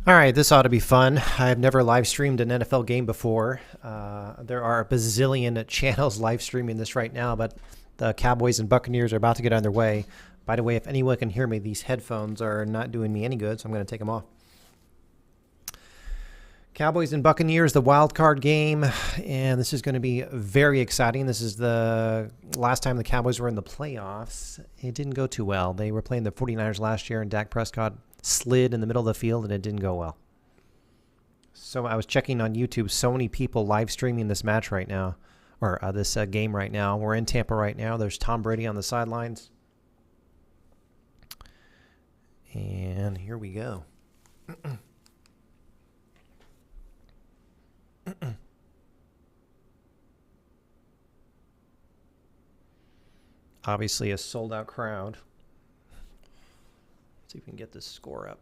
All right, this ought to be fun. I've never live streamed an NFL game before. There are a bazillion channels live streaming this right now, but the Cowboys and Buccaneers are about to get on their way. By the way, if anyone can hear me, these headphones are not doing me any good, so I'm going to take them off. Cowboys and Buccaneers, the wild card game, and this is going to be very exciting. This is the last time the Cowboys were in the playoffs. It didn't go too well. They were playing the 49ers last year, and Dak Prescott slid in the middle of the field, and it didn't go well. So I was checking on YouTube. So many people live streaming this match right now, or this game right now. We're in Tampa right now. There's Tom Brady on the sidelines. And here we go. Obviously a sold-out crowd. Let's see if we can get this score up.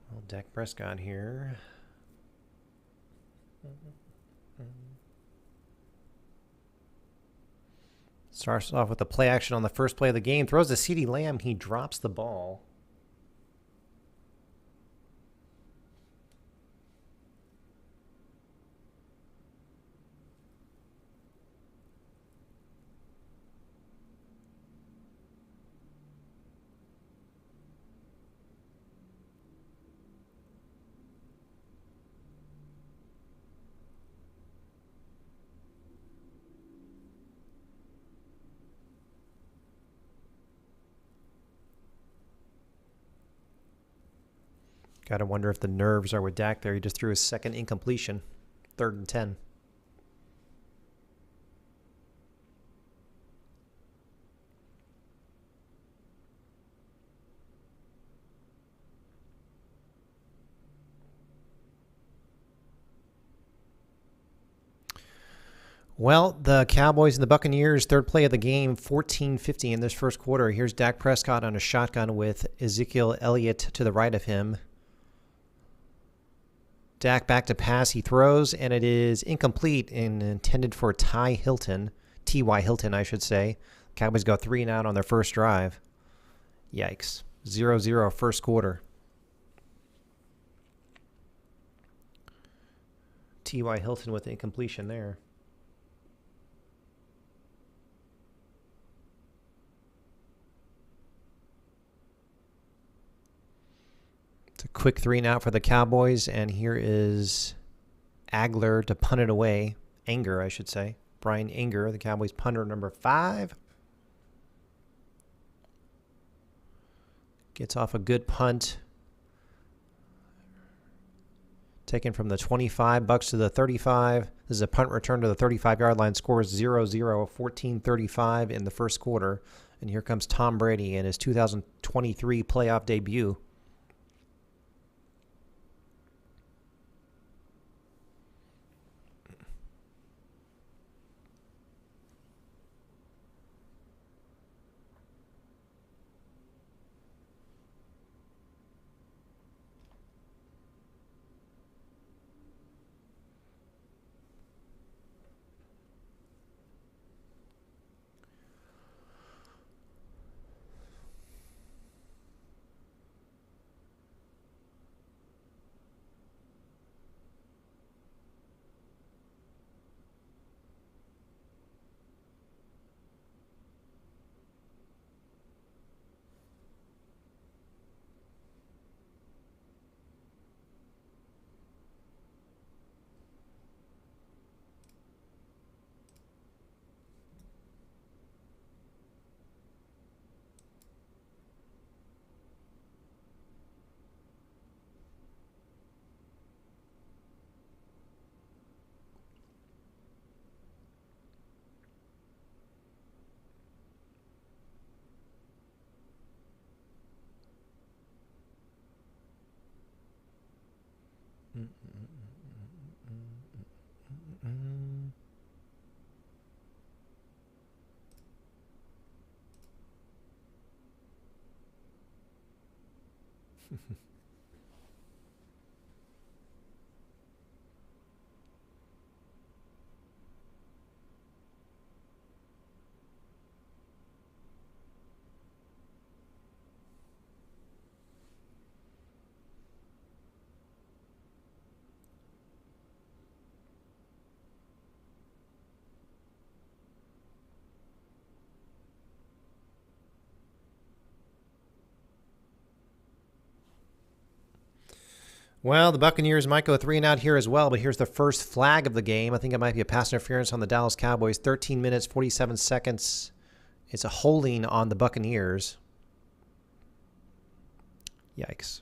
Well, Dak Prescott here. Starts off with the play action on the first play of the game. Throws to CeeDee Lamb. He drops the ball. Got to wonder if the nerves are with Dak there. He just threw his second incompletion. 3rd and 10. Well, the Cowboys and the Buccaneers, third play of the game, 14-50 in this first quarter. Here's Dak Prescott on a shotgun with Ezekiel Elliott to the right of him. Dak back to pass. He throws, and it is incomplete and intended for T.Y. Hilton, I should say. Cowboys go 3 and out on their first drive. Yikes. 0-0 first quarter. T.Y. Hilton with the incompletion there. It's a quick 3 and out for the Cowboys, and here is Agler to punt it away. Anger, I should say. Brian Anger, the Cowboys punter number 5. Gets off a good punt. Taken from the 25, Bucks to the 35. This is a punt return to the 35-yard line. Scores 0-0, 14-35 in the first quarter. And here comes Tom Brady in his 2023 playoff debut. Well, the Buccaneers might go 3-and-out here as well, but here's the first flag of the game. I think it might be a pass interference on the Dallas Cowboys. 13 minutes, 47 seconds. It's a holding on the Buccaneers. Yikes.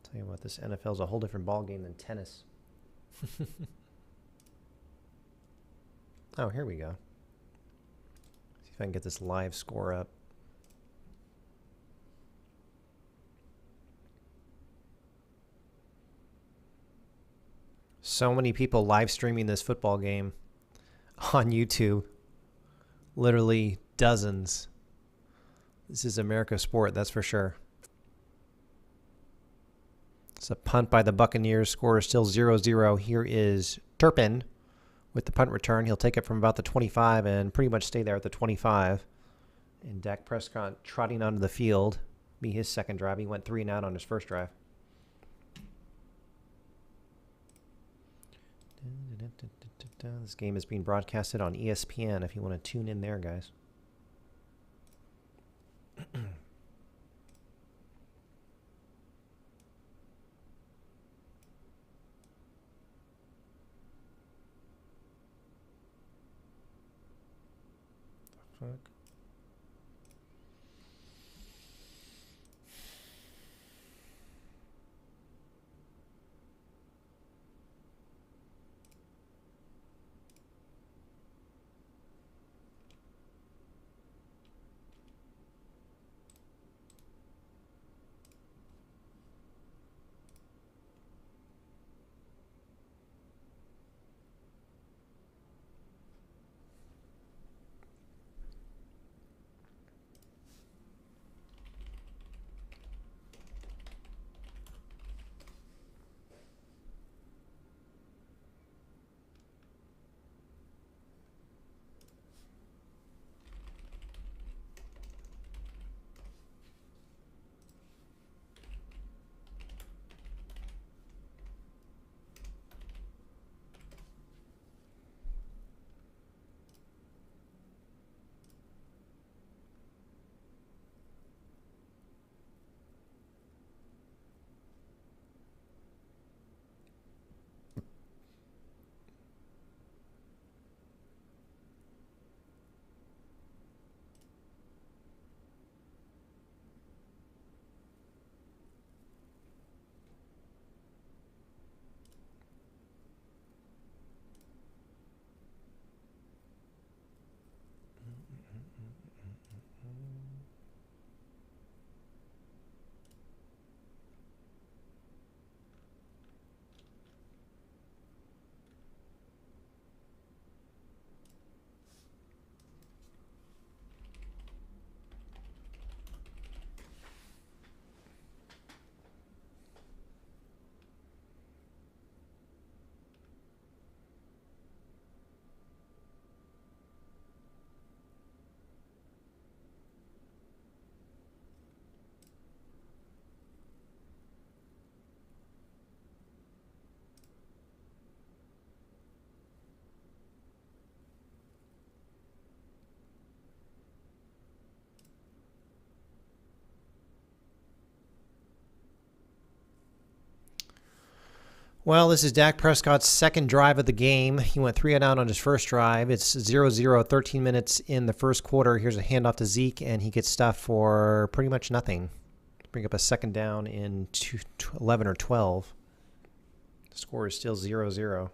Tell you what, this NFL is a whole different ballgame than tennis. Oh, here we go. See if I can get this live score up. So many people live streaming this football game on YouTube. Literally dozens. This is America's sport, that's for sure. It's a punt by the Buccaneers. Score is still 0-0. Here is Turpin with the punt return. He'll take it from about the 25 and pretty much stay there at the 25. And Dak Prescott trotting onto the field. Be his second drive. He went 3-and-out on his first drive. This game is being broadcasted on ESPN if you want to tune in there, guys. The fuck? Well, this is Dak Prescott's second drive of the game. He went 3-and-out on his first drive. It's 0-0, 13 minutes in the first quarter. Here's a handoff to Zeke, and he gets stuffed for pretty much nothing. Bring up a second down in 11 or 12. The score is still 0-0.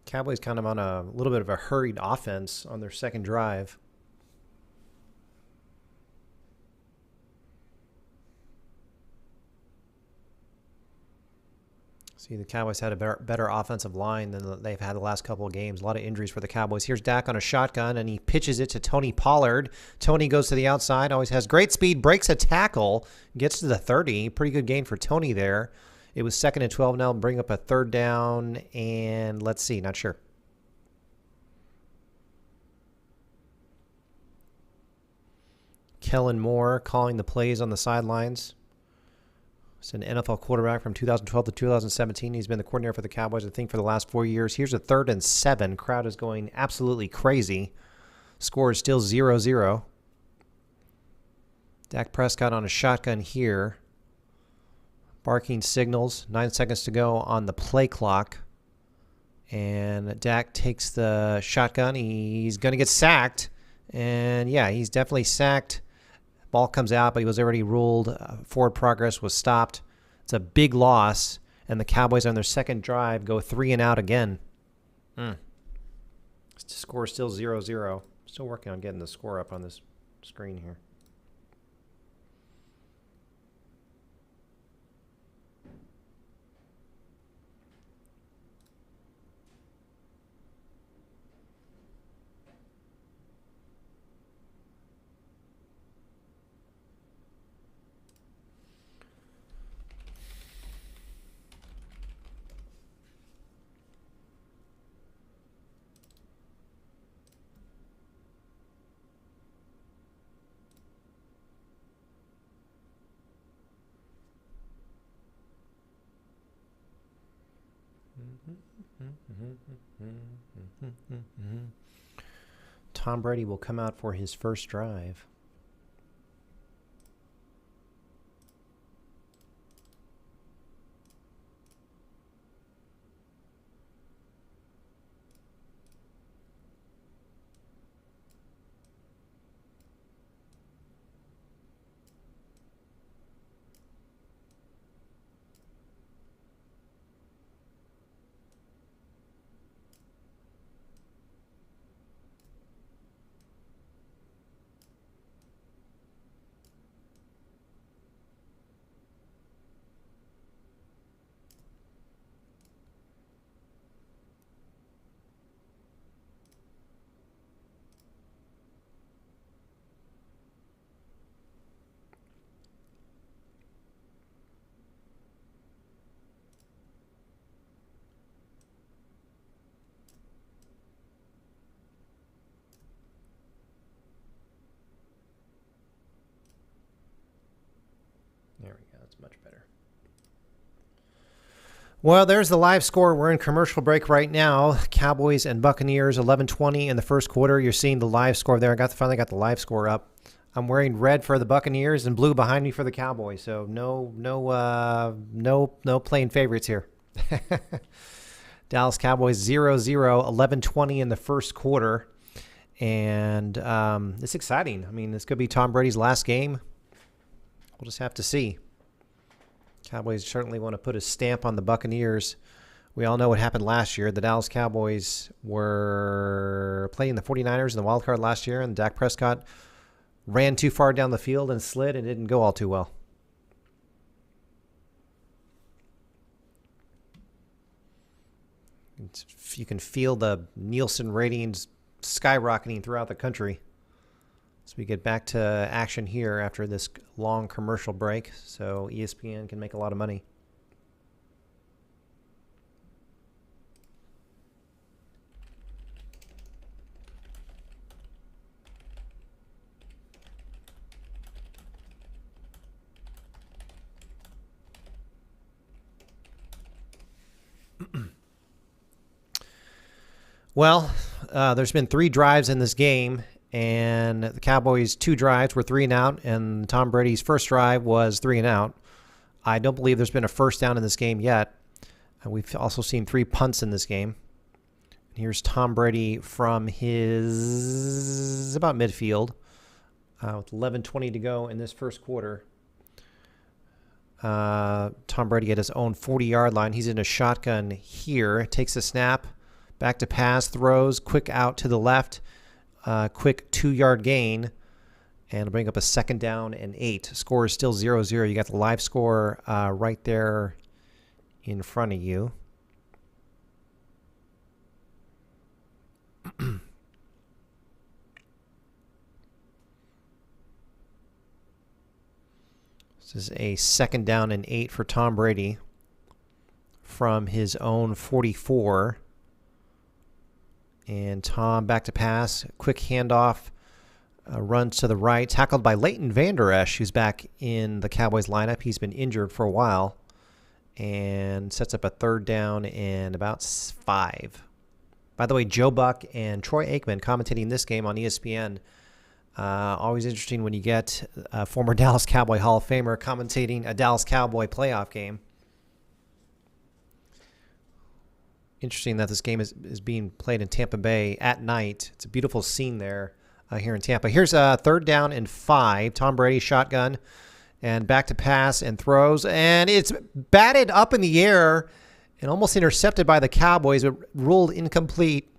Cowboys kind of on a little bit of a hurried offense on their second drive. See, the Cowboys had a better offensive line than they've had the last couple of games. A lot of injuries for the Cowboys. Here's Dak on a shotgun, and he pitches it to Tony Pollard. Tony goes to the outside, always has great speed, breaks a tackle, gets to the 30. Pretty good gain for Tony there. It was 2nd and 12 now. Bring up a 3rd down, and let's see, not sure. Kellen Moore calling the plays on the sidelines. He's an NFL quarterback from 2012 to 2017. He's been the coordinator for the Cowboys, I think, for the last 4 years. Here's a 3rd and 7. Crowd is going absolutely crazy. Score is still 0-0. Dak Prescott on a shotgun here. Barking signals. 9 seconds to go on the play clock. And Dak takes the shotgun. He's going to get sacked. And, yeah, he's definitely sacked. Ball comes out, but he was already ruled. Forward progress was stopped. It's a big loss, and the Cowboys on their 2nd drive go 3 and out again. Score is still 0-0. Still working on getting the score up on this screen here. Tom Brady will come out for his first drive. There we go. That's much better. Well, there's the live score. We're in commercial break right now. Cowboys and Buccaneers, 11-20 in the first quarter. You're seeing the live score there. Finally got the live score up. I'm wearing red for the Buccaneers and blue behind me for the Cowboys. So no playing favorites here. Dallas Cowboys 0-0, 11-20 in the first quarter. And it's exciting. I mean, this could be Tom Brady's last game. We'll just have to see. Cowboys certainly want to put a stamp on the Buccaneers. We all know what happened last year. The Dallas Cowboys were playing the 49ers in the wild card last year, and Dak Prescott ran too far down the field and slid and didn't go all too well. You can feel the Nielsen ratings skyrocketing throughout the country. So we get back to action here after this long commercial break, so ESPN can make a lot of money. Well, there's been 3 drives in this game. And the Cowboys' 2 drives were 3 and out, and Tom Brady's first drive was 3 and out. I don't believe there's been a first down in this game yet. We've also seen 3 punts in this game. Here's Tom Brady from his about midfield with 11:20 to go in this first quarter. Tom Brady at his own 40-yard line. He's in a shotgun here. Takes a snap, back to pass, throws, quick out to the left. Quick 2-yard gain, and bring up a 2nd down and 8. Score is still 0-0. You got the live score right there in front of you. This is a 2nd down and 8 for Tom Brady from his own 44. And Tom back to pass. Quick handoff. Runs to the right. Tackled by Leighton Vander Esch, who's back in the Cowboys lineup. He's been injured for a while. And sets up a 3rd down and about 5. By the way, Joe Buck and Troy Aikman commentating this game on ESPN. Always interesting when you get a former Dallas Cowboy Hall of Famer commentating a Dallas Cowboy playoff game. Interesting that this game is being played in Tampa Bay at night. It's a beautiful scene there here in Tampa. Here's a 3rd down and 5. Tom Brady shotgun and back to pass and throws. And it's batted up in the air and almost intercepted by the Cowboys, but ruled incomplete.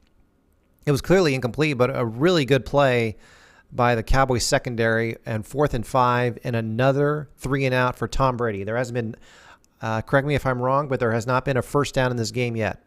It was clearly incomplete, but a really good play by the Cowboys secondary, and 4th and 5 and another 3 and out for Tom Brady. There hasn't been, correct me if I'm wrong, but there has not been a first down in this game yet.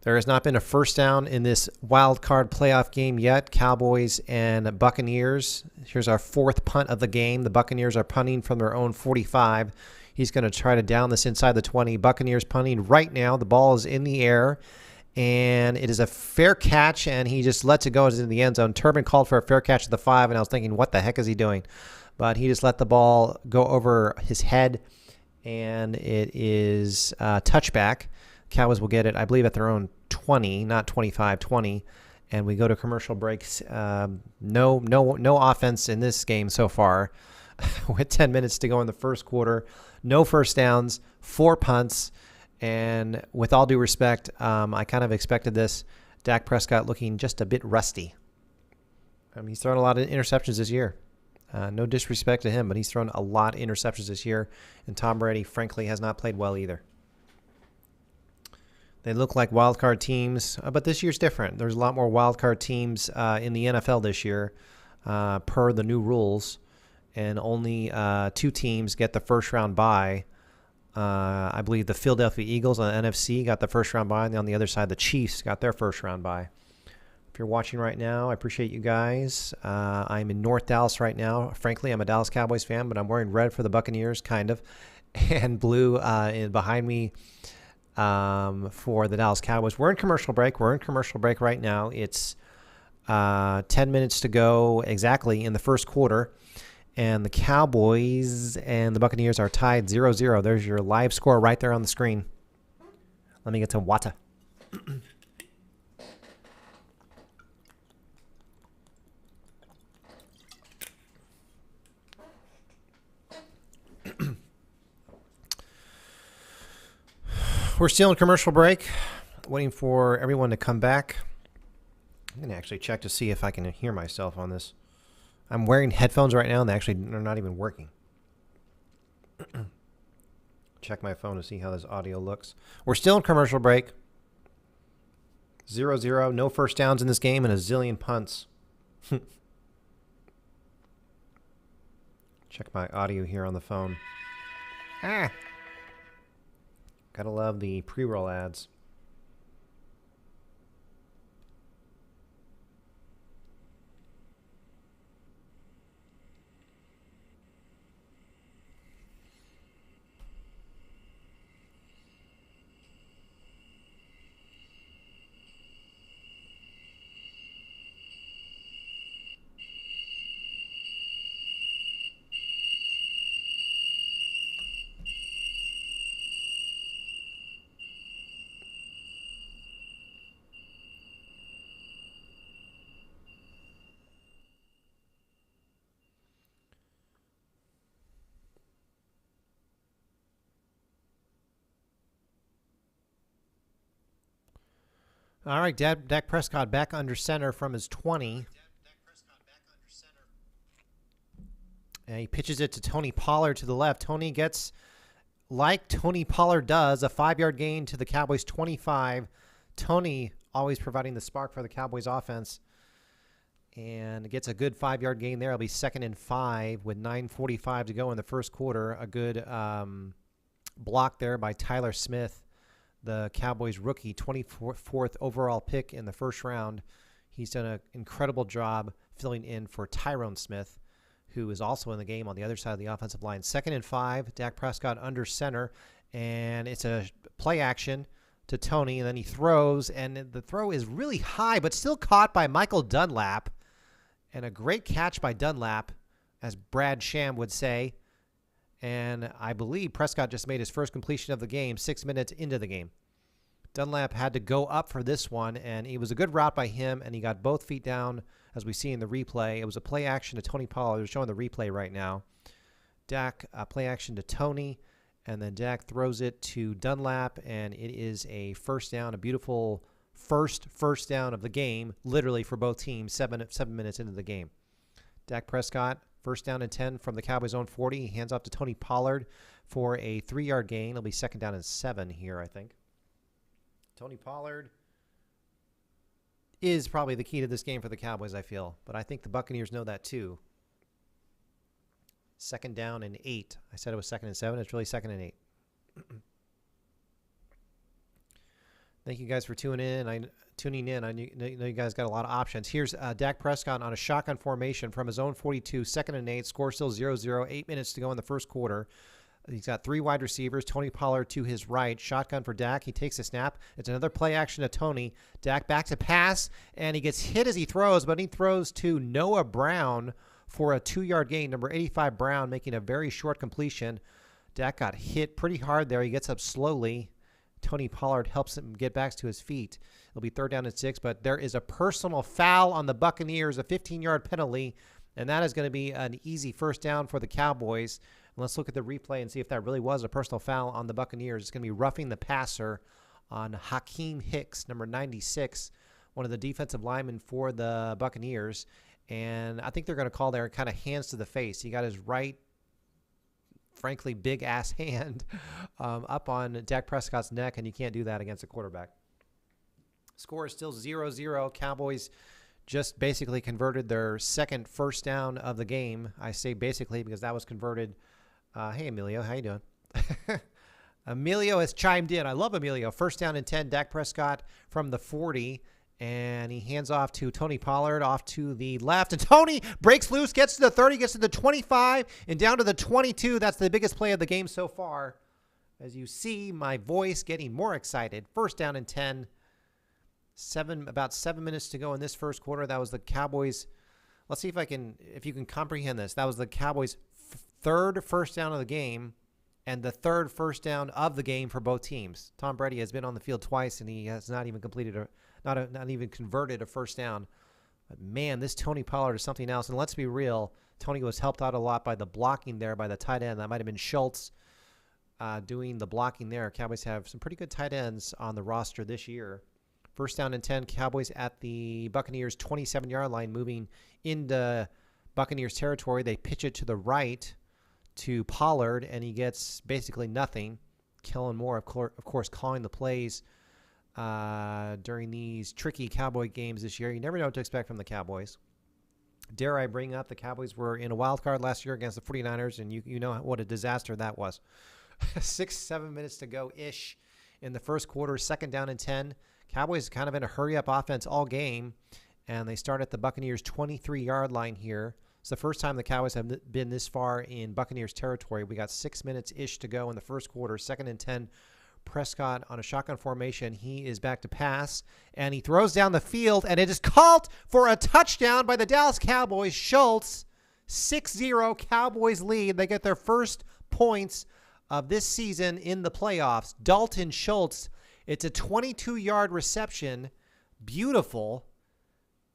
There has not been a first down in this wild card playoff game yet. Cowboys and Buccaneers. Here's our 4th punt of the game. The Buccaneers are punting from their own 45. He's going to try to down this inside the 20. Buccaneers punting right now. The ball is in the air, and it is a fair catch, and he just lets it go into the end zone. Turbin called for a fair catch at the 5, and I was thinking, what the heck is he doing? But he just let the ball go over his head, and it is a touchback. Cowboys will get it, I believe, at their own 20, not 25, 20. And we go to commercial breaks. No offense in this game so far. With 10 minutes to go in the first quarter. No first downs, 4 punts. And with all due respect, I kind of expected this. Dak Prescott looking just a bit rusty. He's thrown a lot of interceptions this year. No disrespect to him, but he's thrown a lot of interceptions this year. And Tom Brady, frankly, has not played well either. They look like wildcard teams, but this year's different. There's a lot more wildcard teams in the NFL this year per the new rules, and only 2 teams get the first-round bye. I believe the Philadelphia Eagles on the NFC got the first-round bye, and on the other side, the Chiefs got their first-round bye. If you're watching right now, I appreciate you guys. I'm in North Dallas right now. Frankly, I'm a Dallas Cowboys fan, but I'm wearing red for the Buccaneers, kind of, and blue behind me for the Dallas Cowboys. We're in commercial break. We're in commercial break right now. It's 10 minutes to go exactly in the first quarter. And the Cowboys and the Buccaneers are tied 0-0. There's your live score right there on the screen. Let me get some water. We're still in commercial break, waiting for everyone to come back. I'm going to actually check to see if I can hear myself on this. I'm wearing headphones right now, and they're not even working. Check my phone to see how this audio looks. We're still in commercial break. 0-0, no first downs in this game, and a zillion punts. Check my audio here on the phone. Gotta love the pre-roll ads. All right, Dak Prescott back under center from his 20. And he pitches it to Tony Pollard to the left. Tony gets, like Tony Pollard does, a 5-yard gain to the Cowboys' 25. Tony always providing the spark for the Cowboys offense. and gets a good 5-yard gain there. It'll be 2nd and 5 with 9:45 to go in the first quarter. A good block there by Tyler Smith, the Cowboys rookie, 24th overall pick in the first round. He's done an incredible job filling in for Tyrone Smith, who is also in the game on the other side of the offensive line. 2nd and 5, Dak Prescott under center, and it's a play action to Tony, and then he throws, and the throw is really high, but still caught by Michael Dunlap, and a great catch by Dunlap, as Brad Sham would say, and I believe Prescott just made his first completion of the game 6 minutes into the game. Dunlap had to go up for this one, and it was a good route by him, and he got both feet down, as we see in the replay. It was a play action to Tony Pollard. They're showing the replay right now. Dak, play action to Tony, and then Dak throws it to Dunlap, and it is a first down, a beautiful first down of the game, literally for both teams, 7 minutes into the game. Dak Prescott, first down and 10 from the Cowboys' own 40. He hands off to Tony Pollard for a 3-yard gain. It'll be 2nd down and 7 here, I think. Tony Pollard is probably the key to this game for the Cowboys, I feel. But I think the Buccaneers know that too. 2nd down and 8. I said it was 2nd and 7. It's really 2nd and 8. Thank you guys for tuning in. I know you guys got a lot of options. Here's Dak Prescott on a shotgun formation from his own 42. 2nd and 8. Score still 0-0. 8 minutes to go in the first quarter. He's got 3 wide receivers. Tony Pollard to his right. Shotgun for Dak. He takes a snap. It's another play action to Tony. Dak back to pass, and he gets hit as he throws, but he throws to Noah Brown for a 2-yard gain. Number 85, Brown, making a very short completion. Dak got hit pretty hard there. He gets up slowly. Tony Pollard helps him get back to his feet. It'll be 3rd down and 6, but there is a personal foul on the Buccaneers, a 15-yard penalty, and that is going to be an easy first down for the Cowboys. Let's look at the replay and see if that really was a personal foul on the Buccaneers. It's going to be roughing the passer on Hakeem Hicks, number 96, one of the defensive linemen for the Buccaneers. And I think they're going to call there kind of hands to the face. He got his right, frankly, big-ass hand up on Dak Prescott's neck, and you can't do that against a quarterback. Score is still 0-0. Cowboys just basically converted their 2nd first down of the game. I say basically because that was converted. Hey, Emilio, how you doing? Emilio has chimed in. I love Emilio. 1st down and 10, Dak Prescott from the 40, and he hands off to Tony Pollard off to the left, and Tony breaks loose, gets to the 30, gets to the 25, and down to the 22. That's the biggest play of the game so far. As you see, my voice getting more excited. 1st down and 10. About 7 minutes to go in this first quarter. That was the Cowboys. Let's see if you can comprehend this. That was the Cowboys' 3rd first down of the game, and the 3rd first down of the game for both teams. Tom Brady has been on the field twice, and he has not even not even converted a first down. But man, this Tony Pollard is something else. And let's be real, Tony was helped out a lot by the blocking there by the tight end. That might have been Schultz doing the blocking there. Cowboys have some pretty good tight ends on the roster this year. 1st down and 10, Cowboys at the Buccaneers 27-yard line, moving into Buccaneers territory. They pitch it to the right to Pollard, and he gets basically nothing. Kellen Moore, of course, calling the plays during these tricky Cowboy games this year. You never know what to expect from the Cowboys. Dare I bring up the Cowboys were in a wild card last year against the 49ers, and you know what a disaster that was. 6-7 minutes to go-ish in the first quarter, 2nd down and 10. Cowboys kind of in a hurry-up offense all game, and they start at the Buccaneers' 23-yard line here. It's the first time the Cowboys have been this far in Buccaneers territory. We got 6 minutes-ish to go in the first quarter, 2nd and 10. Prescott on a shotgun formation. He is back to pass, and he throws down the field, and it is called for a touchdown by the Dallas Cowboys. Schultz, 6-0, Cowboys lead. They get their first points of this season in the playoffs. Dalton Schultz, it's a 22-yard reception. Beautiful.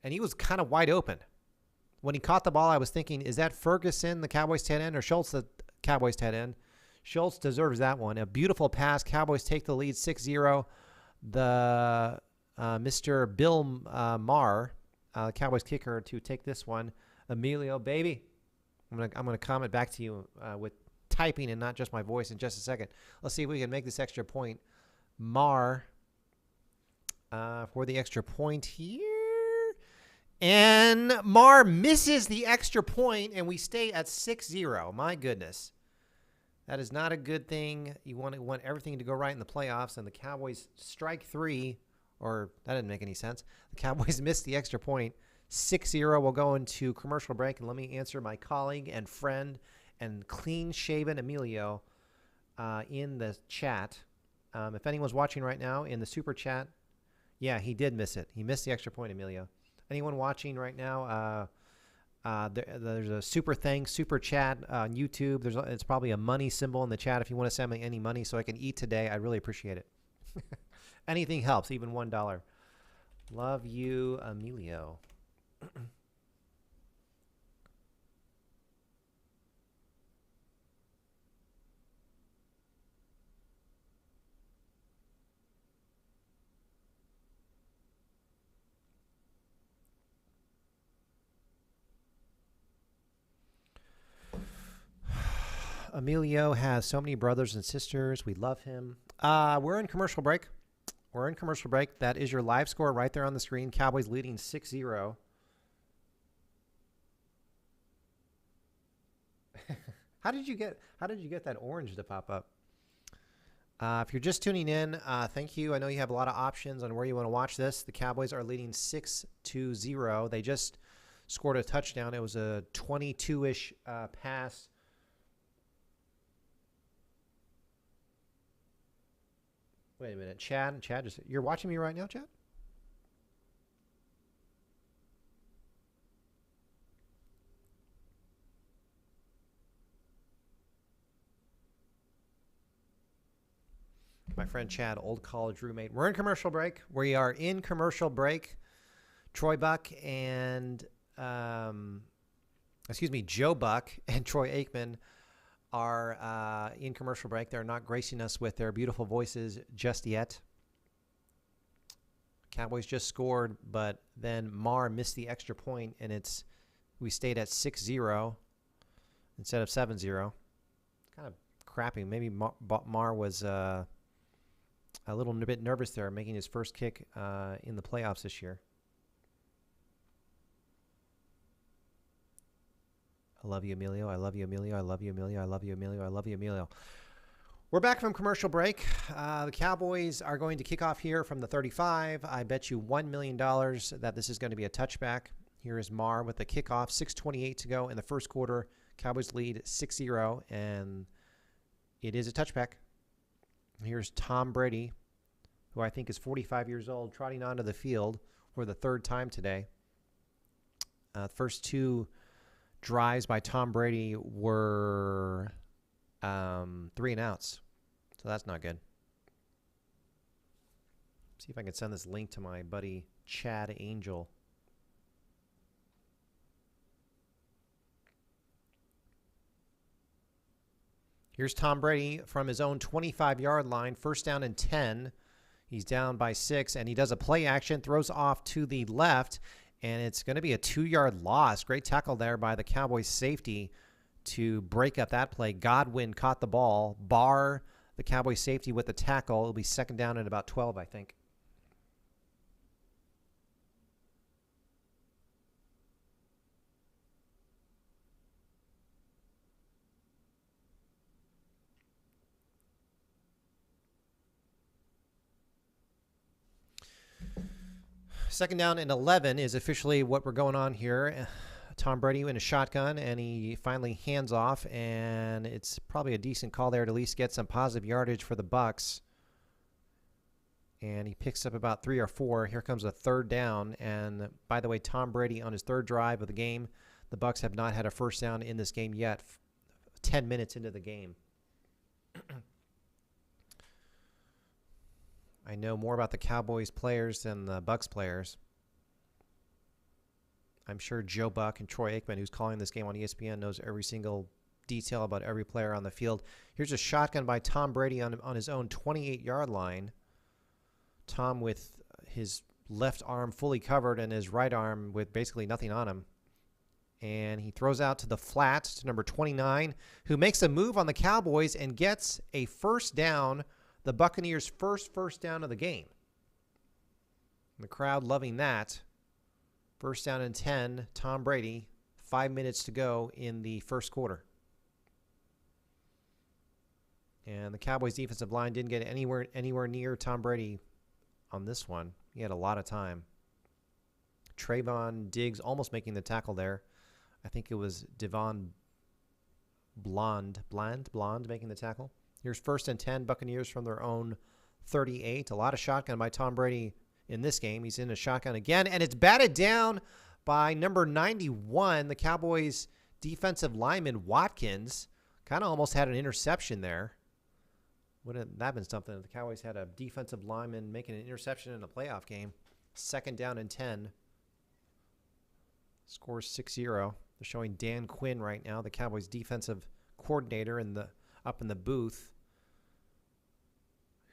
And he was kind of wide open. When he caught the ball, I was thinking, is that Ferguson, the Cowboys tight end, or Schultz, the Cowboys tight end? Schultz deserves that one. A beautiful pass. Cowboys take the lead 6-0. The Mr. Bill Maher, Cowboys kicker, to take this one. Emilio, baby. I'm gonna comment back to you with typing and not just my voice in just a second. Let's see if we can make this extra point. Maher for the extra point here. And Mar misses the extra point, and we stay at 6-0. My goodness. That is not a good thing. You want everything to go right in the playoffs, and the Cowboys strike 3, or that didn't make any sense. The Cowboys missed the extra point. 6-0. We'll go into commercial break, and let me answer my colleague and friend and clean-shaven Emilio in the chat. If anyone's watching right now in the super chat, yeah, he did miss it. He missed the extra point, Emilio. Anyone watching right now, there's a super chat on YouTube. It's probably a money symbol in the chat if you want to send me any money so I can eat today. I'd really appreciate it. Anything helps, even $1. Love you, Emilio. Emilio has so many brothers and sisters. We love him. We're in commercial break. That is your live score right there on the screen. Cowboys leading 6-0. How did you get that orange to pop up? If you're just tuning in, thank you. I know you have a lot of options on where you want to watch this. The Cowboys are leading 6-0. They just scored a touchdown. It was a 22-ish pass. Wait a minute, Chad, you're watching me right now, Chad? My friend Chad, old college roommate. We're in commercial break. We are in commercial break. Troy Buck and, Joe Buck and Troy Aikman are in commercial break. They're not gracing us with their beautiful voices just yet. Cowboys just scored, but then Mar missed the extra point, and we stayed at 6-0 instead of 7-0. Kind of crappy. Maybe Mar was a little bit nervous there, making his first kick in the playoffs this year. I love you, Emilio. I love you, Emilio. I love you, Emilio. I love you, Emilio. I love you, Emilio. We're back from commercial break. The Cowboys are going to kick off here from the 35. I bet you $1 million that this is going to be a touchback. Here is Mar with the kickoff. 6:28 to go in the first quarter. Cowboys lead 6-0, and it is a touchback. Here's Tom Brady, who I think is 45 years old, trotting onto the field for the third time today. First two drives by Tom Brady were 3 and outs. So that's not good. See if I can send this link to my buddy Chad Angel. Here's Tom Brady from his own 25-yard line, first down and 10. He's down by 6, and he does a play action, throws off to the left, and it's going to be a 2-yard loss. Great tackle there by the Cowboys safety to break up that play. Godwin caught the ball. Barr, the Cowboys safety, with the tackle. It'll be second down at about 12, I think. Second down and 11 is officially what we're going on here. Tom Brady in a shotgun, and he finally hands off, and it's probably a decent call there to at least get some positive yardage for the BUCS. And he picks up about 3 or 4. Here comes a third down, and by the way, Tom Brady on his third drive of the game. The BUCS have not had a first down in this game yet, 10 minutes into the game. I know more about the Cowboys players than the BUCS players. I'm sure Joe Buck and Troy Aikman, who's calling this game on ESPN, knows every single detail about every player on the field. Here's a shotgun by Tom Brady on his own 28-yard line. Tom with his left arm fully covered and his right arm with basically nothing on him. And he throws out to the flat to number 29, who makes a move on the Cowboys and gets a first down, the Buccaneers' first down of the game. The crowd loving that. First down and 10, Tom Brady. 5 minutes to go in the first quarter. And the Cowboys defensive line didn't get anywhere near Tom Brady on this one. He had a lot of time. Trayvon Diggs almost making the tackle there. I think it was Devon Blonde making the tackle. Here's first and 10, Buccaneers from their own 38. A lot of shotgun by Tom Brady in this game. He's in a shotgun again, and it's batted down by number 91, the Cowboys defensive lineman Watkins. Kind of almost had an interception there. Wouldn't that have been something if the Cowboys had a defensive lineman making an interception in a playoff game? Second down and 10. Scores 6-0. They're showing Dan Quinn right now, the Cowboys defensive coordinator up in the booth,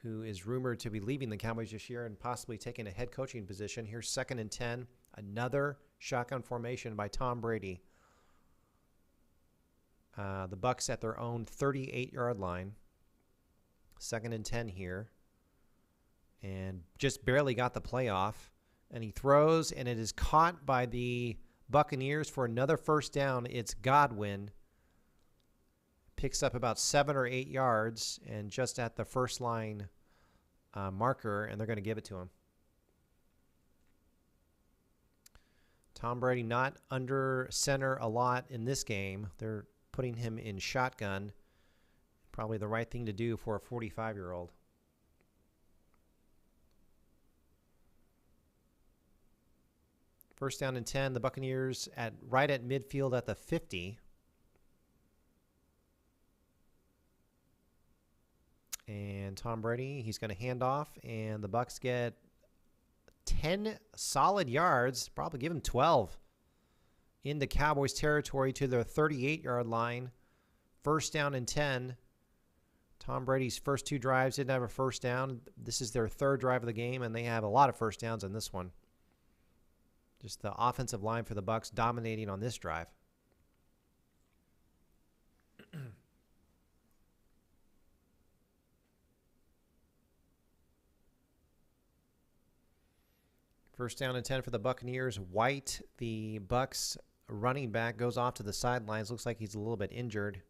who is rumored to be leaving the Cowboys this year and possibly taking a head coaching position. Here's second and 10. Another shotgun formation by Tom Brady. The BUCS at their own 38-yard line. Second and 10 here. And just barely got the playoff. And he throws, and it is caught by the Buccaneers for another first down. It's Godwin. Picks up about 7 or 8 yards, and just at the first line marker, and they're going to give it to him. Tom Brady not under center a lot in this game. They're putting him in shotgun. Probably the right thing to do for a 45-year-old. First down and 10. The Buccaneers right at midfield at the 50. And Tom Brady, he's going to hand off, and the BUCS get 10 solid yards, probably give him 12, into Cowboys territory to their 38-yard line. First down and 10. Tom Brady's first 2 drives didn't have a first down. This is their 3rd drive of the game, and they have a lot of first downs in this one. Just the offensive line for the BUCS dominating on this drive. First down and 10 for the Buccaneers. White, the BUCS running back, goes off to the sidelines. Looks like he's a little bit injured.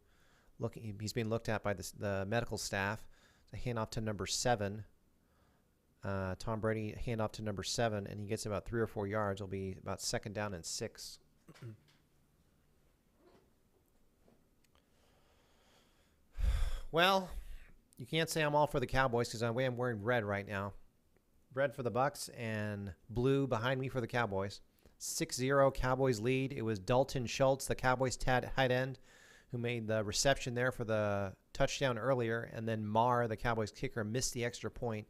He's being looked at by the medical staff. It's a handoff to number 7. Tom Brady handoff to number 7, and he gets about 3 or 4 yards. It'll be about second down and 6. Well, you can't say I'm all for the Cowboys because I'm wearing red right now. Red for the BUCS and blue behind me for the Cowboys. 6-0 Cowboys lead. It was Dalton Schultz, the Cowboys tight end, who made the reception there for the touchdown earlier, and then Marr, the Cowboys kicker, missed the extra point.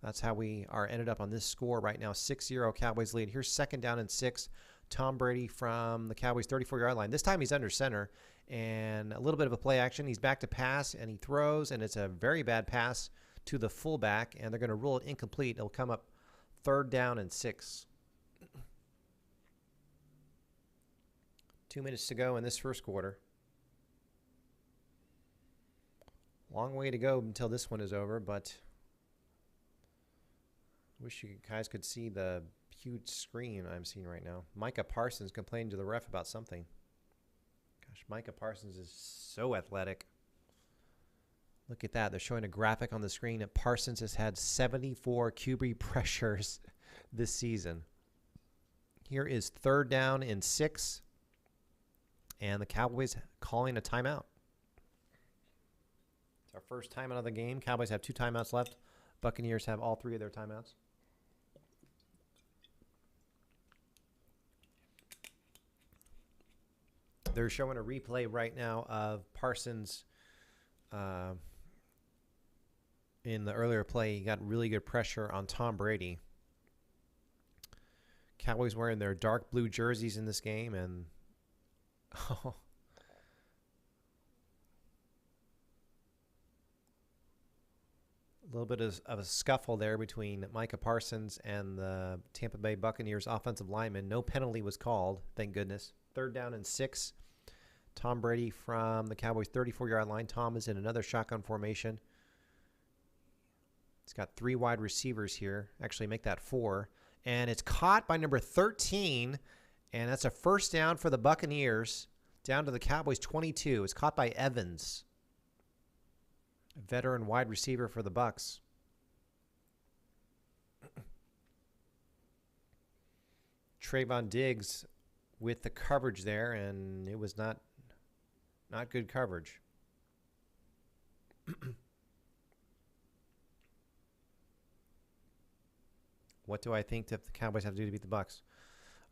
That's how we are ended up on this score right now. 6-0 Cowboys lead. Here's second down and 6. Tom Brady from the Cowboys 34-yard line. This time he's under center, and a little bit of a play action. He's back to pass, and he throws, and it's a very bad pass to the fullback, and they're going to rule it incomplete. It'll come up third down and 6. 2 minutes to go in this first quarter. Long way to go until this one is over, but wish you guys could see the huge screen I'm seeing right now. Micah Parsons complaining to the ref about something. Gosh, Micah Parsons is so athletic. Look at that. They're showing a graphic on the screen that Parsons has had 74 QB pressures this season. Here is third down and 6, and the Cowboys calling a timeout. It's our first timeout of the game. Cowboys have 2 timeouts left. Buccaneers have all 3 of their timeouts. They're showing a replay right now of Parsons. In the earlier play, he got really good pressure on Tom Brady. Cowboys wearing their dark blue jerseys in this game, and a little bit of a scuffle there between Micah Parsons and the Tampa Bay Buccaneers offensive lineman. No penalty was called, thank goodness. Third down and 6. Tom Brady from the Cowboys 34-yard line. Tom is in another shotgun formation. He's got 3 wide receivers here. Actually, make that 4. And it's caught by number 13. And that's a first down for the Buccaneers. Down to the Cowboys 22. It's caught by Evans, a veteran wide receiver for the Bucs. Trayvon Diggs with the coverage there, and it was not good coverage. What do I think that the Cowboys have to do to beat the Bucs?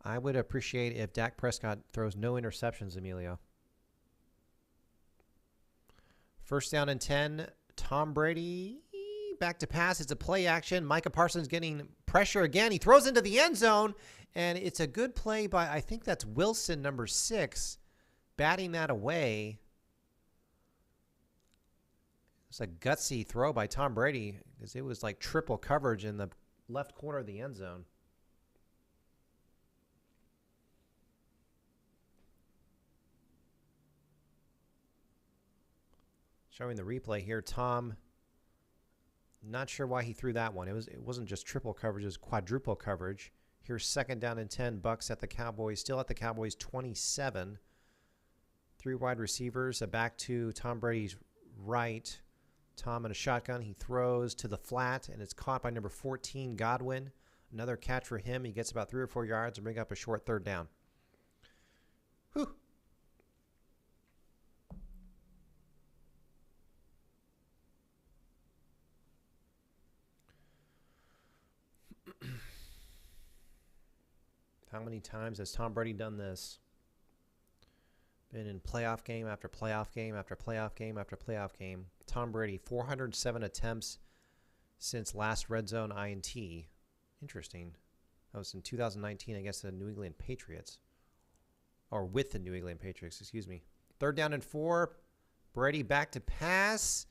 I would appreciate if Dak Prescott throws no interceptions, Emilio. First down and 10. Tom Brady back to pass. It's a play action. Micah Parsons getting pressure again. He throws into the end zone, and it's a good play by, I think that's Wilson, number 6, batting that away. It's a gutsy throw by Tom Brady because it was like triple coverage in the left corner of the end zone. Showing the replay here, Tom, not sure why he threw that one. It wasn't just triple coverage, it was quadruple coverage. Here's second down and 10, Bucks at the Cowboys, still at the Cowboys 27. 3 wide receivers, a back to Tom Brady's right. Tom in a shotgun, he throws to the flat, and it's caught by number 14, Godwin. Another catch for him. He gets about 3 or 4 yards and bring up a short third down. Whew. How many times has Tom Brady done this? Been in playoff game after playoff game after playoff game after playoff game. Tom Brady, 407 attempts since last red zone INT. Interesting. That was in 2019 against the New England Patriots. Or with the New England Patriots, excuse me. Third down and 4. Brady back to pass.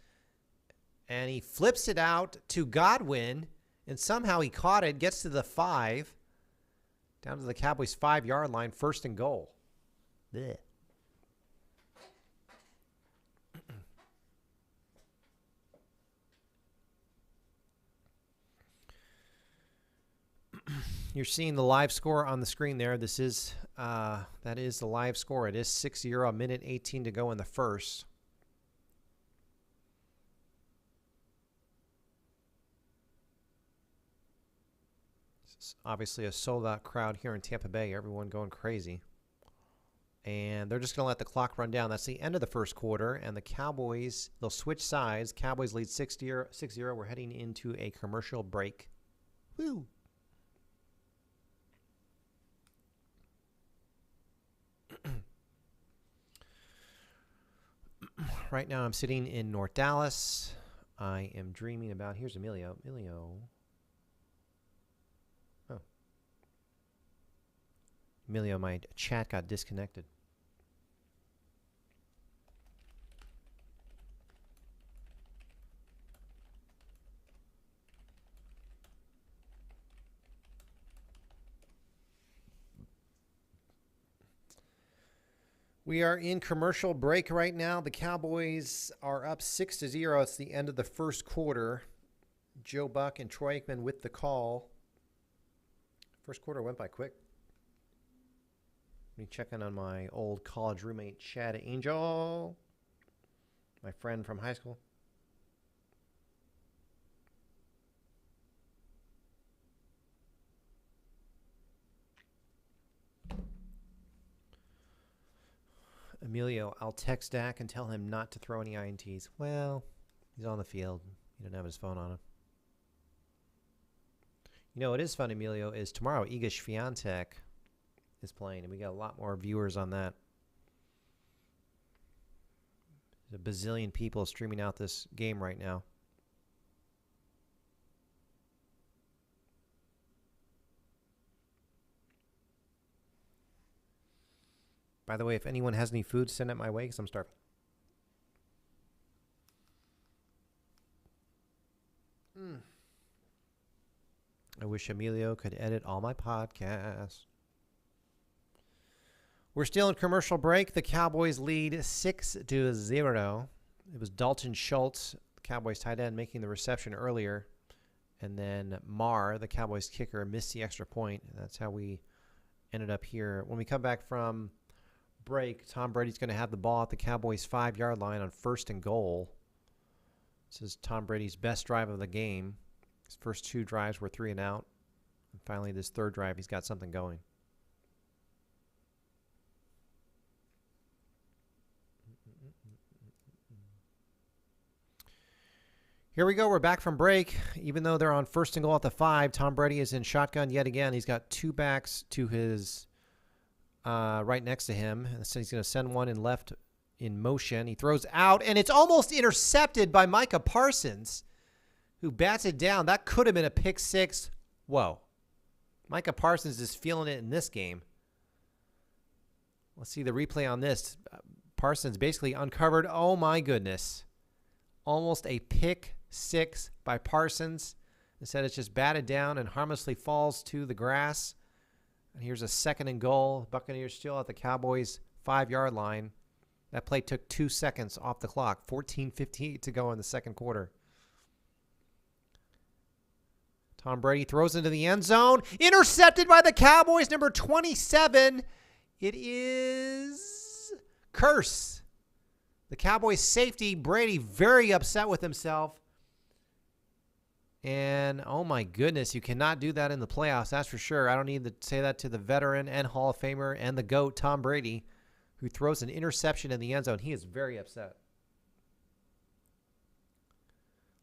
And he flips it out to Godwin. And somehow he caught it, gets to the 5. Down to the Cowboys' 5-yard line, first and goal. Blech. You're seeing the live score on the screen there. This is that is the live score. It is 6-0, a minute 18 to go in the first. Obviously a sold-out crowd here in Tampa Bay. Everyone going crazy. And they're just going to let the clock run down. That's the end of the first quarter. And the Cowboys, they'll switch sides. Cowboys lead 6-0. We're heading into a commercial break. Woo! Right now I'm sitting in North Dallas. I am dreaming about... Here's Emilio. Emilio, my chat got disconnected. We are in commercial break right now. The Cowboys are up 6-0. It's the end of the first quarter. Joe Buck and Troy Aikman with the call. First quarter went by quick. Let me check in on my old college roommate, Chad Angel, my friend from high school. Emilio, I'll text Dak and tell him not to throw any INTs. Well, he's on the field. He doesn't have his phone on him. You know, what is fun, Emilio, is tomorrow Iga Swiatek is playing, and we got a lot more viewers on that. There's a bazillion people streaming out this game right now. By the way, if anyone has any food, send it my way because I'm starving. I wish Emilio could edit all my podcasts. We're still in commercial break. The Cowboys lead 6-0. It was Dalton Schultz, the Cowboys tight end, making the reception earlier. And then Marr, the Cowboys kicker, missed the extra point. That's how we ended up here. When we come back from break, Tom Brady's going to have the ball at the Cowboys' 5-yard line on 1st and goal. This is Tom Brady's best drive of the game. His first 2 drives were 3 and out. And finally, this 3rd drive, he's got something going. Here we go. We're back from break. Even though they're on 1st and goal at the 5, Tom Brady is in shotgun yet again. He's got 2 backs to his right next to him. So he's going to send one in left in motion. He throws out, and it's almost intercepted by Micah Parsons, who bats it down. That could have been a pick 6. Whoa. Micah Parsons is feeling it in this game. Let's see the replay on this. Parsons basically uncovered. Oh, my goodness. Almost a pick 6 by Parsons. Instead, it's just batted down and harmlessly falls to the grass. And here's a 2nd and goal. Buccaneers still at the Cowboys' 5-yard line. That play took 2 seconds off the clock. 14:58 to go in the 2nd quarter. Tom Brady throws into the end zone. Intercepted by the Cowboys, number 27. It is Curse. The Cowboys safety, Brady, very upset with himself. And, oh my goodness, you cannot do that in the playoffs, that's for sure. I don't need to say that to the veteran and Hall of Famer and the GOAT, Tom Brady, who throws an interception in the end zone. He is very upset.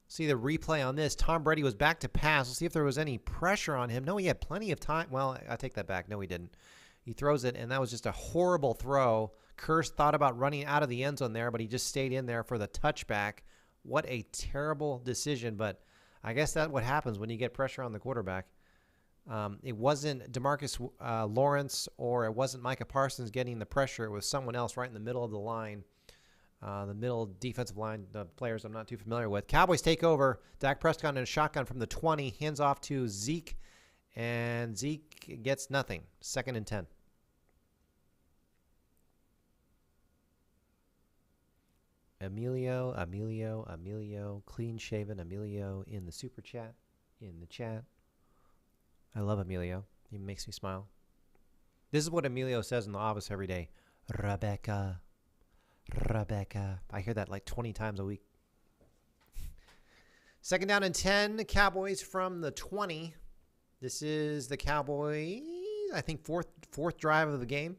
See the replay on this. Tom Brady was back to pass. Let's see if there was any pressure on him. No, he had plenty of time. Well, I take that back. No, he didn't. He throws it, and that was just a horrible throw. Curse thought about running out of the end zone there, but he just stayed in there for the touchback. What a terrible decision, but I guess that's what happens when you get pressure on the quarterback. It wasn't DeMarcus Lawrence or it wasn't Micah Parsons getting the pressure. It was someone else right in the middle of the line, the middle defensive line, the players I'm not too familiar with. Cowboys take over. Dak Prescott in a shotgun from the 20, hands off to Zeke, and Zeke gets nothing. 2nd and 10. Emilio, clean-shaven Emilio in the super chat, in the chat. I love Emilio. He makes me smile. This is what Emilio says in the office every day. Rebecca. I hear that like 20 times a week. 2nd down and 10, Cowboys from the 20. This is the Cowboys, I think, fourth drive of the game.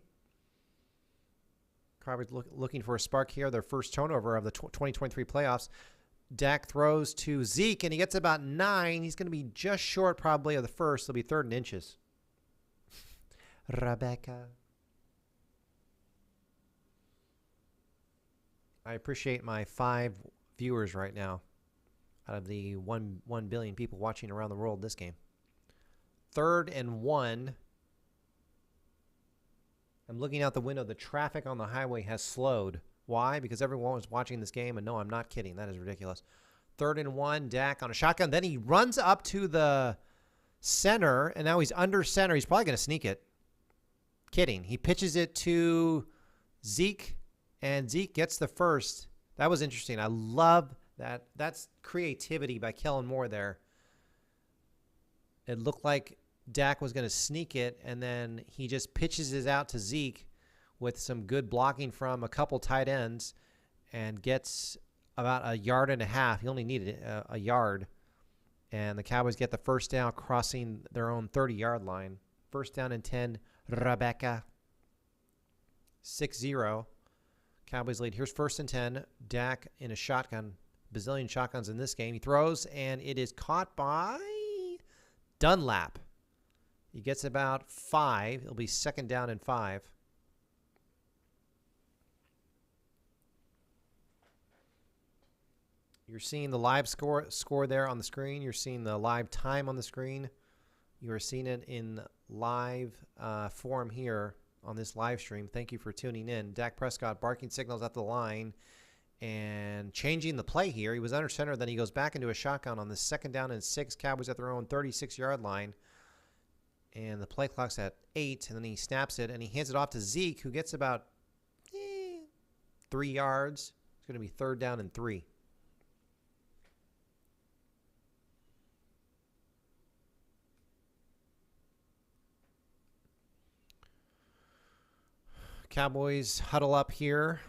Cowboys looking for a spark here, their first turnover of the 2023 playoffs. Dak throws to Zeke, and he gets about 9. He's going to be just short probably of the first. It'll be 3rd and inches. Rebecca. I appreciate my 5 viewers right now out of the 1 billion people watching around the world this game. 3rd and 1. I'm looking out the window. The traffic on the highway has slowed. Why? Because everyone was watching this game, and no, I'm not kidding. That is ridiculous. 3rd and 1, Dak on a shotgun. Then he runs up to the center, and now he's under center. He's probably going to sneak it. Kidding. He pitches it to Zeke, and Zeke gets the first. That was interesting. I love that. That's creativity by Kellen Moore there. It looked like Dak was going to sneak it, and then he just pitches it out to Zeke with some good blocking from a couple tight ends and gets about 1.5 yards. He only needed a yard, and the Cowboys get the first down crossing their own 30-yard line. 1st down and 10, Rebecca. 6-0. Cowboys lead. Here's 1st and 10. Dak in a shotgun. Bazillion shotguns in this game. He throws, and it is caught by Dunlap. He gets about 5. It'll be 2nd down and 5. You're seeing the live score there on the screen. You're seeing the live time on the screen. You are seeing it in live form here on this live stream. Thank you for tuning in. Dak Prescott barking signals at the line and changing the play here. He was under center. Then he goes back into a shotgun on the 2nd down and 6. Cowboys at their own 36-yard line. And the play clock's at 8, and then he snaps it, and he hands it off to Zeke, who gets about 3 yards. It's going to be 3rd down and 3. Cowboys huddle up here.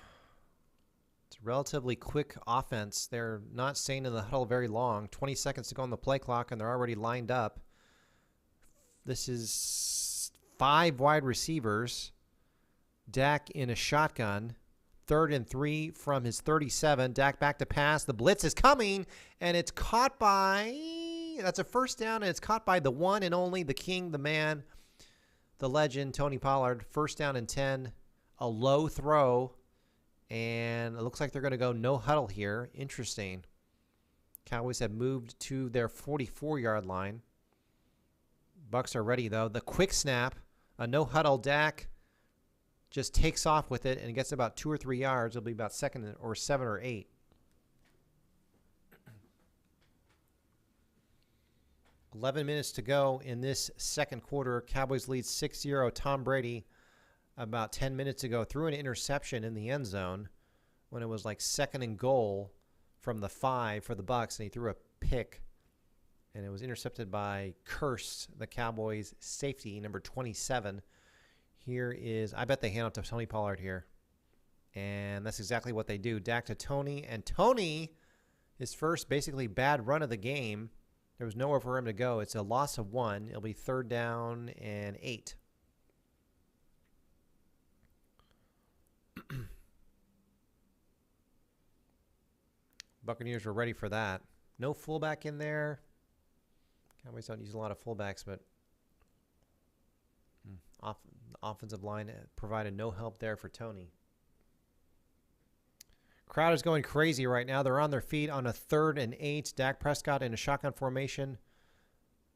It's a relatively quick offense. They're not staying in the huddle very long. 20 seconds to go on the play clock, and they're already lined up. This is 5 wide receivers. Dak in a shotgun. 3rd and 3 from his 37. Dak back to pass. The blitz is coming, and it's caught by... That's a first down, and it's caught by the one and only, the king, the man, the legend, Tony Pollard. First down and 10. A low throw, and it looks like they're going to go no huddle here. Interesting. Cowboys have moved to their 44-yard line. Bucs are ready, though. The quick snap, a no huddle. Dak just takes off with it and gets about 2 or 3 yards. It'll be about 2nd or 7 or 8. $11 minutes to go in this second quarter. Cowboys lead 6-0. Tom Brady, about 10 minutes ago, threw an interception in the end zone when it was like 2nd and goal from the 5 for the Bucs, and he threw a pick, and it was intercepted by Curse, the Cowboys safety, number 27. Here is, I bet they hand it to Tony Pollard here. And that's exactly what they do. Dak to Tony. And Tony, his first basically bad run of the game. There was nowhere for him to go. It's a loss of 1. It'll be 3rd down and 8. Buccaneers were ready for that. No fullback in there. Cowboys don't use a lot of fullbacks, but offensive line provided no help there for Tony. Crowd is going crazy right now. They're on their feet on a 3rd and 8. Dak Prescott in a shotgun formation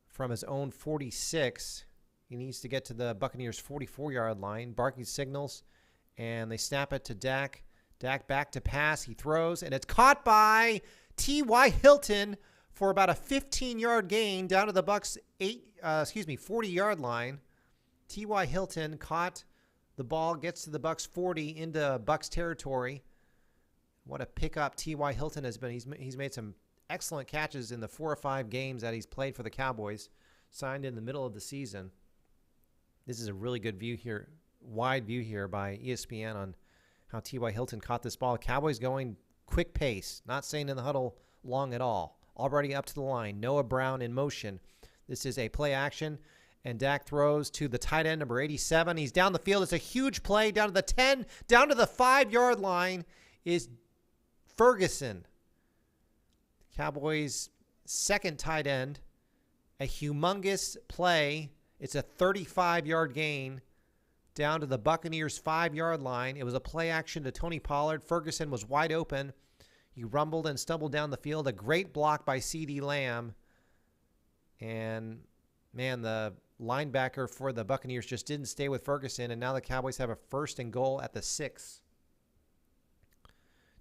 from his own 46. He needs to get to the Buccaneers' 44-yard line. Barking signals, and they snap it to Dak. Dak back to pass. He throws, and it's caught by T.Y. Hilton for about a 15-yard gain down to the Bucs' 40-yard line. T.Y. Hilton caught the ball, gets to the Bucs' 40 into Bucs territory. What a pickup T.Y. Hilton has been. He's made some excellent catches in the 4 or 5 games that he's played for the Cowboys, signed in the middle of the season. This is a really good view here, wide view here by ESPN on how T.Y. Hilton caught this ball. Cowboys going quick pace, not staying in the huddle long at all. Already up to the line. Noah Brown in motion. This is a play action, and Dak throws to the tight end, number 87. He's down the field. It's a huge play down to the 10, down to the 5-yard line is Ferguson. Cowboys' second tight end. A humongous play. It's a 35-yard gain down to the Buccaneers' 5-yard line. It was a play action to Tony Pollard. Ferguson was wide open. He rumbled and stumbled down the field. A great block by CeeDee Lamb. And, man, the linebacker for the Buccaneers just didn't stay with Ferguson, and now the Cowboys have a 1st and goal at the 6.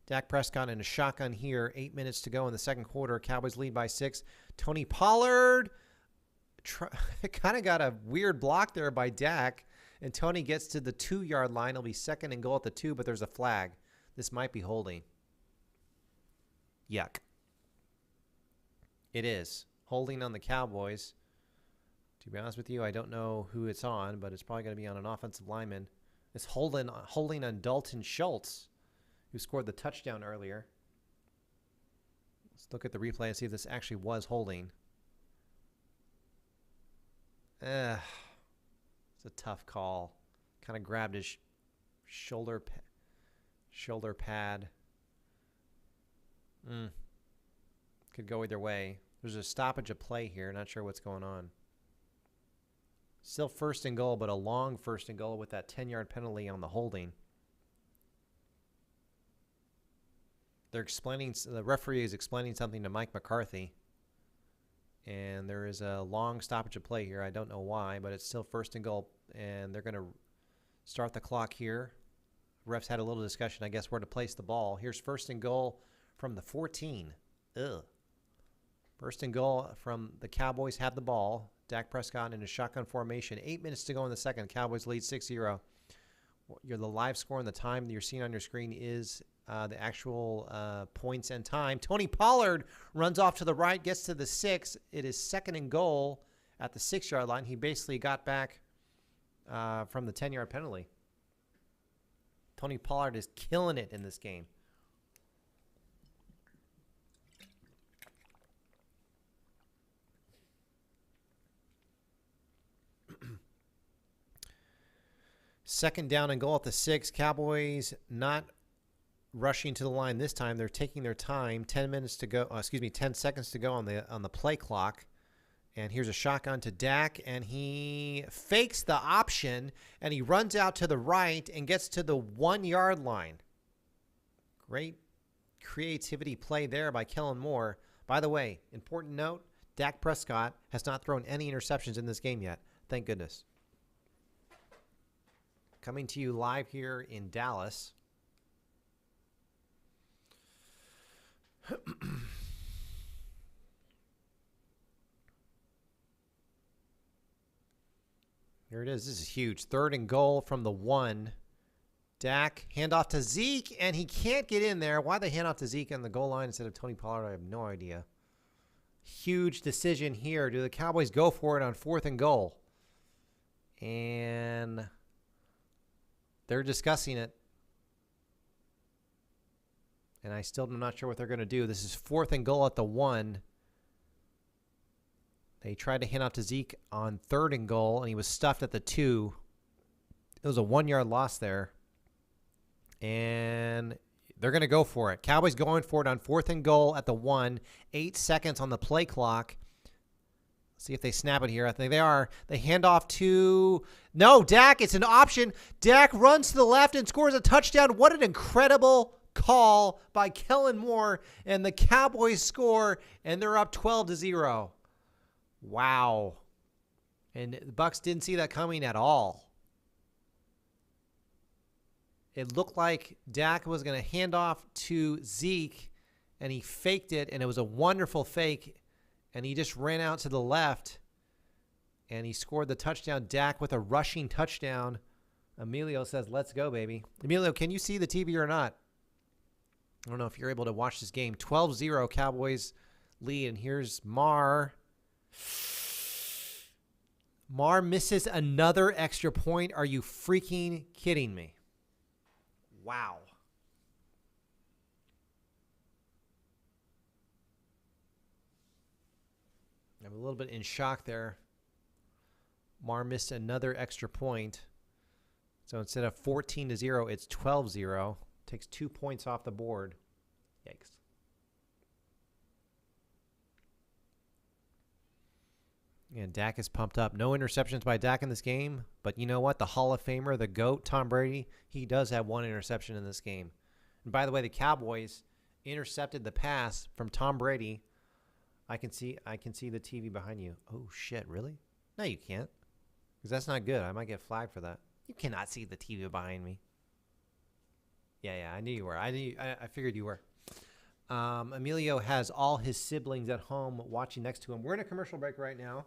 Dak Prescott in a shotgun here. 8 minutes to go in the second quarter. Cowboys lead by 6. Tony Pollard kind of got a weird block there by Dak, and Tony gets to the 2-yard line. It'll be 2nd and goal at the 2, but there's a flag. This might be holding. Yuck. It is. Holding on the Cowboys. To be honest with you, I don't know who it's on, but it's probably going to be on an offensive lineman. It's holding on Dalton Schultz, who scored the touchdown earlier. Let's look at the replay and see if this actually was holding. It's a tough call. Kind of grabbed his shoulder pad. Could go either way. There's a stoppage of play here. Not sure what's going on. Still 1st and goal, but a long 1st and goal with that 10-yard penalty on the holding. The referee is explaining something to Mike McCarthy. And there is a long stoppage of play here. I don't know why, but it's still 1st and goal. And they're going to start the clock here. Refs had a little discussion, I guess, where to place the ball. Here's 1st and goal from the 14. 1st and goal from the Cowboys have the ball. Dak Prescott in a shotgun formation. 8 minutes to go in the second. Cowboys lead 6-0. The live score and the time that you're seeing on your screen is the actual points and time. Tony Pollard runs off to the right, gets to the 6. It is 2nd and goal at the 6-yard line. He basically got back from the 10-yard penalty. Tony Pollard is killing it in this game. Second down and goal at the 6. Cowboys not rushing to the line this time. They're taking their time. 10 minutes to go. 10 seconds to go on the play clock. And here's a shotgun to Dak, and he fakes the option, and he runs out to the right and gets to the 1-yard line. Great creativity play there by Kellen Moore. By the way, important note, Dak Prescott has not thrown any interceptions in this game yet. Thank goodness. Coming to you live here in Dallas. Here it is. This is huge. 3rd and goal from the 1. Dak, handoff to Zeke, and he can't get in there. Why they hand off to Zeke on the goal line instead of Tony Pollard, I have no idea. Huge decision here. Do the Cowboys go for it on 4th and goal? And they're discussing it. And I still am not sure what they're going to do. This is 4th and goal at the 1. They tried to hand off to Zeke on 3rd and goal, and he was stuffed at the 2. It was a 1-yard loss there. And they're going to go for it. Cowboys going for it on 4th and goal at the 1. 8 seconds on the play clock. See if they snap it here. I think they are. They hand off to... No, Dak. It's an option. Dak runs to the left and scores a touchdown. What an incredible call by Kellen Moore. And the Cowboys score, and they're up 12-0. Wow. And the BUCS didn't see that coming at all. It looked like Dak was going to hand off to Zeke, and he faked it, and it was a wonderful fake. And he just ran out to the left, and he scored the touchdown. Dak with a rushing touchdown. Emilio says, let's go, baby. Emilio, can you see the TV or not? I don't know if you're able to watch this game. 12-0 Cowboys lead, and here's Mar. Mar misses another extra point. Are you freaking kidding me? Wow. I'm a little bit in shock there. Mar missed another extra point. So instead of 14-0, it's 12-0. Takes 2 points off the board. Yikes. And Dak is pumped up. No interceptions by Dak in this game. But you know what? The Hall of Famer, the GOAT, Tom Brady, he does have 1 interception in this game. And by the way, the Cowboys intercepted the pass from Tom Brady. I can see the TV behind you. Oh, shit, really? No, you can't. Because that's not good. I might get flagged for that. You cannot see the TV behind me. Yeah, I knew you were. I figured you were. Emilio has all his siblings at home watching next to him. We're in a commercial break right now.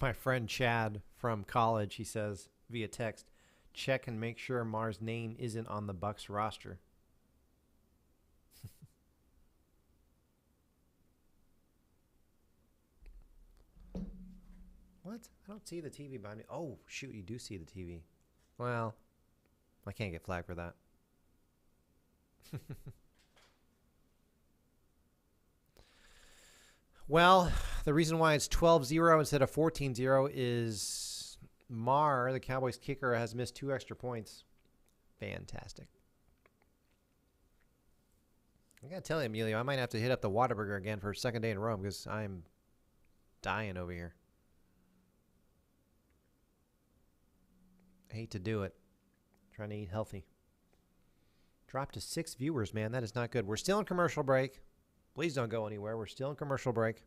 My friend Chad from college, he says via text, check and make sure Mar's name isn't on the BUCS roster. What? I don't see the TV behind me. Oh, shoot, you do see the TV. Well, I can't get flagged for that. Well, the reason why it's 12-0 instead of 14-0 is Mar, the Cowboys kicker, has missed 2 extra points. Fantastic. I got to tell you, Emilio, I might have to hit up the Whataburger again for a second day in Rome because I'm dying over here. I hate to do it. Trying to eat healthy. Dropped to 6 viewers, man. That is not good. We're still in commercial break. Please don't go anywhere. We're still in commercial break.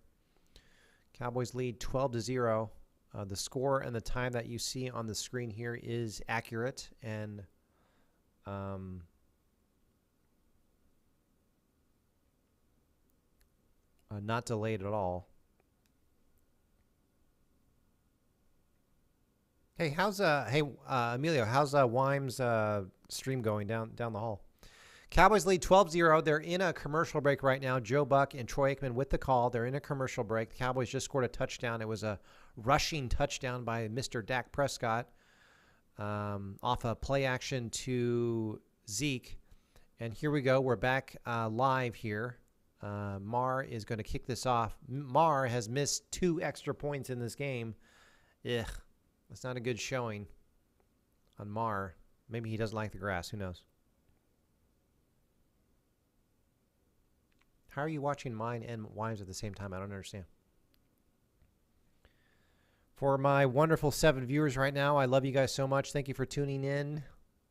Cowboys lead 12-0. The score and the time that you see on the screen here is accurate and not delayed at all. Hey, Emilio? How's Wime's stream going down the hall? Cowboys lead 12-0. They're in a commercial break right now. Joe Buck and Troy Aikman with the call. They're in a commercial break. The Cowboys just scored a touchdown. It was a rushing touchdown by Mr. Dak Prescott off a play action to Zeke. And here we go. We're back live here. Marr is going to kick this off. Marr has missed 2 extra points in this game. Ugh, that's not a good showing on Marr. Maybe he doesn't like the grass. Who knows? How are you watching mine and Wives at the same time? I don't understand. For my wonderful 7 viewers right now, I love you guys so much. Thank you for tuning in.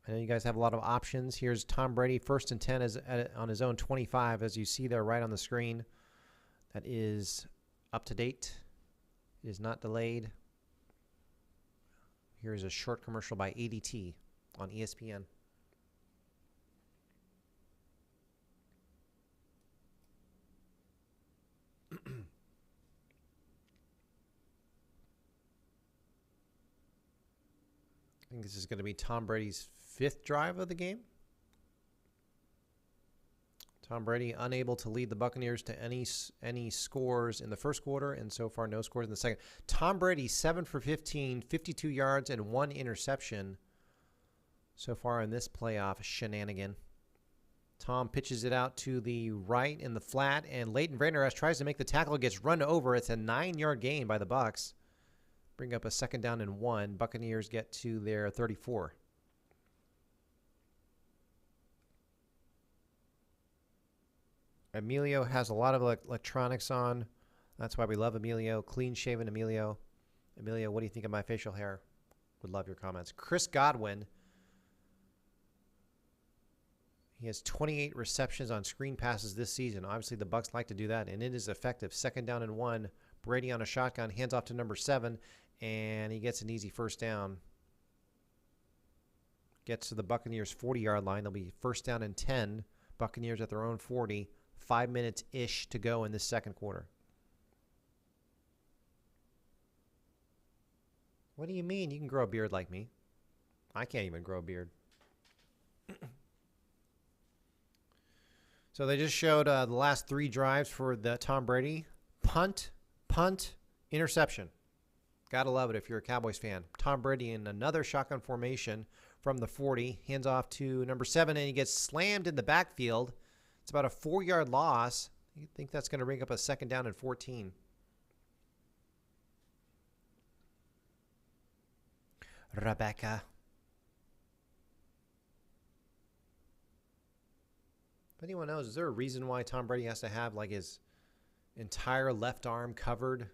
I know you guys have a lot of options. Here's Tom Brady, 1st and 10 on his own 25, as you see there right on the screen. That is up to date. It is not delayed. Here's a short commercial by ADT on ESPN. I think this is going to be Tom Brady's 5th drive of the game. Tom Brady unable to lead the Buccaneers to any scores in the first quarter, and so far no scores in the second. Tom Brady 7 for 15, 52 yards, and 1 interception so far in this playoff shenanigan. Tom pitches it out to the right in the flat, and Leighton Vander Esch tries to make the tackle, gets run over. It's a 9-yard gain by the Bucs. Bring up a 2nd down and 1. Buccaneers get to their 34. Emilio has a lot of electronics on. That's why we love Emilio. Clean-shaven Emilio. Emilio, what do you think of my facial hair? Would love your comments. Chris Godwin. He has 28 receptions on screen passes this season. Obviously, the Bucs like to do that, and it is effective. 2nd down and 1. Brady on a shotgun, hands off to number 7, and he gets an easy 1st down. Gets to the Buccaneers' 40-yard line. They'll be 1st down and 10. Buccaneers at their own 40. 5 minutes-ish to go in this second quarter. What do you mean? You can grow a beard like me. I can't even grow a beard. So they just showed the last 3 drives for the Tom Brady. Punt, interception. Gotta love it if you're a Cowboys fan. Tom Brady in another shotgun formation from the 40. Hands off to number 7, and he gets slammed in the backfield. It's about a 4-yard loss. You think that's going to bring up a 2nd down and 14. Rebecca. If anyone knows, is there a reason why Tom Brady has to have like his entire left arm covered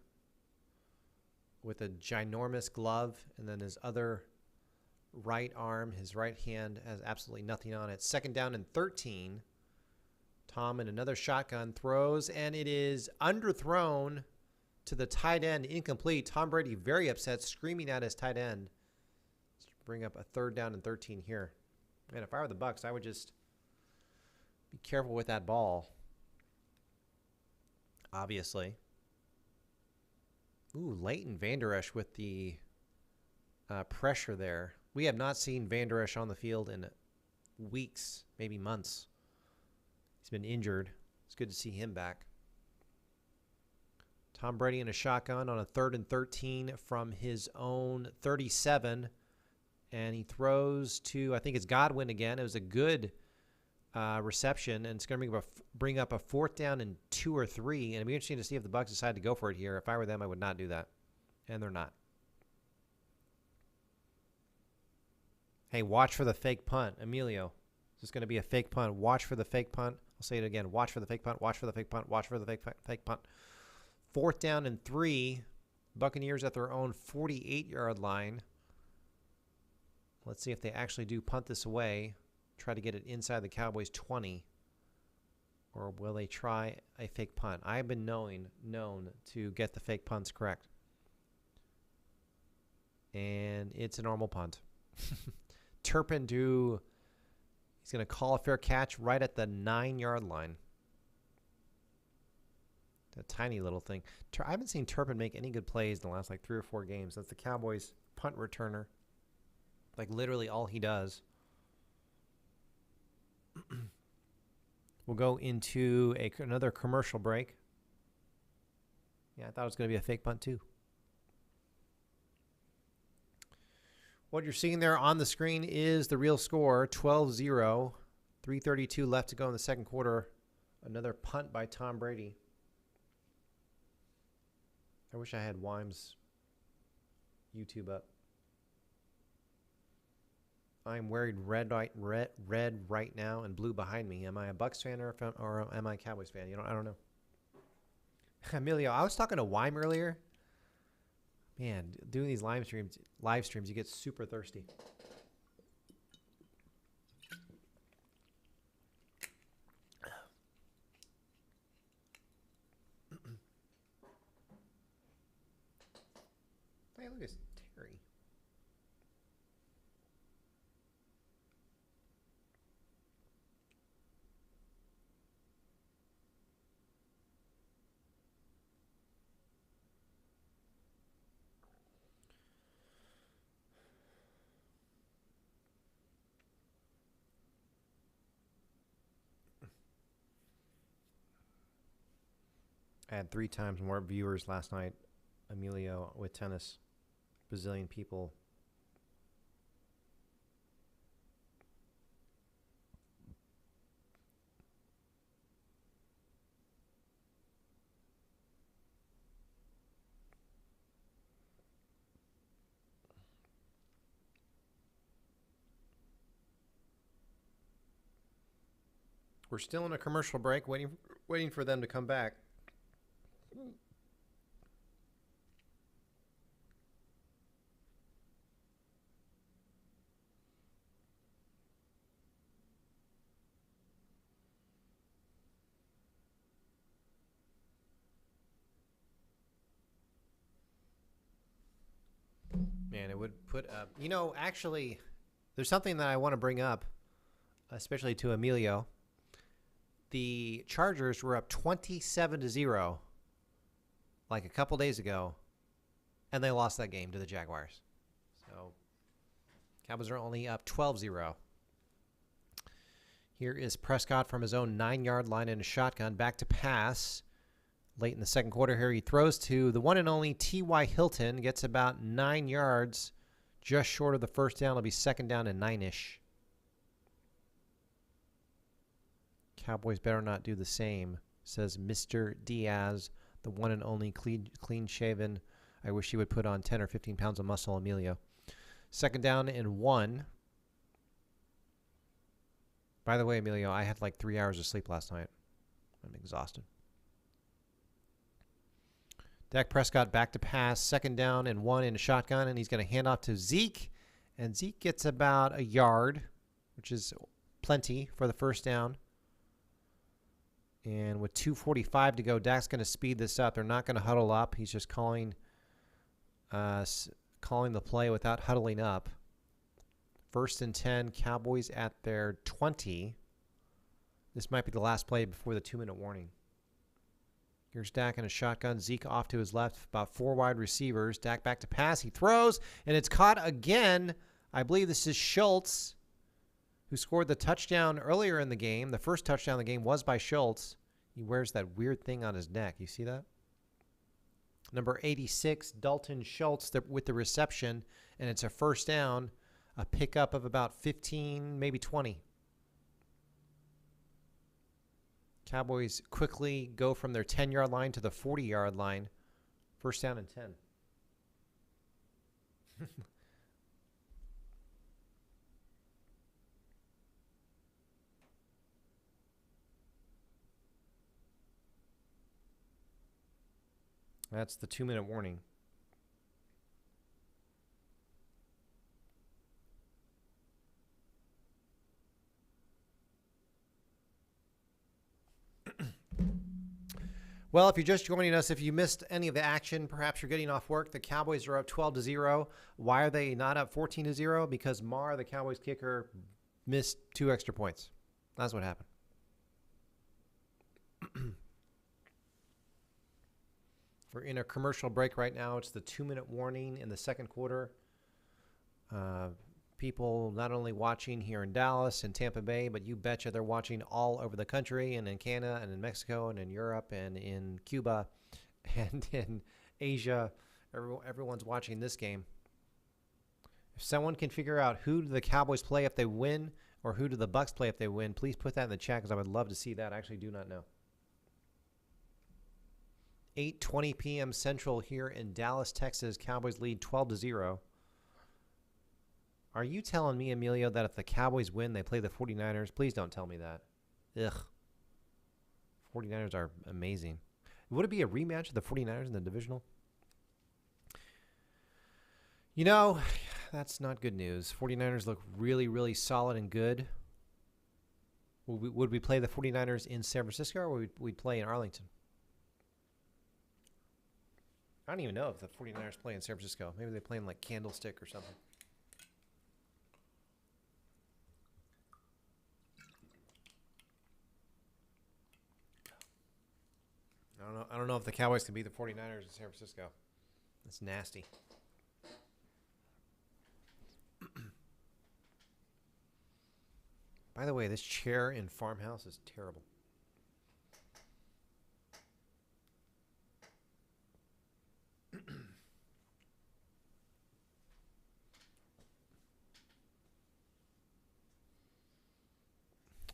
with a ginormous glove, and then his other right arm, his right hand, has absolutely nothing on it? 2nd down and 13. Tom in another shotgun throws, and it is underthrown to the tight end, incomplete. Tom Brady very upset, screaming at his tight end. Let's bring up a 3rd down and 13 here. Man, if I were the Bucs, I would just be careful with that ball. Obviously. Ooh, Leighton Vander Esch with the pressure there. We have not seen Vander Esch on the field in weeks, maybe months. He's been injured. It's good to see him back. Tom Brady in a shotgun on a 3rd and 13 from his own 37. And he throws to, I think it's Godwin again. It was a good reception, and it's going to bring up a 4th down and 2 or 3. And it'll be interesting to see if the Bucs decide to go for it here. If I were them, I would not do that. And they're not. Hey, watch for the fake punt. Emilio, is this going to be a fake punt? Watch for the fake punt. I'll say it again. Watch for the fake punt. Watch for the fake punt. Watch for the fake punt. 4th down and 3. Buccaneers at their own 48-yard line. Let's see if they actually do punt this away. Try to get it inside the Cowboys' 20. Or will they try a fake punt? I've been known to get the fake punts correct. And it's a normal punt. Turpin he's going to call a fair catch right at the 9-yard line. A tiny little thing. I haven't seen Turpin make any good plays in the last 3 or 4 games. That's the Cowboys' punt returner. Literally all he does. We'll go into another commercial break. Yeah, I thought it was going to be a fake punt too. What you're seeing there on the screen is the real score, 12-0. 3:32 left to go in the second quarter. Another punt by Tom Brady. I wish I had Wimes' YouTube up. I'm wearing red right now and blue behind me. Am I a Bucks fan or am I a Cowboys fan? I don't know. Emilio, I was talking to Wime earlier. Man, doing these live streams, you get super thirsty. Hey, look at Terry. I had 3 times more viewers last night, Emilio, with tennis. Brazilian people. We're still in a commercial break, waiting for them to come back. Man, it would put up. Actually, there's something that I want to bring up, especially to Emilio. The Chargers were up 27-0 like a couple days ago, and they lost that game to the Jaguars. So, Cowboys are only up 12-0. Here is Prescott from his own 9-yard line in a shotgun, back to pass. Late in the second quarter here, he throws to the one and only T.Y. Hilton, gets about 9 yards, just short of the first down. It'll be second down and 9-ish. Cowboys better not do the same, says Mr. Diaz, the one and only clean-shaven. I wish he would put on 10 or 15 pounds of muscle, Emilio. Second down and 1. By the way, Emilio, I had like 3 hours of sleep last night. I'm exhausted. Dak Prescott back to pass, second down and 1 in a shotgun, and he's going to hand off to Zeke. And Zeke gets about a yard, which is plenty for the first down. And with 2:45 to go, Dak's going to speed this up. They're not going to huddle up. He's just calling the play without huddling up. First and 10, Cowboys at their 20. This might be the last play before the 2-minute warning. Here's Dak in a shotgun. Zeke off to his left, about 4 wide receivers. Dak back to pass. He throws, and it's caught again. I believe this is Schultz, who scored the touchdown earlier in the game. The first touchdown of the game was by Schultz. He wears that weird thing on his neck. You see that? Number 86, Dalton Schultz with the reception, and it's a first down, a pickup of about 15, maybe 20. Cowboys quickly go from their 10-yard line to the 40-yard line. First down and 10. That's the 2-minute warning. Well, if you're just joining us, if you missed any of the action, perhaps you're getting off work. The Cowboys are up 12-0. Why are they not up 14-0? Because Marr, the Cowboys kicker, missed 2 extra points. That's what happened. We're in a commercial break right now. It's the 2-minute warning in the second quarter. people not only watching here in Dallas and Tampa Bay, but you betcha they're watching all over the country and in Canada and in Mexico and in Europe and in Cuba and in Asia. Everyone's watching this game. If someone can figure out who do the Cowboys play if they win or who do the Bucs play if they win, please put that in the chat because I would love to see that. I actually do not know. 8:20 p.m. Central here in Dallas, Texas. Cowboys lead 12-0. Are you telling me, Emilio, that if the Cowboys win, they play the 49ers? Please don't tell me that. Ugh. 49ers are amazing. Would it be a rematch of the 49ers in the divisional? You know, that's not good news. 49ers look really, really solid and good. Would we play the 49ers in San Francisco or would we play in Arlington? I don't even know if the 49ers play in San Francisco. Maybe they play in like Candlestick or something. I don't know if the Cowboys can beat the 49ers in San Francisco. That's nasty. By the way, this chair in Farmhouse is terrible.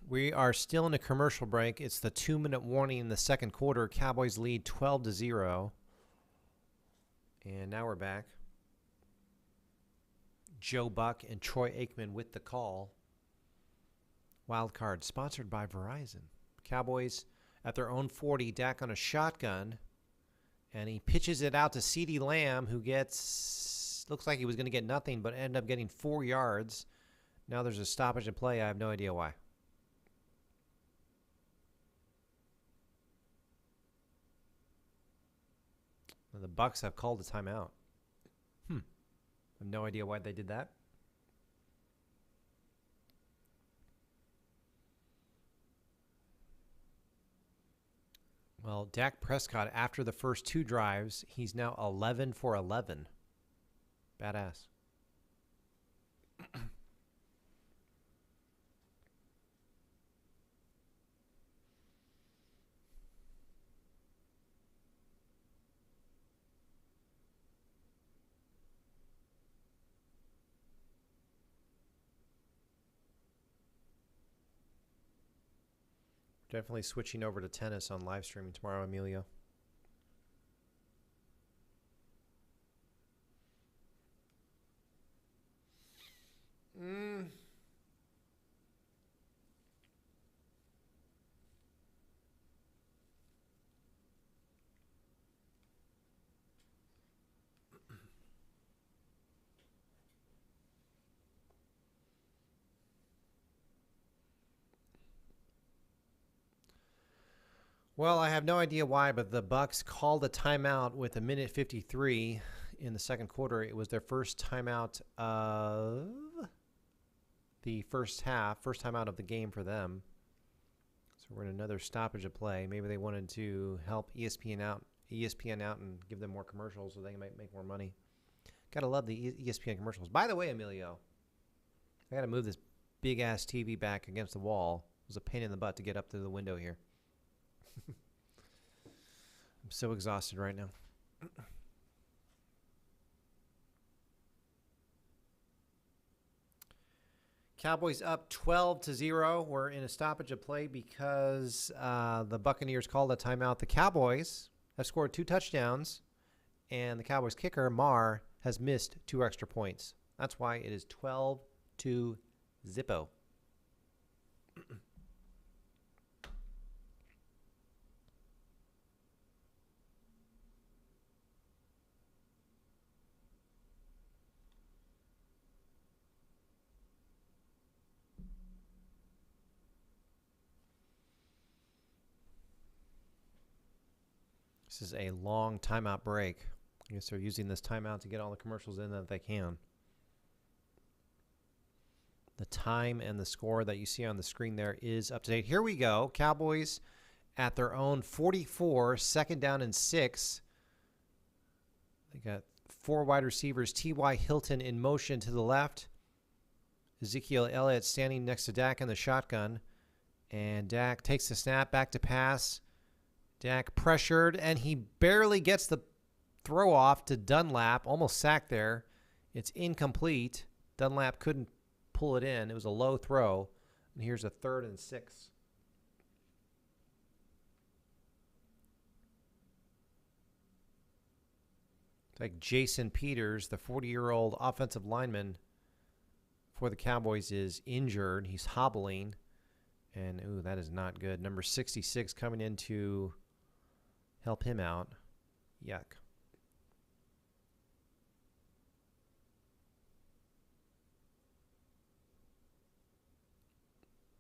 We are still in a commercial break. It's the 2-minute warning in the second quarter. Cowboys lead 12-0. And now we're back. Joe Buck and Troy Aikman with the call. Wild card sponsored by Verizon. Cowboys at their own 40. Dak on a shotgun. And he pitches it out to CeeDee Lamb, who gets, looks like he was going to get nothing, but ended up getting 4 yards. Now there's a stoppage in play. I have no idea why. The Bucs have called a timeout. I have no idea why they did that. Well, Dak Prescott, after the first 2 drives, he's now 11 for 11. Badass. Definitely switching over to tennis on live streaming tomorrow, Emilio. Well, I have no idea why, but the Bucs called a timeout with 1:53 in the second quarter. It was their first timeout of the first half, first timeout of the game for them. So we're in another stoppage of play. Maybe they wanted to help ESPN out and give them more commercials so they might make more money. Gotta love the ESPN commercials. By the way, Emilio, I gotta move this big ass TV back against the wall. It was a pain in the butt to get up to the window here. I'm so exhausted right now. Cowboys up 12-0. We're in a stoppage of play because the Buccaneers called a timeout. The Cowboys have scored 2 touchdowns, and the Cowboys kicker, Marr, has missed 2 extra points. That's why it is 12-0. This is a long timeout break. I guess they're using this timeout to get all the commercials in that they can. The time and the score that you see on the screen there is up to date. Here we go. Cowboys at their own 44, second down and 6. They got 4 wide receivers. T.Y. Hilton in motion to the left. Ezekiel Elliott standing next to Dak in the shotgun. And Dak takes the snap, back to pass. Dak pressured, and he barely gets the throw off to Dunlap. Almost sacked there. It's incomplete. Dunlap couldn't pull it in. It was a low throw. And here's a 3rd and 6. It's like Jason Peters, the 40-year-old offensive lineman for the Cowboys, is injured. He's hobbling. And, ooh, that is not good. Number 66 coming in to help him out. Yuck.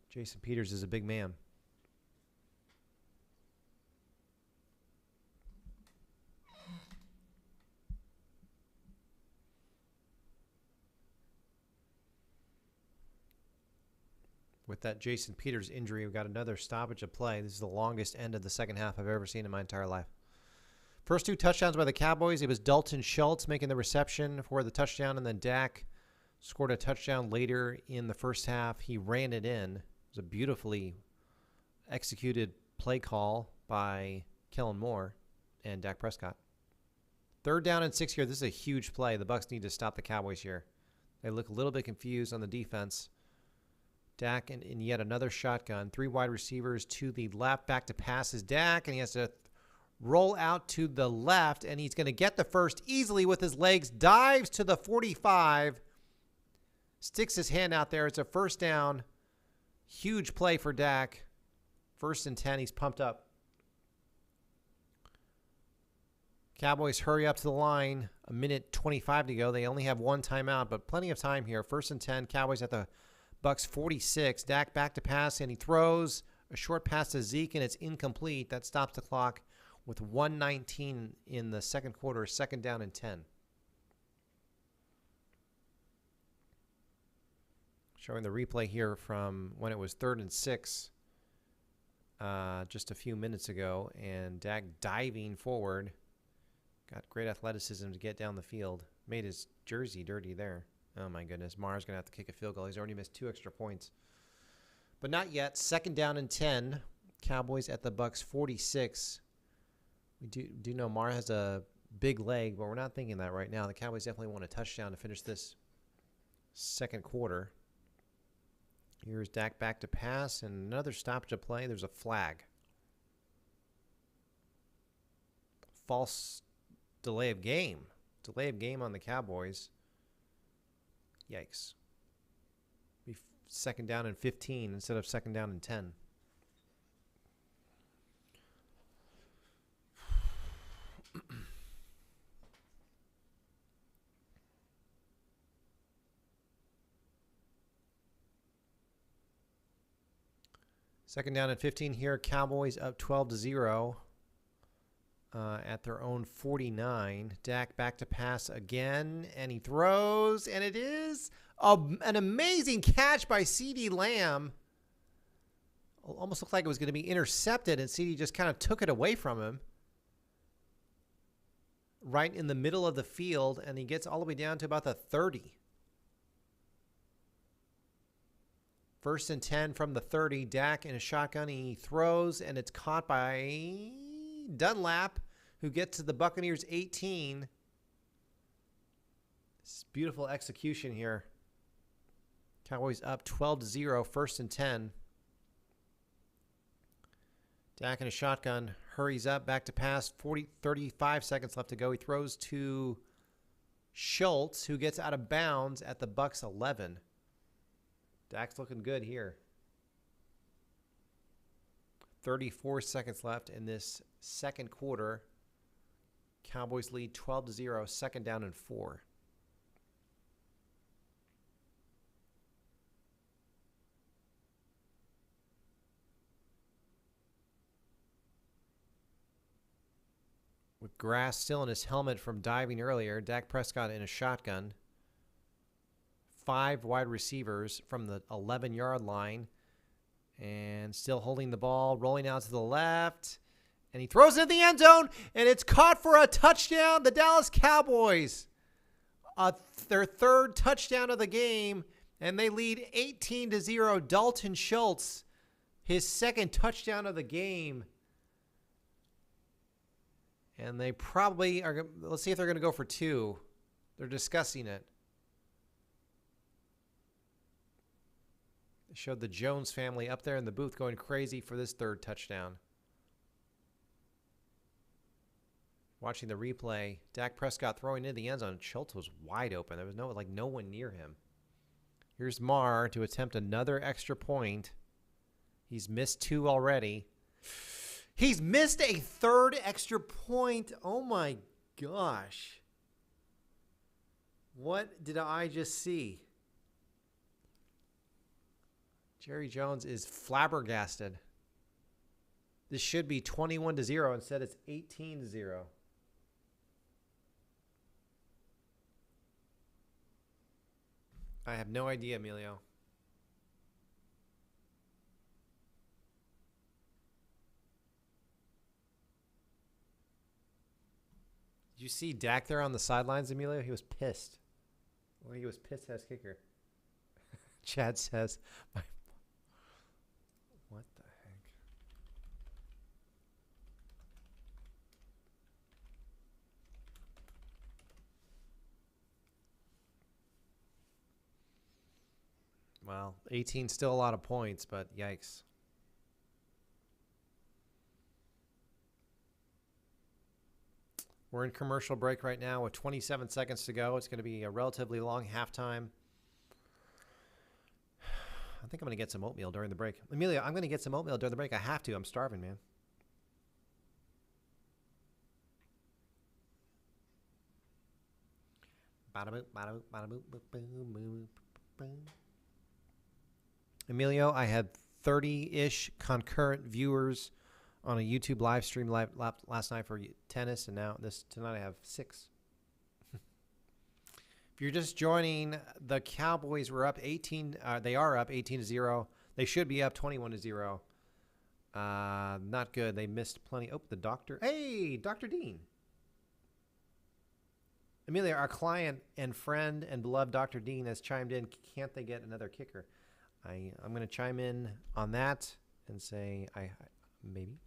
Jason Peters is a big man. With that Jason Peters injury, we've got another stoppage of play. This is the longest end of the second half I've ever seen in my entire life. First 2 touchdowns by the Cowboys. It was Dalton Schultz making the reception for the touchdown, and then Dak scored a touchdown later in the first half. He ran it in. It was a beautifully executed play call by Kellen Moore and Dak Prescott. 3rd down and 6 here. This is a huge play. The Bucs need to stop the Cowboys here. They look a little bit confused on the defense. Dak in yet another shotgun. 3 wide receivers to the left. Back to pass is Dak, and he has to roll out to the left, and he's going to get the first easily with his legs. Dives to the 45. Sticks his hand out there. It's a 1st down. Huge play for Dak. 1st and 10. He's pumped up. Cowboys hurry up to the line. 1:25 to go. They only have 1 timeout, but plenty of time here. 1st and 10. Cowboys at the Bucs 46. Dak back to pass, and he throws a short pass to Zeke, and it's incomplete. That stops the clock with 1:19 in the second quarter. 2nd down and 10. Showing the replay here from when it was 3rd and 6 just a few minutes ago, and Dak diving forward. Got great athleticism to get down the field. Made his jersey dirty there. Oh, my goodness. Marr's going to have to kick a field goal. He's already missed 2 extra points. But not yet. 2nd down and 10. Cowboys at the Bucs 46. We do know Marr has a big leg, but we're not thinking that right now. The Cowboys definitely want a touchdown to finish this second quarter. Here's Dak back to pass, and another stoppage of play. There's a flag. False delay of game. Delay of game on the Cowboys. Yikes. Be 2nd down and 15 instead of 2nd down and 10. Second down and 15 here. Cowboys up 12-0 at their own 49. Dak back to pass again, and he throws, and it is an amazing catch by CeeDee Lamb. Almost looked like it was going to be intercepted, and CeeDee just kind of took it away from him. Right in the middle of the field, and he gets all the way down to about the 30. 1st and 10 from the 30. Dak in a shotgun. He throws, and it's caught by Dunlap, who gets to the Buccaneers 18. This beautiful execution here. Cowboys up 12-0, 1st and 10. Dak in a shotgun. Hurries up, back to pass. 35 seconds left to go. He throws to Schultz, who gets out of bounds at the Bucs 11. Dak's looking good here. 34 seconds left in this second quarter. Cowboys lead 12-0, 2nd down and 4. With grass still in his helmet from diving earlier, Dak Prescott in a shotgun. 5 wide receivers from the 11-yard line. And still holding the ball, rolling out to the left. And he throws it in the end zone, and it's caught for a touchdown. The Dallas Cowboys, their 3rd touchdown of the game. And they lead 18-0. Dalton Schultz, his second touchdown of the game. And they probably are. Let's see if they're going to go for 2. They're discussing it. They showed the Jones family up there in the booth going crazy for this third touchdown. Watching the replay, Dak Prescott throwing in the end zone. Schultz was wide open. There was no one near him. Here's Marr to attempt another extra point. He's missed 2 already. He's missed a third extra point. Oh my gosh. What did I just see? Jerry Jones is flabbergasted. This should be 21-0. Instead, it's 18-0. I have no idea, Emilio. Did you see Dak there on the sidelines, Emilio? He was pissed. Well, he was pissed as kicker. Chad says, what the heck? Well, 18 still a lot of points, but yikes. We're in commercial break right now with 27 seconds to go. It's going to be a relatively long halftime. I think I'm going to get some oatmeal during the break. Emilio, I'm going to get some oatmeal during the break. I have to. I'm starving, man. Emilio, I had 30-ish concurrent viewers on a YouTube live stream last night for tennis, and now tonight I have 6. If you're just joining, the Cowboys were up 18. They are up 18-0. They should be up 21-0. Not good. They missed plenty. Oh, the doctor. Hey, Dr. Dean. Amelia, our client and friend and beloved Dr. Dean has chimed in. Can't they get another kicker? I'm going to chime in on that and say maybe.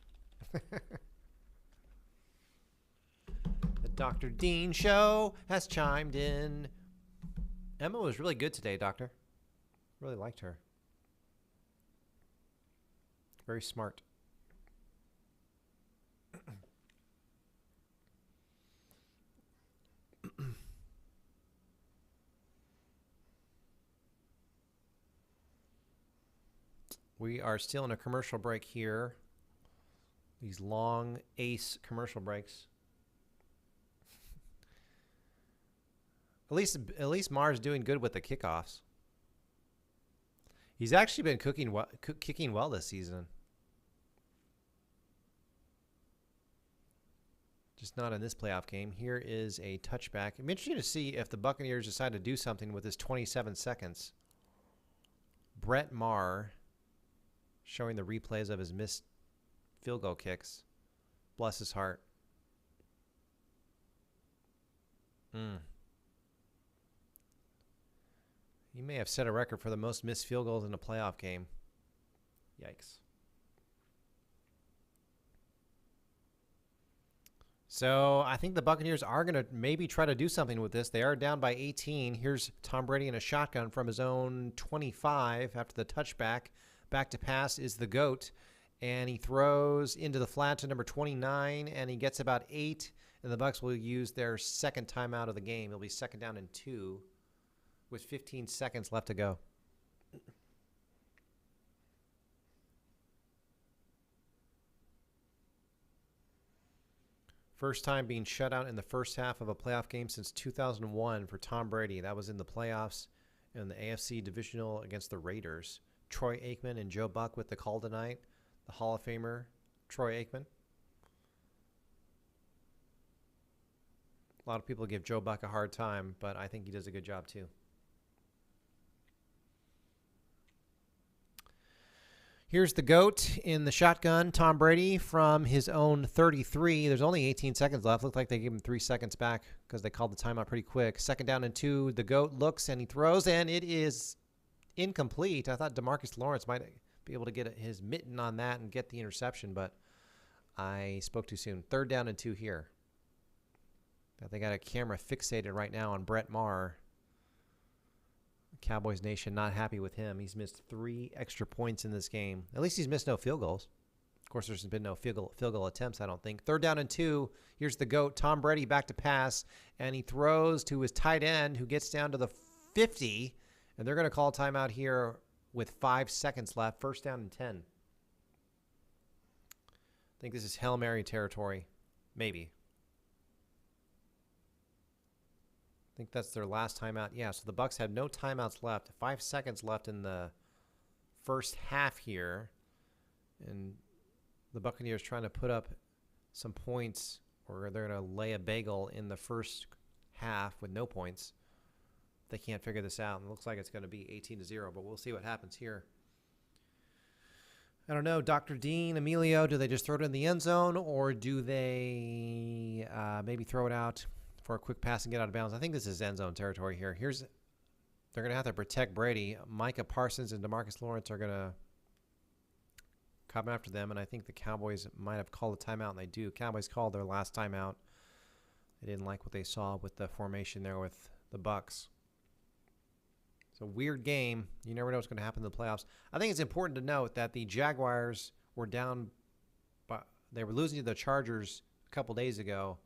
The Dr. Dean show has chimed in. Emma was really good today, Doctor. Really liked her. Very smart. We are still in a commercial break here. These long ace commercial breaks. At least Mar's doing good with the kickoffs. He's actually been kicking well this season. Just not in this playoff game. Here is a touchback. I'm interested to see if the Buccaneers decide to do something with this 27 seconds. Brett Maher showing the replays of his missed field goal kicks. Bless his heart. He may have set a record for the most missed field goals in a playoff game. Yikes. So I think the Buccaneers are going to maybe try to do something with this. They are down by 18. Here's Tom Brady in a shotgun from his own 25 after the touchback. Back to pass is the GOAT. And he throws into the flat to number 29, and he gets about 8. And the Bucs will use their second timeout of the game. It'll be second down and 2 with 15 seconds left to go. First time being shut out in the first half of a playoff game since 2001 for Tom Brady. That was in the playoffs in the AFC Divisional against the Raiders. Troy Aikman and Joe Buck with the call tonight. The Hall of Famer, Troy Aikman. A lot of people give Joe Buck a hard time, but I think he does a good job too. Here's the GOAT in the shotgun, Tom Brady from his own 33. There's only 18 seconds left. Looked like they gave him 3 seconds back because they called the timeout pretty quick. Second down and 2. The GOAT looks and he throws, and it is incomplete. I thought DeMarcus Lawrence might be able to get his mitten on that and get the interception, but I spoke too soon. 3rd down and 2 here. They got a camera fixated right now on Brett Maher. Cowboys Nation not happy with him. He's missed 3 extra points in this game. At least he's missed no field goals. Of course, there's been no field goal attempts, I don't think. 3rd down and 2. Here's the GOAT, Tom Brady, back to pass, and he throws to his tight end, who gets down to the 50, and they're going to call timeout here with 5 seconds left. 1st down and 10. I think this is Hail Mary territory. Maybe. I think that's their last timeout. Yeah, so the Bucs have no timeouts left. 5 seconds left in the first half here. And the Buccaneers trying to put up some points, or they're going to lay a bagel in the first half with no points. They can't figure this out. It looks like it's going to be 18-0, but we'll see what happens here. I don't know, Dr. Dean, Emilio, do they just throw it in the end zone, or do they maybe throw it out for a quick pass and get out of bounds? I think this is end zone territory here. They're going to have to protect Brady. Micah Parsons and DeMarcus Lawrence are going to come after them, and I think the Cowboys might have called a timeout, and they do. Cowboys called their last timeout. They didn't like what they saw with the formation there with the Bucs. It's a weird game. You never know what's going to happen in the playoffs. I think it's important to note that the Jaguars were down, but they were losing to the Chargers a couple days ago,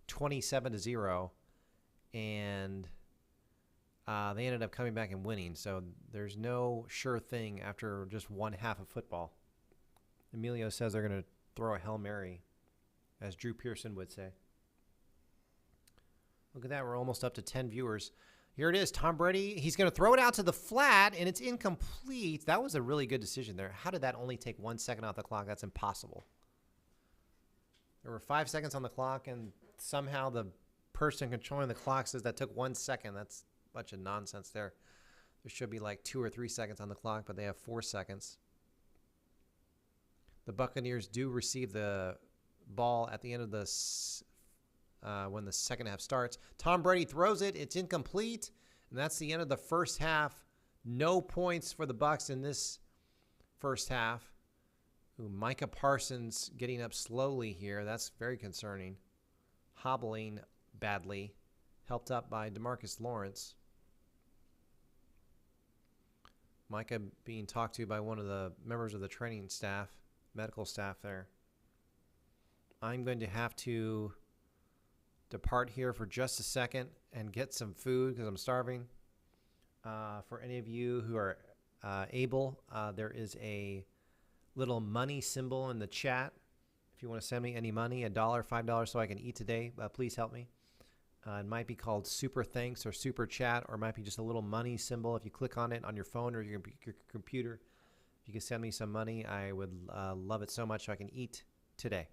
27-0, and they ended up coming back and winning. So there's no sure thing after just one half of football. Emilio says they're going to throw a Hail Mary, as Drew Pearson would say. Look at that. We're almost up to 10 viewers. Here it is. Tom Brady. He's going to throw it out to the flat, and it's incomplete. That was a really good decision there. How did that only take 1 second off the clock? That's impossible. There were 5 seconds on the clock, and somehow the person controlling the clock says that took 1 second. That's a bunch of nonsense there. There should be like 2 or 3 seconds on the clock, but they have 4 seconds. The Buccaneers do receive the ball at the end of the when the second half starts. Tom Brady throws it. It's incomplete, and that's the end of the first half. No points for the Bucs in this first half. Ooh, Micah Parsons getting up slowly here. That's very concerning. Hobbling badly. Helped up by DeMarcus Lawrence. Micah being talked to by one of the members of the training staff, medical staff there. I'm going to have to depart here for just a second and get some food because I'm starving. For any of you who are able, there is a little money symbol in the chat. If you want to send me any money, $1, $5, so I can eat today, please help me. It might be called Super Thanks or Super Chat, or it might be just a little money symbol. If you click on it on your phone or your computer, if you can send me some money, I would love it so much so I can eat today.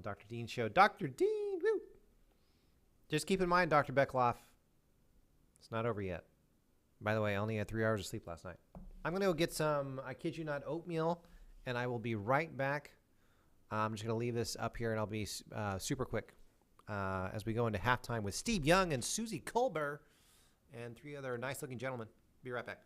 Dr. Dean Show. Dr. Dean, woo! Just keep in mind, Dr. Beckloff, it's not over yet. By the way, I only had 3 hours of sleep last night. I'm going to go get some, I kid you not, oatmeal, and I will be right back. I'm just going to leave this up here, and I'll be super quick as we go into halftime with Steve Young and Susie Colbert and 3 other nice-looking gentlemen. Be right back.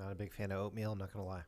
Not a big fan of oatmeal, I'm not going to lie.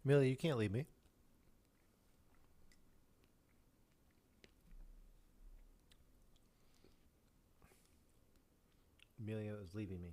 Amelia, you can't leave me. Amelia is leaving me.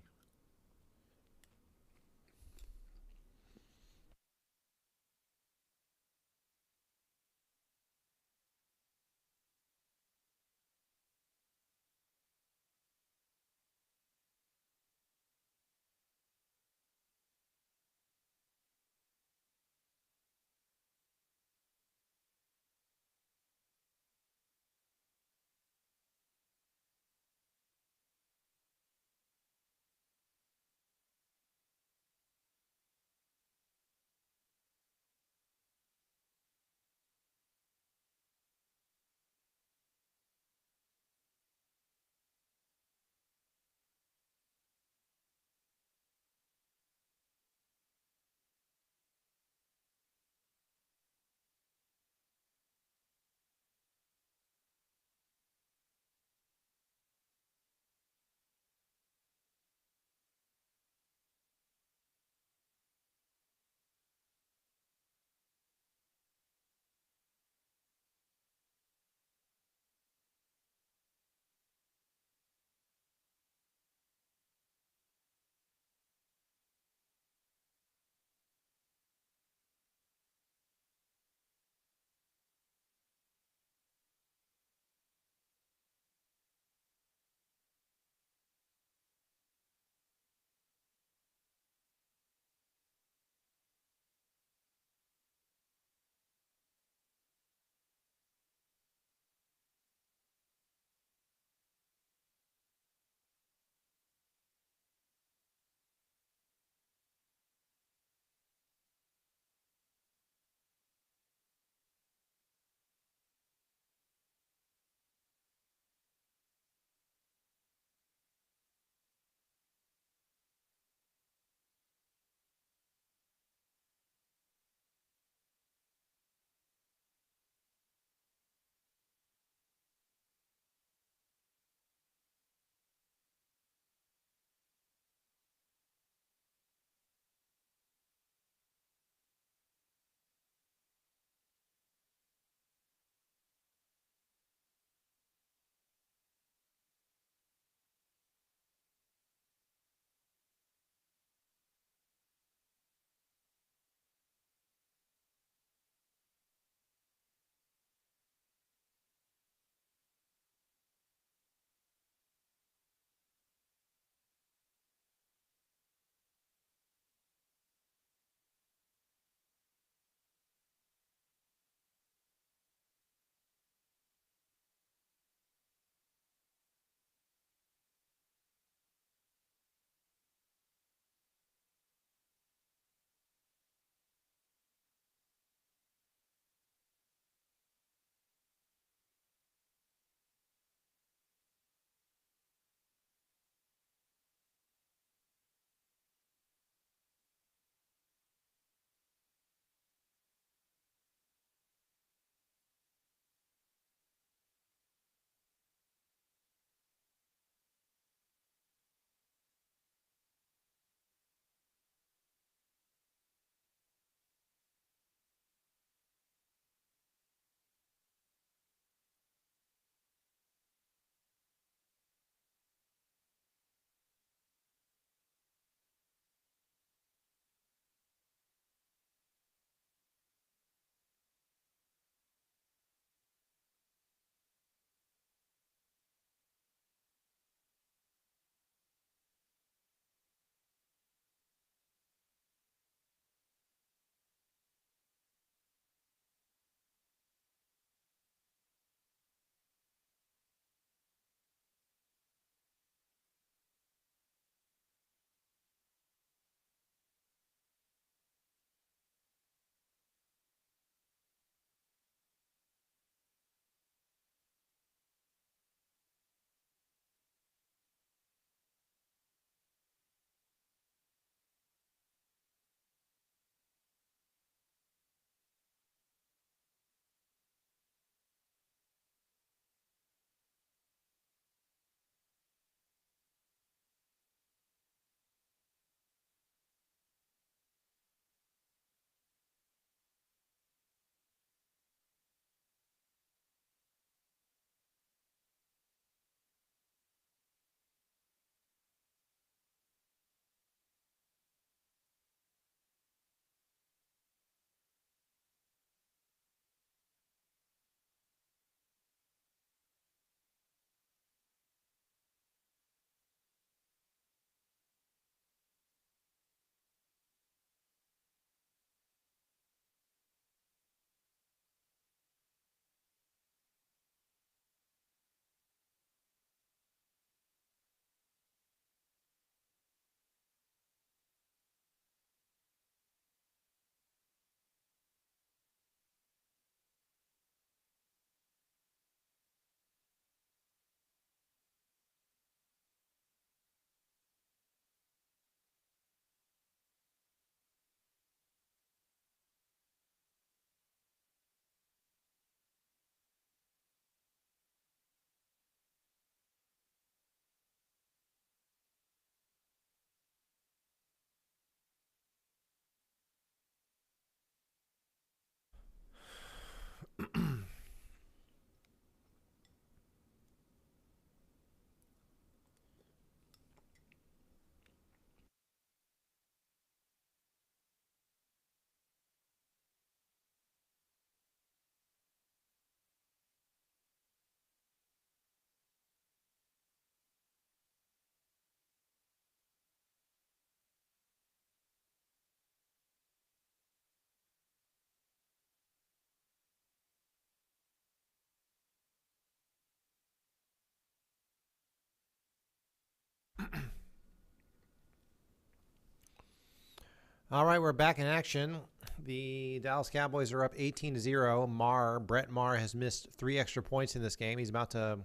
All right, we're back in action. The Dallas Cowboys are up 18-0. Brett Maher has missed 3 extra points in this game. He's about to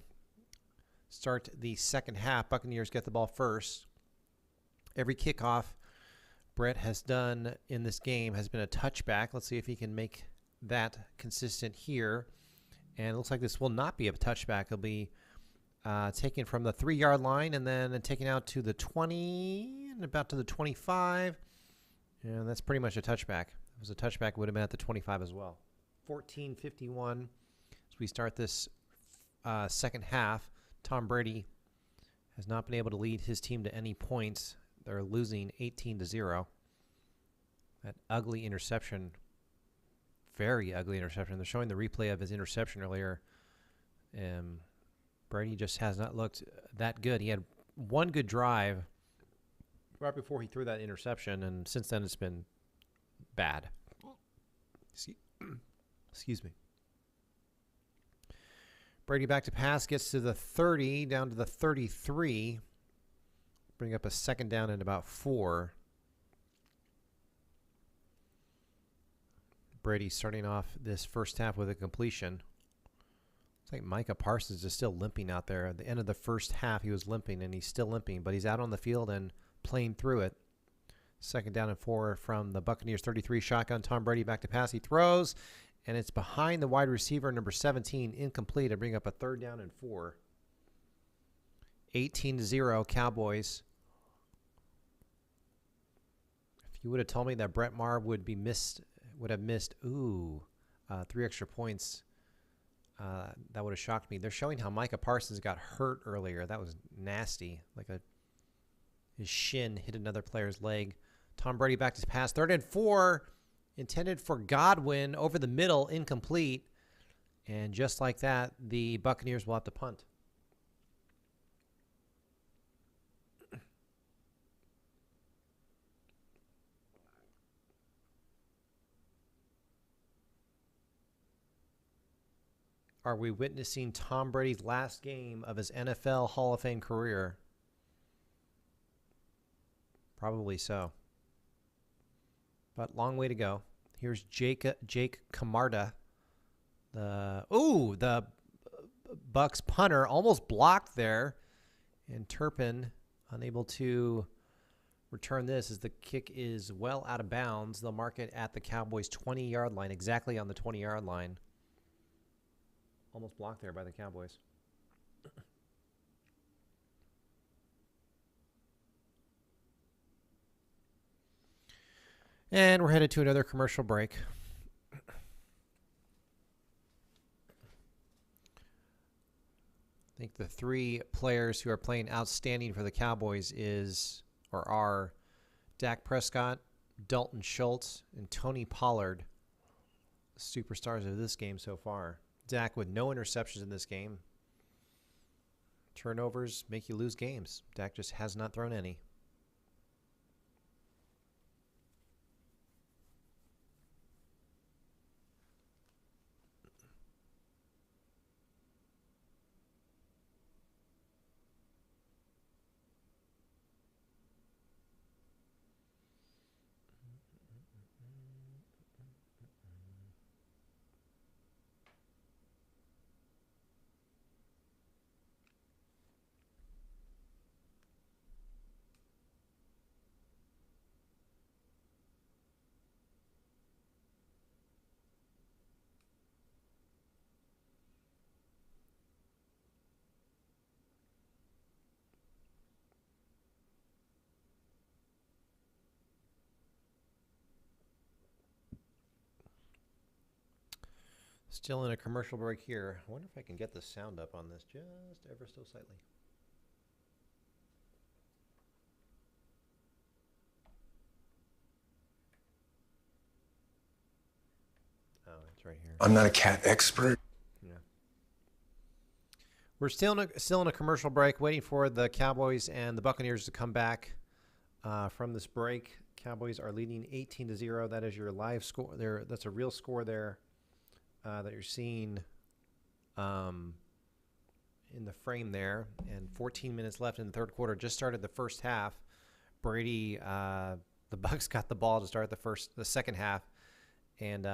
start the second half. Buccaneers get the ball first. Every kickoff Brett has done in this game has been a touchback. Let's see if he can make that consistent here. And it looks like this will not be a touchback. It'll be taken from the 3-yard line and then taken out to the 20 and about to the 25. And that's pretty much a touchback. If it was a touchback, it would have been at the 25 as well. 14:51 as we start this second half. Tom Brady has not been able to lead his team to any points. They're losing 18-0. That ugly interception, very ugly interception. They're showing the replay of his interception earlier. Brady just has not looked that good. He had one good drive right before he threw that interception, and since then it's been bad. Excuse me. Brady back to pass, gets to the 30, down to the 33. Bring up a second down and about 4. Brady starting off this first half with a completion. It's like Micah Parsons is still limping out there. At the end of the first half, he was limping, and he's still limping, but he's out on the field and playing through it. Second down and 4 from the Buccaneers 33 shotgun. Tom Brady back to pass. He throws, and it's behind the wide receiver, number 17, incomplete, and bring up a third down and 4. 18-0 Cowboys. If you would have told me that Brett Maher would have missed 3 extra points, that would have shocked me. They're showing how Micah Parsons got hurt earlier. That was nasty. His shin hit another player's leg. Tom Brady back to pass. 3rd and 4, intended for Godwin, over the middle, incomplete. And just like that, the Buccaneers will have to punt. Are we witnessing Tom Brady's last game of his NFL Hall of Fame career? Probably so. But long way to go. Here's Jake Camarda. The BUCS punter almost blocked there. And Turpin unable to return this as the kick is well out of bounds. They'll mark it at the Cowboys' 20-yard line, exactly on the 20-yard line. Almost blocked there by the Cowboys. And we're headed to another commercial break. I think the 3 players who are playing outstanding for the Cowboys are Dak Prescott, Dalton Schultz, and Tony Pollard, superstars of this game so far. Dak with no interceptions in this game. Turnovers make you lose games. Dak just has not thrown any. Still in a commercial break here. I wonder if I can get the sound up on this just ever so slightly. Oh, it's right here. I'm not a cat expert. Yeah. We're still in a commercial break, waiting for the Cowboys and the Buccaneers to come back from this break. Cowboys are leading 18-0. That is your live score there. That's a real score there that you're seeing in the frame there. And 14 minutes left in the third quarter. Just started the first half. Brady, the the Bucs got the ball to start the second half, and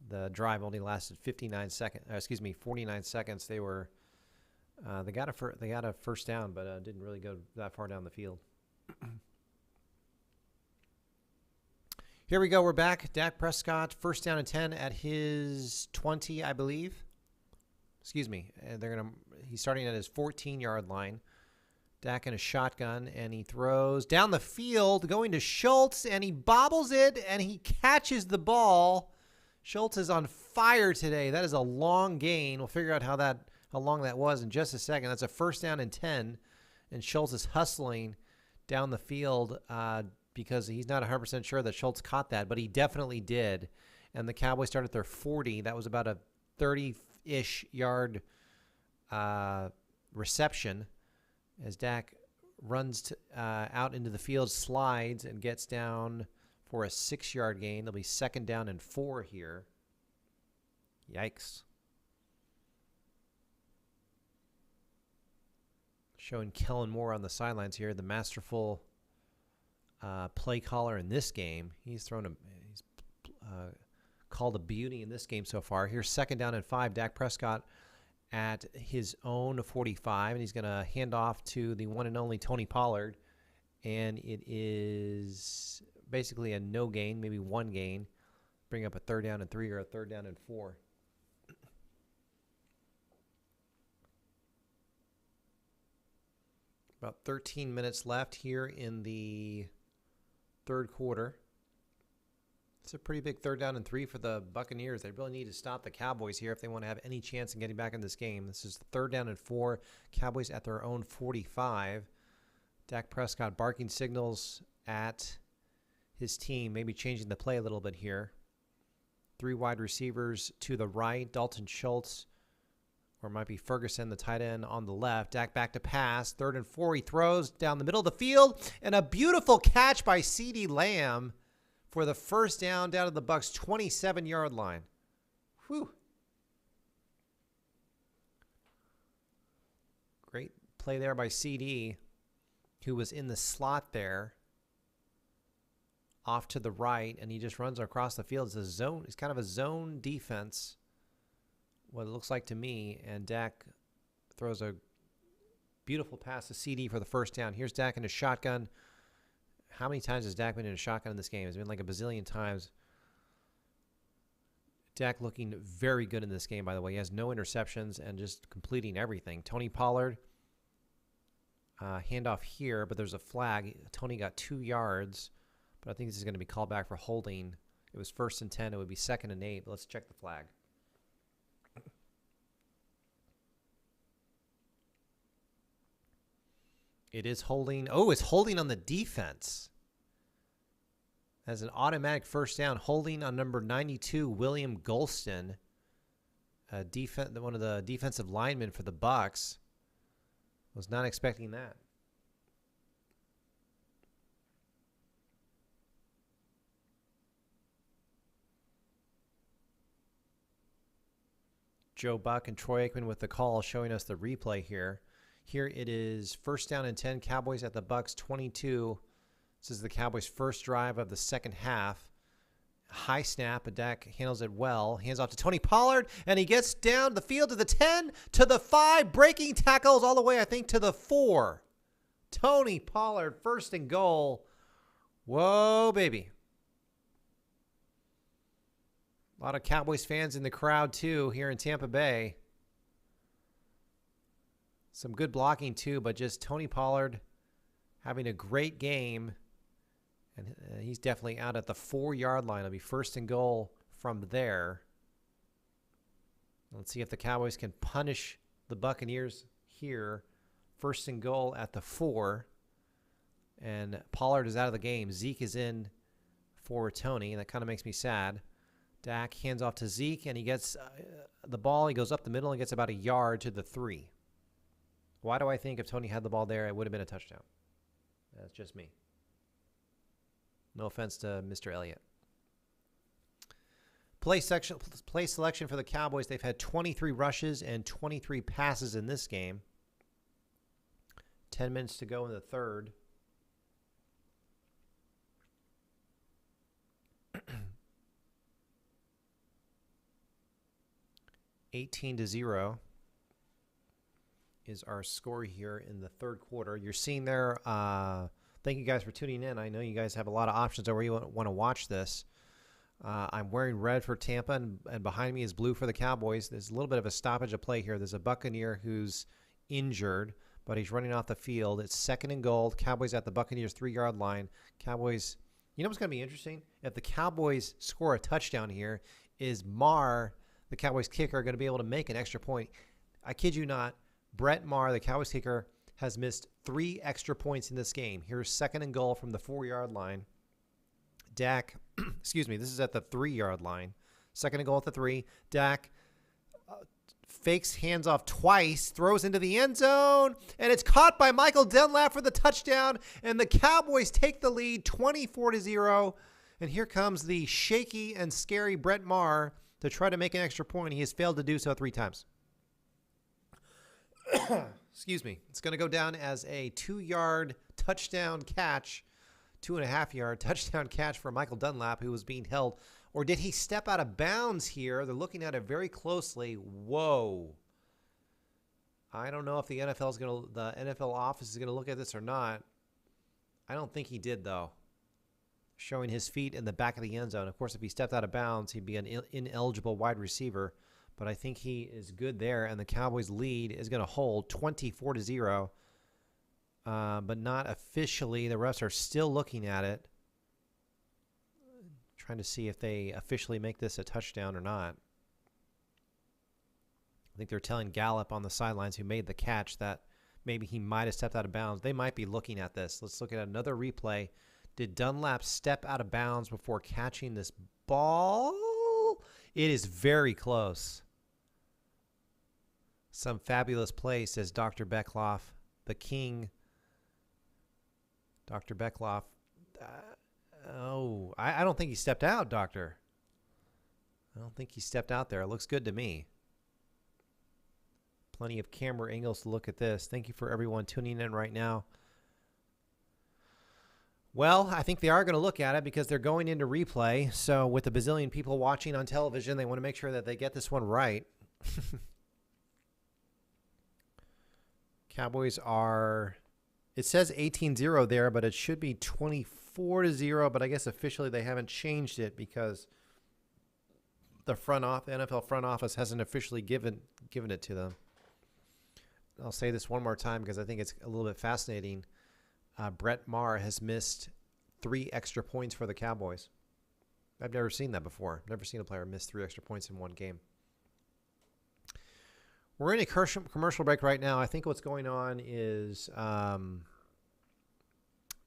the drive only lasted 49 seconds. They were they got a first down, but didn't really go that far down the field. Here we go. We're back. Dak Prescott, first down and 10 at his 20, I believe. Excuse me. He's starting at his 14-yard line. Dak in a shotgun, and he throws down the field, going to Schultz, and he bobbles it, and he catches the ball. Schultz is on fire today. That is a long gain. We'll figure out how long that was in just a second. That's a first down and 10, and Schultz is hustling down the field because he's not 100% sure that Schultz caught that, but he definitely did. And the Cowboys started their 40. That was about a 30-ish yard reception as Dak runs out into the field, slides, and gets down for a 6-yard gain. There'll be second down and 4 here. Yikes. Showing Kellen Moore on the sidelines here, the masterful play caller in this game. He's called a beauty in this game so far. Here's second down and 5. Dak Prescott at his own 45, and he's going to hand off to the one and only Tony Pollard. And it is basically a no gain, maybe one gain. Bring up a third down and 3 or a third down and 4. About 13 minutes left here in the third quarter. It's a pretty big third down and 3 for the Buccaneers. They really need to stop the Cowboys here if they want to have any chance in getting back in this game. This is third down and 4. Cowboys at their own 45. Dak Prescott barking signals at his team, maybe changing the play a little bit here. 3 wide receivers to the right. Dalton Schultz, or it might be Ferguson, the tight end, on the left. Dak back to pass. 3rd and 4. He throws down the middle of the field. And a beautiful catch by CeeDee Lamb for the first down to the Bucs' 27-yard line. Whew. Great play there by CeeDee, who was in the slot there, off to the right, and he just runs across the field. It's a zone. It's kind of a zone defense, what it looks like to me, and Dak throws a beautiful pass to CeeDee for the first down. Here's Dak in a shotgun. How many times has Dak been in a shotgun in this game? It's been like a bazillion times. Dak looking very good in this game, by the way. He has no interceptions and just completing everything. Tony Pollard, handoff here, but there's a flag. Tony got 2 yards, but I think this is going to be called back for holding. It was 1st and 10. It would be 2nd and 8. Let's check the flag. It is holding. Oh, it's holding on the defense. As an automatic first down, holding on number 92, William Golston, one of the defensive linemen for the Bucs. Was not expecting that. Joe Buck and Troy Aikman with the call, showing us the replay here. Here it is first down and 10, Cowboys at the Bucs 22. This is the Cowboys' first drive of the second half. High snap, but Dak handles it well. Hands off to Tony Pollard, and he gets down the field to the 10, to the 5, breaking tackles all the way, I think, to the 4. Tony Pollard, first and goal. Whoa, baby. A lot of Cowboys fans in the crowd, too, here in Tampa Bay. Some good blocking, too, but just Tony Pollard having a great game. And he's definitely out at the 4-yard line. It'll be first and goal from there. Let's see if the Cowboys can punish the Buccaneers here. First and goal at the 4. And Pollard is out of the game. Zeke is in for Tony, and that kind of makes me sad. Dak hands off to Zeke, and he gets the ball. He goes up the middle and gets about a yard to the 3. Why do I think if Tony had the ball there, it would have been a touchdown? That's just me. No offense to Mr. Elliott. Play selection for the Cowboys. They've had 23 rushes and 23 passes in this game. 10 minutes to go in the third. 18-0 is our score here in the third quarter. You're seeing there, thank you guys for tuning in. I know you guys have a lot of options on where you want to watch this. I'm wearing red for Tampa, and behind me is blue for the Cowboys. There's a little bit of a stoppage of play here. There's a Buccaneer who's injured, but he's running off the field. It's 2nd and goal. Cowboys at the Buccaneers 3-yard line. Cowboys, you know what's going to be interesting? If the Cowboys score a touchdown here, is Marr, the Cowboys kicker, going to be able to make an extra point? I kid you not. Brett Marr, the Cowboys kicker, has missed 3 extra points in this game. Here's 2nd and goal from the 4-yard line. Dak, excuse me, this is at the 3-yard line. 2nd and goal at the 3. Dak fakes hands off twice, throws into the end zone, and it's caught by Michael Dunlap for the touchdown, and the Cowboys take the lead 24-0. And here comes the shaky and scary Brett Marr to try to make an extra point. He has failed to do so 3 times. Excuse me. It's going to go down as a 2-yard touchdown catch, 2.5-yard touchdown catch for Michael Dunlap, who was being held. Or did he step out of bounds here? They're looking at it very closely. Whoa. I don't know if the NFL office is going to look at this or not. I don't think he did, though. Showing his feet in the back of the end zone. Of course, if he stepped out of bounds, he'd be an ineligible wide receiver. But I think he is good there, and the Cowboys' lead is going to hold 24-0, but not officially. The refs are still looking at it, trying to see if they officially make this a touchdown or not. I think they're telling Gallup on the sidelines, who made the catch, that maybe he might have stepped out of bounds. They might be looking at this. Let's look at another replay. Did Dunlap step out of bounds before catching this ball? It is very close. Some fabulous play, says Dr. Beckloff, the king. Dr. Beckloff. I don't think he stepped out, Doctor. I don't think he stepped out there. It looks good to me. Plenty of camera angles to look at this. Thank you for everyone tuning in right now. Well, I think they are going to look at it because they're going into replay. So with a bazillion people watching on television, they want to make sure that they get this one right. Cowboys are, it says 18-0 there, but it should be 24-0. But I guess officially they haven't changed it because the NFL front office hasn't officially given it to them. I'll say this one more time because I think it's a little bit fascinating. Brett Marr has missed 3 extra points for the Cowboys. I've never seen that before. Never seen a player miss 3 extra points in one game. We're in a commercial break right now. I think what's going on is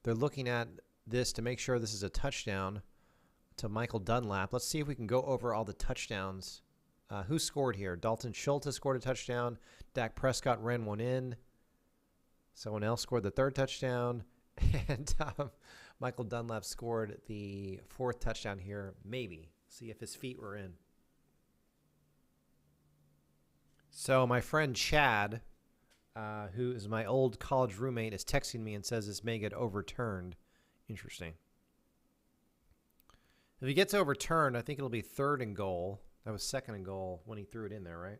they're looking at this to make sure this is a touchdown to Michael Dunlap. Let's see if we can go over all the touchdowns. Who scored here? Dalton Schultz scored a touchdown. Dak Prescott ran one in. Someone else scored the 3rd touchdown. And Michael Dunlap scored the 4th touchdown here. Maybe. See if his feet were in. So my friend Chad, who is my old college roommate, is texting me and says this may get overturned. Interesting. If he gets overturned, I think it'll be 3rd and goal. That was 2nd and goal when he threw it in there, right?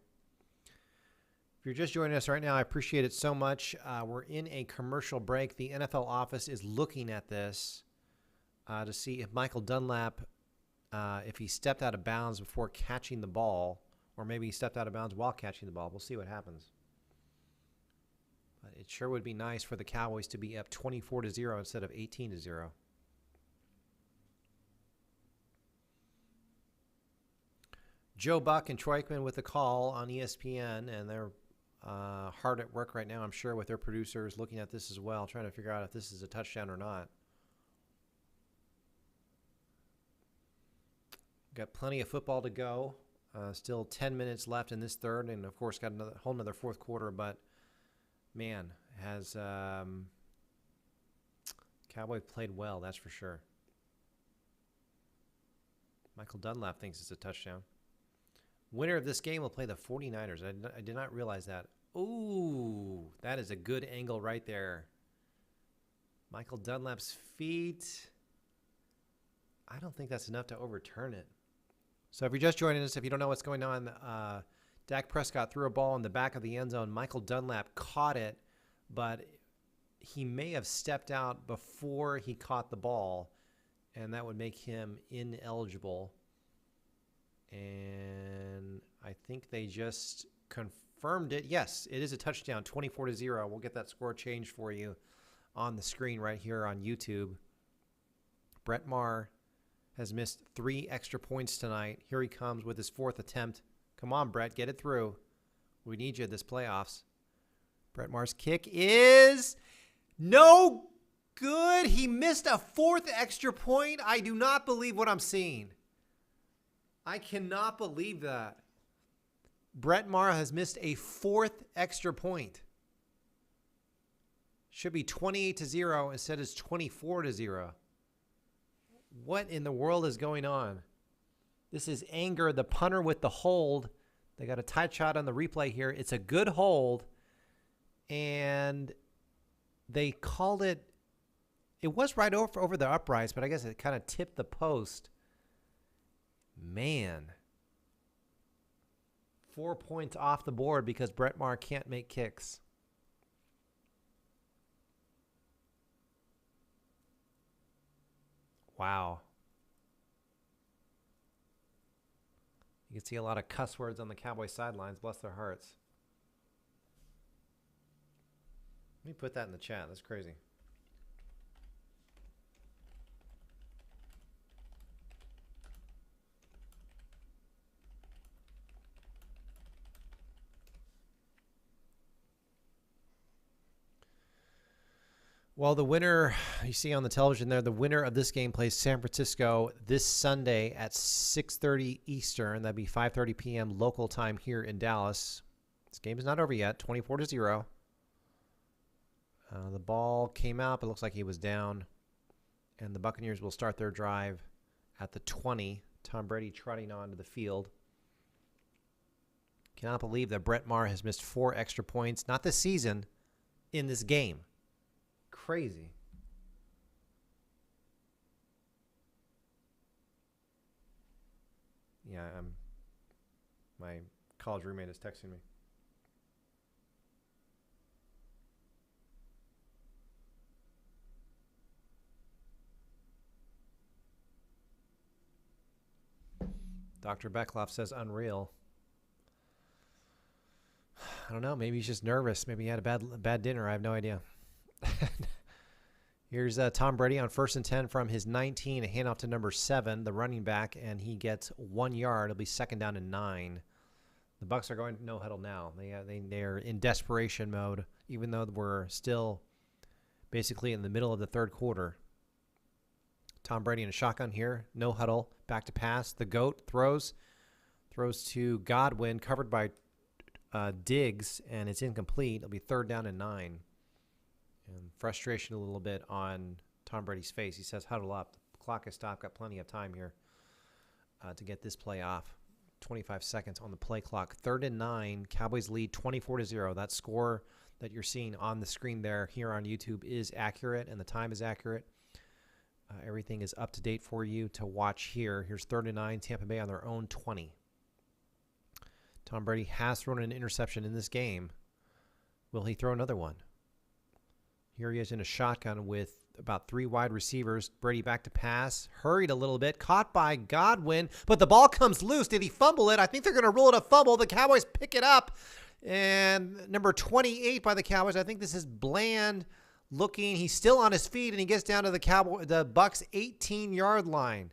If you're just joining us right now, I appreciate it so much. We're in a commercial break. The NFL office is looking at this to see if Michael Dunlap, if he stepped out of bounds before catching the ball, or maybe he stepped out of bounds while catching the ball. We'll see what happens. But it sure would be nice for the Cowboys to be up 24-0 instead of 18-0. Joe Buck and Troy Aikman with the call on ESPN, and they're hard at work right now, I'm sure, with their producers looking at this as well, trying to figure out if this is a touchdown or not. Got plenty of football to go. Still 10 minutes left in this third, and of course got another whole nother fourth quarter. But man, has Cowboys played well, that's for sure. Michael Dunlap thinks it's a touchdown. Winner of this game will play the 49ers. I did not realize that. Ooh, that is a good angle right there. Michael Dunlap's feet. I don't think that's enough to overturn it. So if you're just joining us, if you don't know what's going on, Dak Prescott threw a ball in the back of the end zone. Michael Dunlap caught it, but he may have stepped out before he caught the ball, and that would make him ineligible. And I think they just confirmed it. Yes, it is a touchdown, 24-0. We'll get that score changed for you on the screen right here on YouTube. Brett Maher has missed 3 extra points tonight. Here he comes with his 4th attempt. Come on, Brett, get it through. We need you this playoffs. Brett Maher's kick is no good. He missed a 4th extra point. I do not believe what I'm seeing. I cannot believe that. Brett Maher has missed a 4th extra point. Should be 28-0 instead it's 24-0. What in the world is going on? This is Anger, the punter with the hold. They got a tight shot on the replay here. It's a good hold. And they called it. It was right over the uprights, but I guess it kind of tipped the post. Man. 4 points off the board because Brett Maher can't make kicks. Wow. You can see a lot of cuss words on the Cowboys sidelines. Bless their hearts. Let me put that in the chat. That's crazy. Well, the winner, you see on the television there, the winner of this game plays San Francisco this Sunday at 6:30 Eastern. That'd be 5:30 p.m. local time here in Dallas. This game is not over yet, 24-0. The ball came out, but it looks like he was down. And the Buccaneers will start their drive at the 20. Tom Brady trotting onto the field. Cannot believe that Brett Maher has missed 4 extra points, not this season, in this game. Crazy. Yeah, my college roommate is texting me. Dr. Beckloff says unreal. I don't know. Maybe he's just nervous. Maybe he had a bad dinner. I have no idea. Here's Tom Brady on 1st and 10 from his 19, a handoff to number 7, the running back, and he gets 1 yard. It'll be 2nd down and 9. The Bucs are going no huddle now. They're in desperation mode, even though we're still basically in the middle of the 3rd quarter. Tom Brady in a shotgun here, no huddle, back to pass. The GOAT throws to Godwin, covered by Diggs, and it's incomplete. It'll be 3rd down and 9. And frustration a little bit on Tom Brady's face. He says, huddle up. The clock has stopped. Got plenty of time here to get this play off. 25 seconds on the play clock. 3rd and 9. Cowboys lead 24-0. That score that you're seeing on the screen there here on YouTube is accurate, and the time is accurate. Everything is up to date for you to watch here. Here's 3rd and 9. Tampa Bay on their own 20. Tom Brady has thrown an interception in this game. Will he throw another one? Here he is in a shotgun with about 3 wide receivers. Brady back to pass. Hurried a little bit. Caught by Godwin. But the ball comes loose. Did he fumble it? I think they're going to rule it a fumble. The Cowboys pick it up. And number 28 by the Cowboys. I think this is Bland looking. He's still on his feet, and he gets down to the Bucs 18-yard line.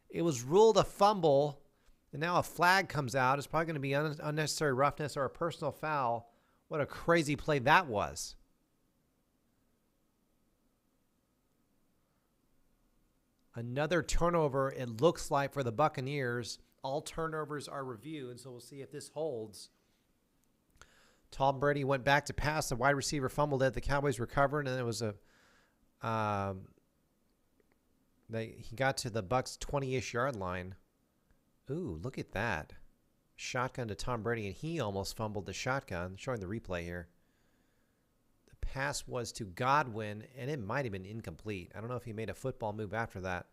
It was ruled a fumble. And now a flag comes out. It's probably going to be unnecessary roughness or a personal foul. What a crazy play that was. Another turnover, it looks like, for the Buccaneers. All turnovers are reviewed, so we'll see if this holds. Tom Brady went back to pass. The wide receiver fumbled it. The Cowboys recovered, and it was he got to the Bucs 20-ish yard line. Ooh, look at that. Shotgun to Tom Brady, and he almost fumbled the shotgun. Showing the replay here. The pass was to Godwin, and it might have been incomplete. I don't know if he made a football move after that,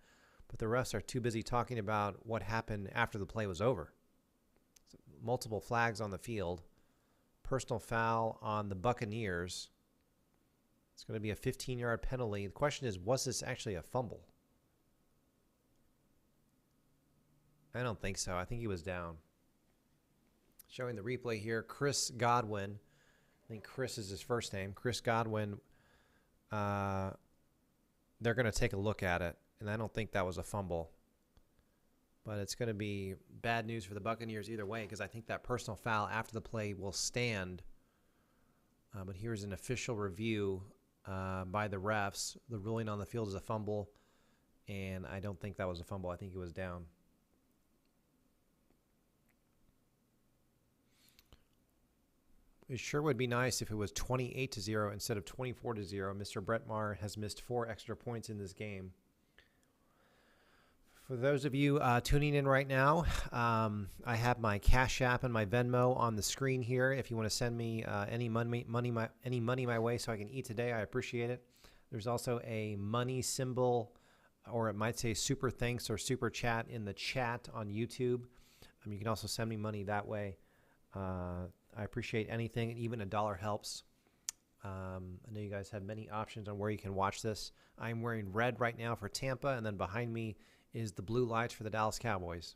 but the refs are too busy talking about what happened after the play was over. multiple flags on the field. Personal foul on the Buccaneers. It's going to be a 15-yard penalty. The question is, was this actually a fumble? I don't think so. I think he was down. Showing the replay here, Chris Godwin. I think Chris is his first name. Chris Godwin. They're going to take a look at it, and I don't think that was a fumble. But it's going to be bad news for the Buccaneers either way, because I think that personal foul after the play will stand. But here's an official review by the refs. The ruling on the field is a fumble, and I don't think that was a fumble. I think he was down. It sure would be nice if it was 28-0 instead of 24-0. Mr. Brett Maher has missed 4 extra points in this game. For those of you tuning in right now, I have my Cash App and my Venmo on the screen here. If you want to send me any money my way so I can eat today, I appreciate it. There's also a money symbol, or it might say super thanks or super chat in the chat on YouTube. You can also send me money that way. I appreciate anything, and even $1 helps. I know you guys have many options on where you can watch this. I'm wearing red right now for Tampa, and then behind me is the blue lights for the Dallas Cowboys.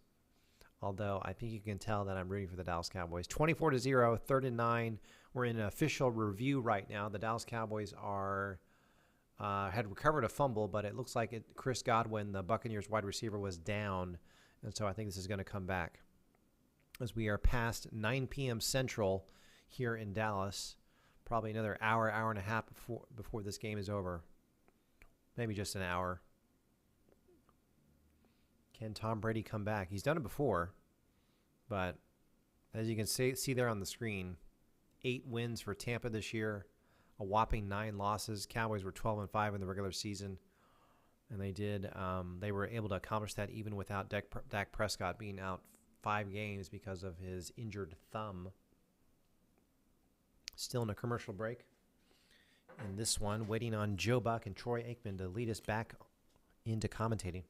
Although I think you can tell that I'm rooting for the Dallas Cowboys. 24-0, 3rd and 9. We're in an official review right now. The Dallas Cowboys had recovered a fumble, but it looks like Chris Godwin, the Buccaneers wide receiver, was down. And so I think this is going to come back. As we are past 9 p.m. Central here in Dallas. Probably another hour and a half before this game is over. Maybe just an hour. Can Tom Brady come back? He's done it before, but as you can see there on the screen, 8 wins for Tampa this year, a whopping 9 losses. Cowboys were 12-5 in the regular season, and they were able to accomplish that even without Dak Prescott being out 5 games because of his injured thumb. Still in a commercial break. And this one, waiting on Joe Buck and Troy Aikman to lead us back into commentating.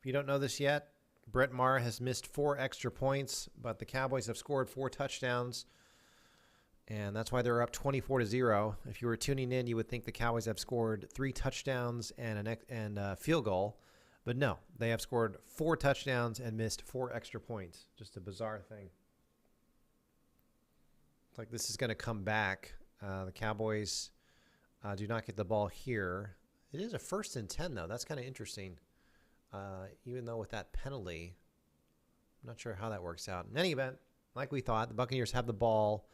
If you don't know this yet, Brett Maher has missed 4 extra points, but the Cowboys have scored 4 touchdowns, and that's why they're up 24-0. If you were tuning in, you would think the Cowboys have scored 3 touchdowns and a field goal, but no, they have scored 4 touchdowns and missed 4 extra points. Just a bizarre thing. It's like this is going to come back. The Cowboys do not get the ball here. It is a 1st and 10, though. That's kind of interesting. Even though with that penalty, I'm not sure how that works out. In any event, like we thought, the Buccaneers have the ball,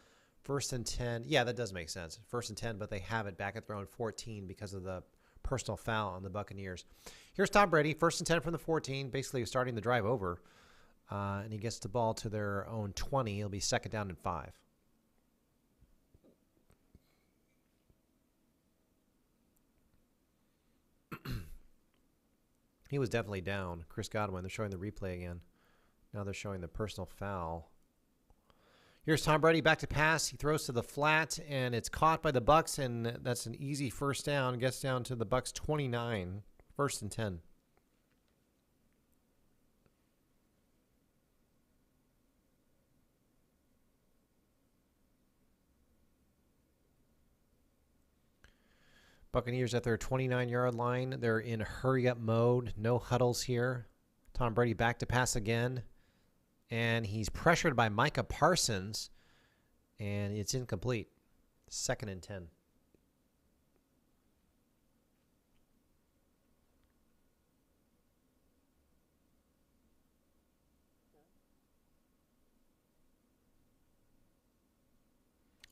1st and 10. Yeah, that does make sense. 1st and 10, but they have it back at their own 14 because of the personal foul on the Buccaneers. Here's Tom Brady, 1st and 10 from the 14, basically starting the drive over. And he gets the ball to their own 20. It'll be 2nd down and 5. He was definitely down. Chris Godwin, they're showing the replay again. Now they're showing the personal foul. Here's Tom Brady back to pass. He throws to the flat, and it's caught by the BUCS, and that's an easy 1st down. Gets down to the BUCS 29, 1st and 10. Buccaneers at their 29-yard line. They're in hurry-up mode. No huddles here. Tom Brady back to pass again. And he's pressured by Micah Parsons. And it's incomplete. 2nd and 10.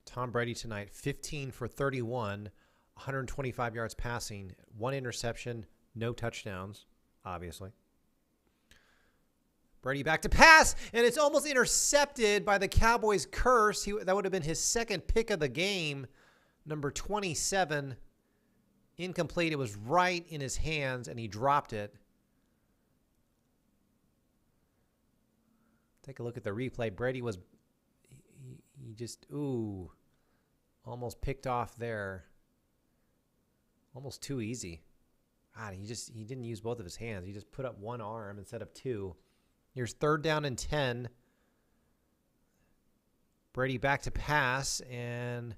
Tom Brady tonight, 15 for 31. 125 yards passing, 1 interception, no touchdowns, obviously. Brady back to pass, and it's almost intercepted by the Cowboys curse. That would have been his 2nd pick of the game, number 27. Incomplete. It was right in his hands, and he dropped it. Take a look at the replay. Brady was, he just, ooh, almost picked off there. Almost too easy. God, he didn't use both of his hands. He just put up one arm instead of two. Here's 3rd down and 10. Brady back to pass, and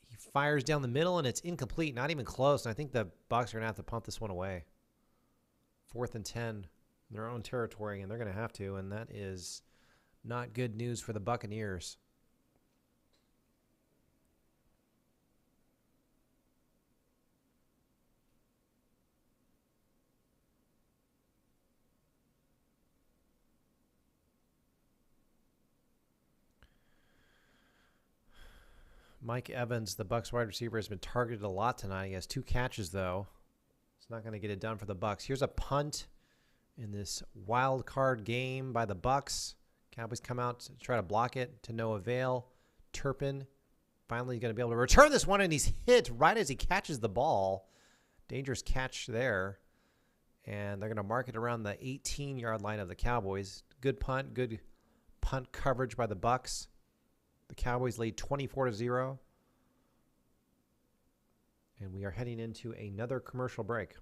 he fires down the middle, and it's incomplete. Not even close. And I think the Bucs are going to have to punt this one away. 4th and 10 in their own territory, and they're going to have to, and that is not good news for the Buccaneers. Mike Evans, the Bucs wide receiver, has been targeted a lot tonight. He has 2 catches, though. It's not going to get it done for the Bucs. Here's a punt in this wild card game by the Bucs. Cowboys come out to try to block it to no avail. Turpin finally going to be able to return this one, and he's hit right as he catches the ball. Dangerous catch there. And they're going to mark it around the 18-yard line of the Cowboys. Good punt coverage by the Bucs. The Cowboys lead 24-0. And we are heading into another commercial break.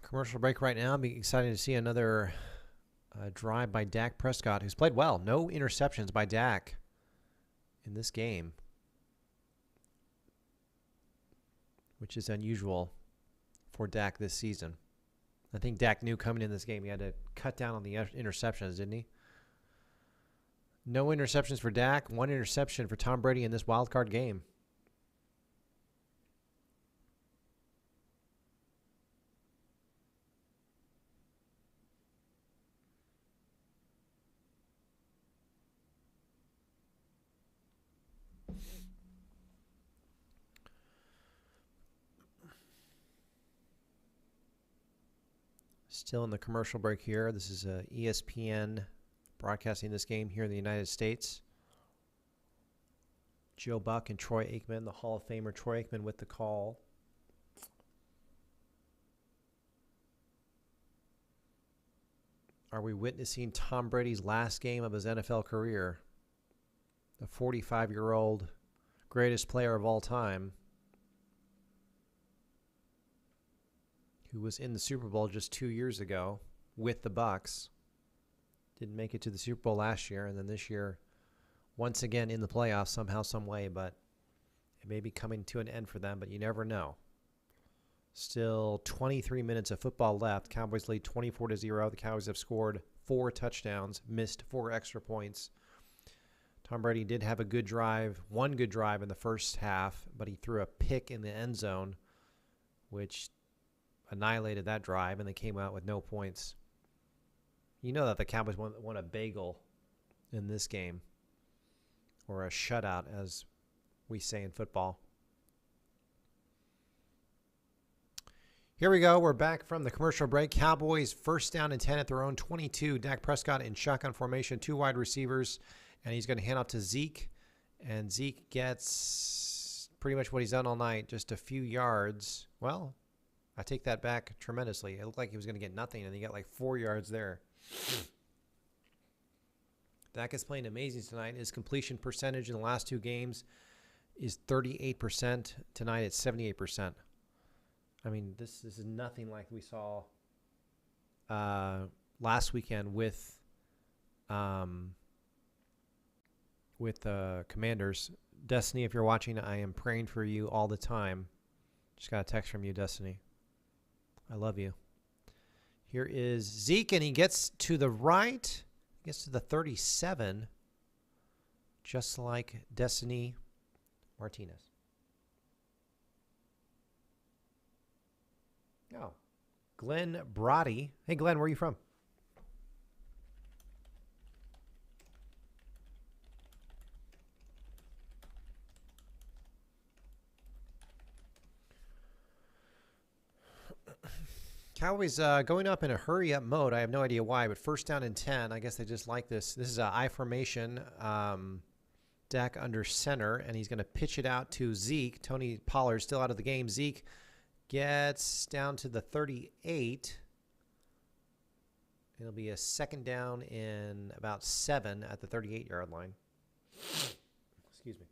Commercial break right now. Be excited to see another drive by Dak Prescott, who's played well. No interceptions by Dak in this game, which is unusual for Dak this season. I think Dak knew coming in this game he had to cut down on the interceptions, didn't he? No interceptions for Dak. 1 interception for Tom Brady in this wild card game. Still in the commercial break here. This is ESPN broadcasting this game here in the United States. Joe Buck and Troy Aikman, the Hall of Famer Troy Aikman with the call. Are we witnessing Tom Brady's last game of his NFL career? The 45-year-old greatest player of all time, who was in the Super Bowl just 2 years ago with the Bucs. Didn't make it to the Super Bowl last year, and then this year, once again in the playoffs somehow, some way, but it may be coming to an end for them, but you never know. Still 23 minutes of football left. Cowboys lead 24-0. The Cowboys have scored 4 touchdowns, missed 4 extra points. Tom Brady did have a good drive, one good drive in the first half, but he threw a pick in the end zone, which annihilated that drive, and they came out with no points. You know that the Cowboys want a bagel in this game, or a shutout, as we say in football. Here we go. We're back from the commercial break. Cowboys 1st down and 10 at their own 22. Dak Prescott in shotgun formation, 2 wide receivers, and he's going to hand off to Zeke, and Zeke gets pretty much what he's done all night, just a few yards. Well, I take that back tremendously. It looked like he was going to get nothing, and he got like 4 yards there. Dak is playing amazing tonight. His completion percentage in the last 2 games is 38%. Tonight it's 78%. I mean, this is nothing like we saw last weekend with the Commanders. Destiny, if you're watching, I am praying for you all the time. Just got a text from you, Destiny. I love you. Here is Zeke, and he gets to the right. He gets to the 37, just like Destiny Martinez. Oh, Glenn Brody. Hey, Glenn, where are you from? Cowboys going up in a hurry-up mode. I have no idea why, but first down and 10. I guess they just like this. This is an I formation. Dak under center, and he's going to pitch it out to Zeke. Tony Pollard still out of the game. Zeke gets down to the 38. It'll be a second down in about 7 at the 38-yard line. Excuse me.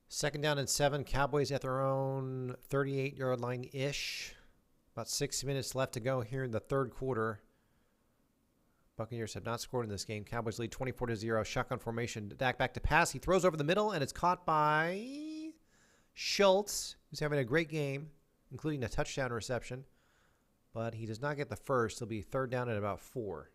Second down and 7. Cowboys at their own 38-yard line-ish. About 6 minutes left to go here in the third quarter. Buccaneers have not scored in this game. Cowboys lead 24-0. Shotgun formation. Dak back to pass. He throws over the middle, and it's caught by Schultz, who's having a great game, including a touchdown reception. But he does not get the first. It'll be third down at about 4.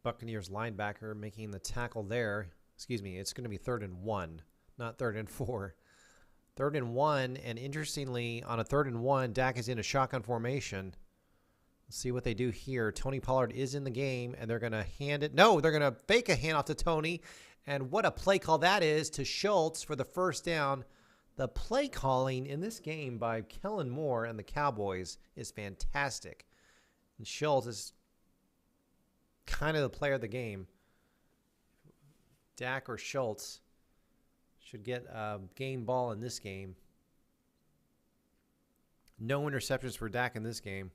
Buccaneers linebacker making the tackle there. Excuse me, it's going to be 3rd and 1, not 3rd and 4. 3rd and 1, and interestingly, on a 3rd and 1, Dak is in a shotgun formation. Let's see what they do here. Tony Pollard is in the game, and they're going to hand it. No, they're going to fake a handoff to Tony, and what a play call that is to Schultz for the first down. The play calling in this game by Kellen Moore and the Cowboys is fantastic. And Schultz is kind of the player of the game. Dak or Schultz should get a game ball in this game. No interceptions for Dak in this game,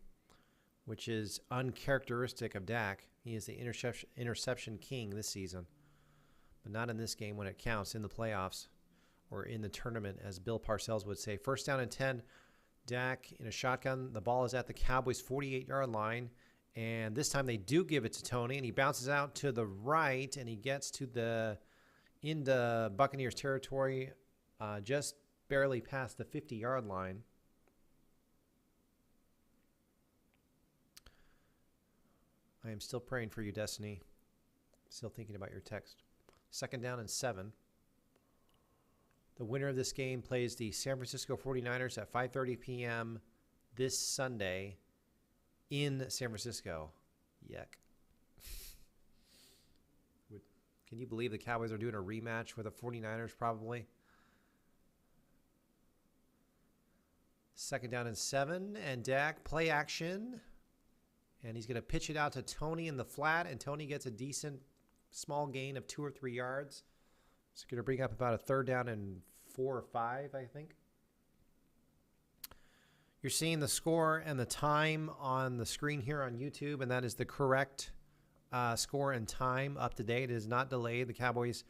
which is uncharacteristic of Dak. He is the interception king this season, but not in this game when it counts in the playoffs or in the tournament, as Bill Parcells would say. First down and 10. Dak in a shotgun. The ball is at the Cowboys' 48-yard line. And this time they do give it to Tony, and he bounces out to the right, and he gets to into Buccaneers territory, just barely past the 50-yard line. I am still praying for you, Destiny. Still thinking about your text. Second down and 7. The winner of this game plays the San Francisco 49ers at 5:30 p.m. this Sunday in San Francisco. Yuck. Can you believe the Cowboys are doing a rematch with the 49ers probably? Second down and 7, and Dak play action. And he's going to pitch it out to Tony in the flat, and Tony gets a decent small gain of 2 or 3 yards. It's going to bring up about a third down and 4 or 5, I think. You're seeing the score and the time on the screen here on YouTube, and that is the correct score and time up to date. It is not delayed. The Cowboys,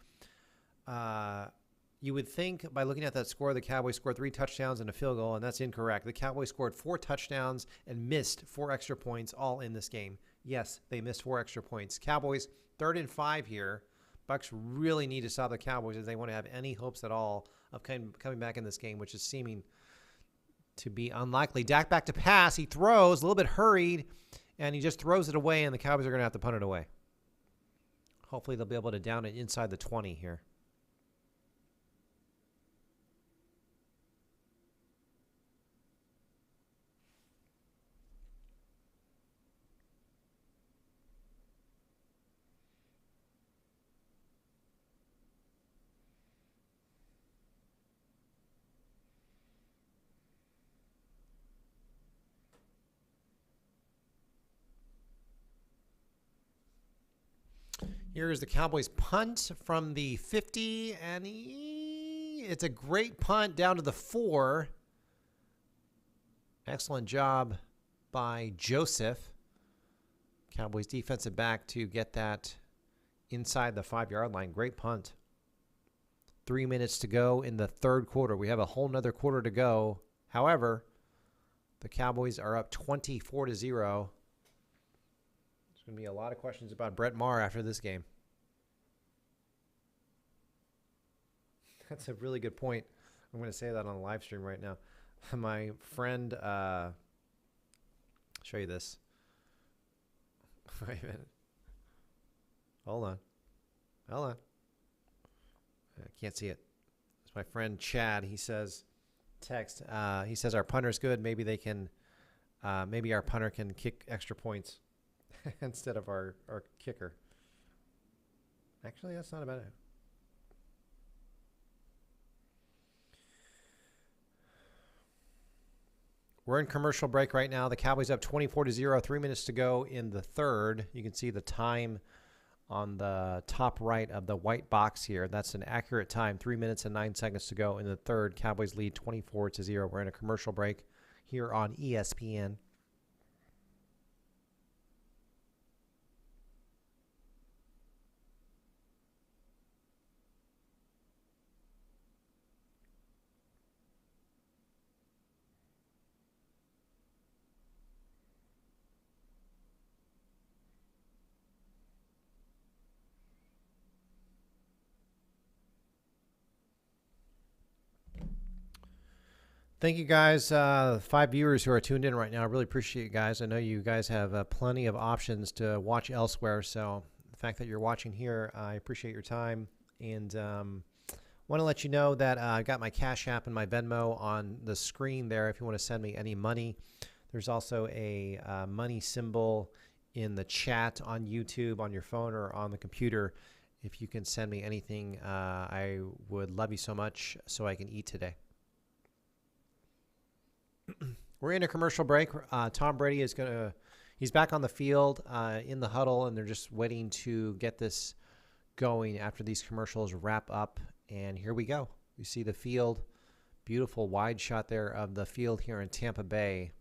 you would think by looking at that score, the Cowboys scored 3 touchdowns and a field goal, and that's incorrect. The Cowboys scored 4 touchdowns and missed 4 extra points all in this game. Yes, they missed 4 extra points. Cowboys, 3rd and 5 here. Bucs really need to stop the Cowboys if they want to have any hopes at all of coming back in this game, which is seeming to be unlikely. Dak back to pass. He throws, a little bit hurried, and he just throws it away, and the Cowboys are going to have to punt it away. Hopefully they'll be able to down it inside the 20 here. Here's the Cowboys punt from the 50, and it's a great punt down to the 4. Excellent job by Joseph, Cowboys defensive back, to get that inside the 5-yard line. Great punt. 3 minutes to go in the third quarter. We have a whole nother quarter to go. However, the Cowboys are up 24-0. There's going to be a lot of questions about Brett Maher after this game. That's a really good point. I'm going to say that on the live stream right now. My friend, show you this. Wait a minute. Hold on. Hold on. I can't see it. It's my friend Chad. He says, text. He says our punter's good. Maybe they can. Maybe our punter can kick extra points instead of our kicker. Actually, that's not about it. We're in commercial break right now. The Cowboys up 24-0, 3 minutes to go in the third. You can see the time on the top right of the white box here. That's an accurate time, 3 minutes and 9 seconds to go in the third. Cowboys lead 24-0. We're in a commercial break here on ESPN. Thank you guys, 5 viewers who are tuned in right now. I really appreciate you guys. I know you guys have plenty of options to watch elsewhere, so the fact that you're watching here, I appreciate your time. And want to let you know that I got my Cash App and my Venmo on the screen there if you want to send me any money. There's also a money symbol in the chat on YouTube, on your phone, or on the computer. If you can send me anything, I would love you so much so I can eat today. We're in a commercial break. Tom Brady is he's back on the field in the huddle, and they're just waiting to get this going after these commercials wrap up. And here we go. You see the field. Beautiful wide shot there of the field here in Tampa Bay.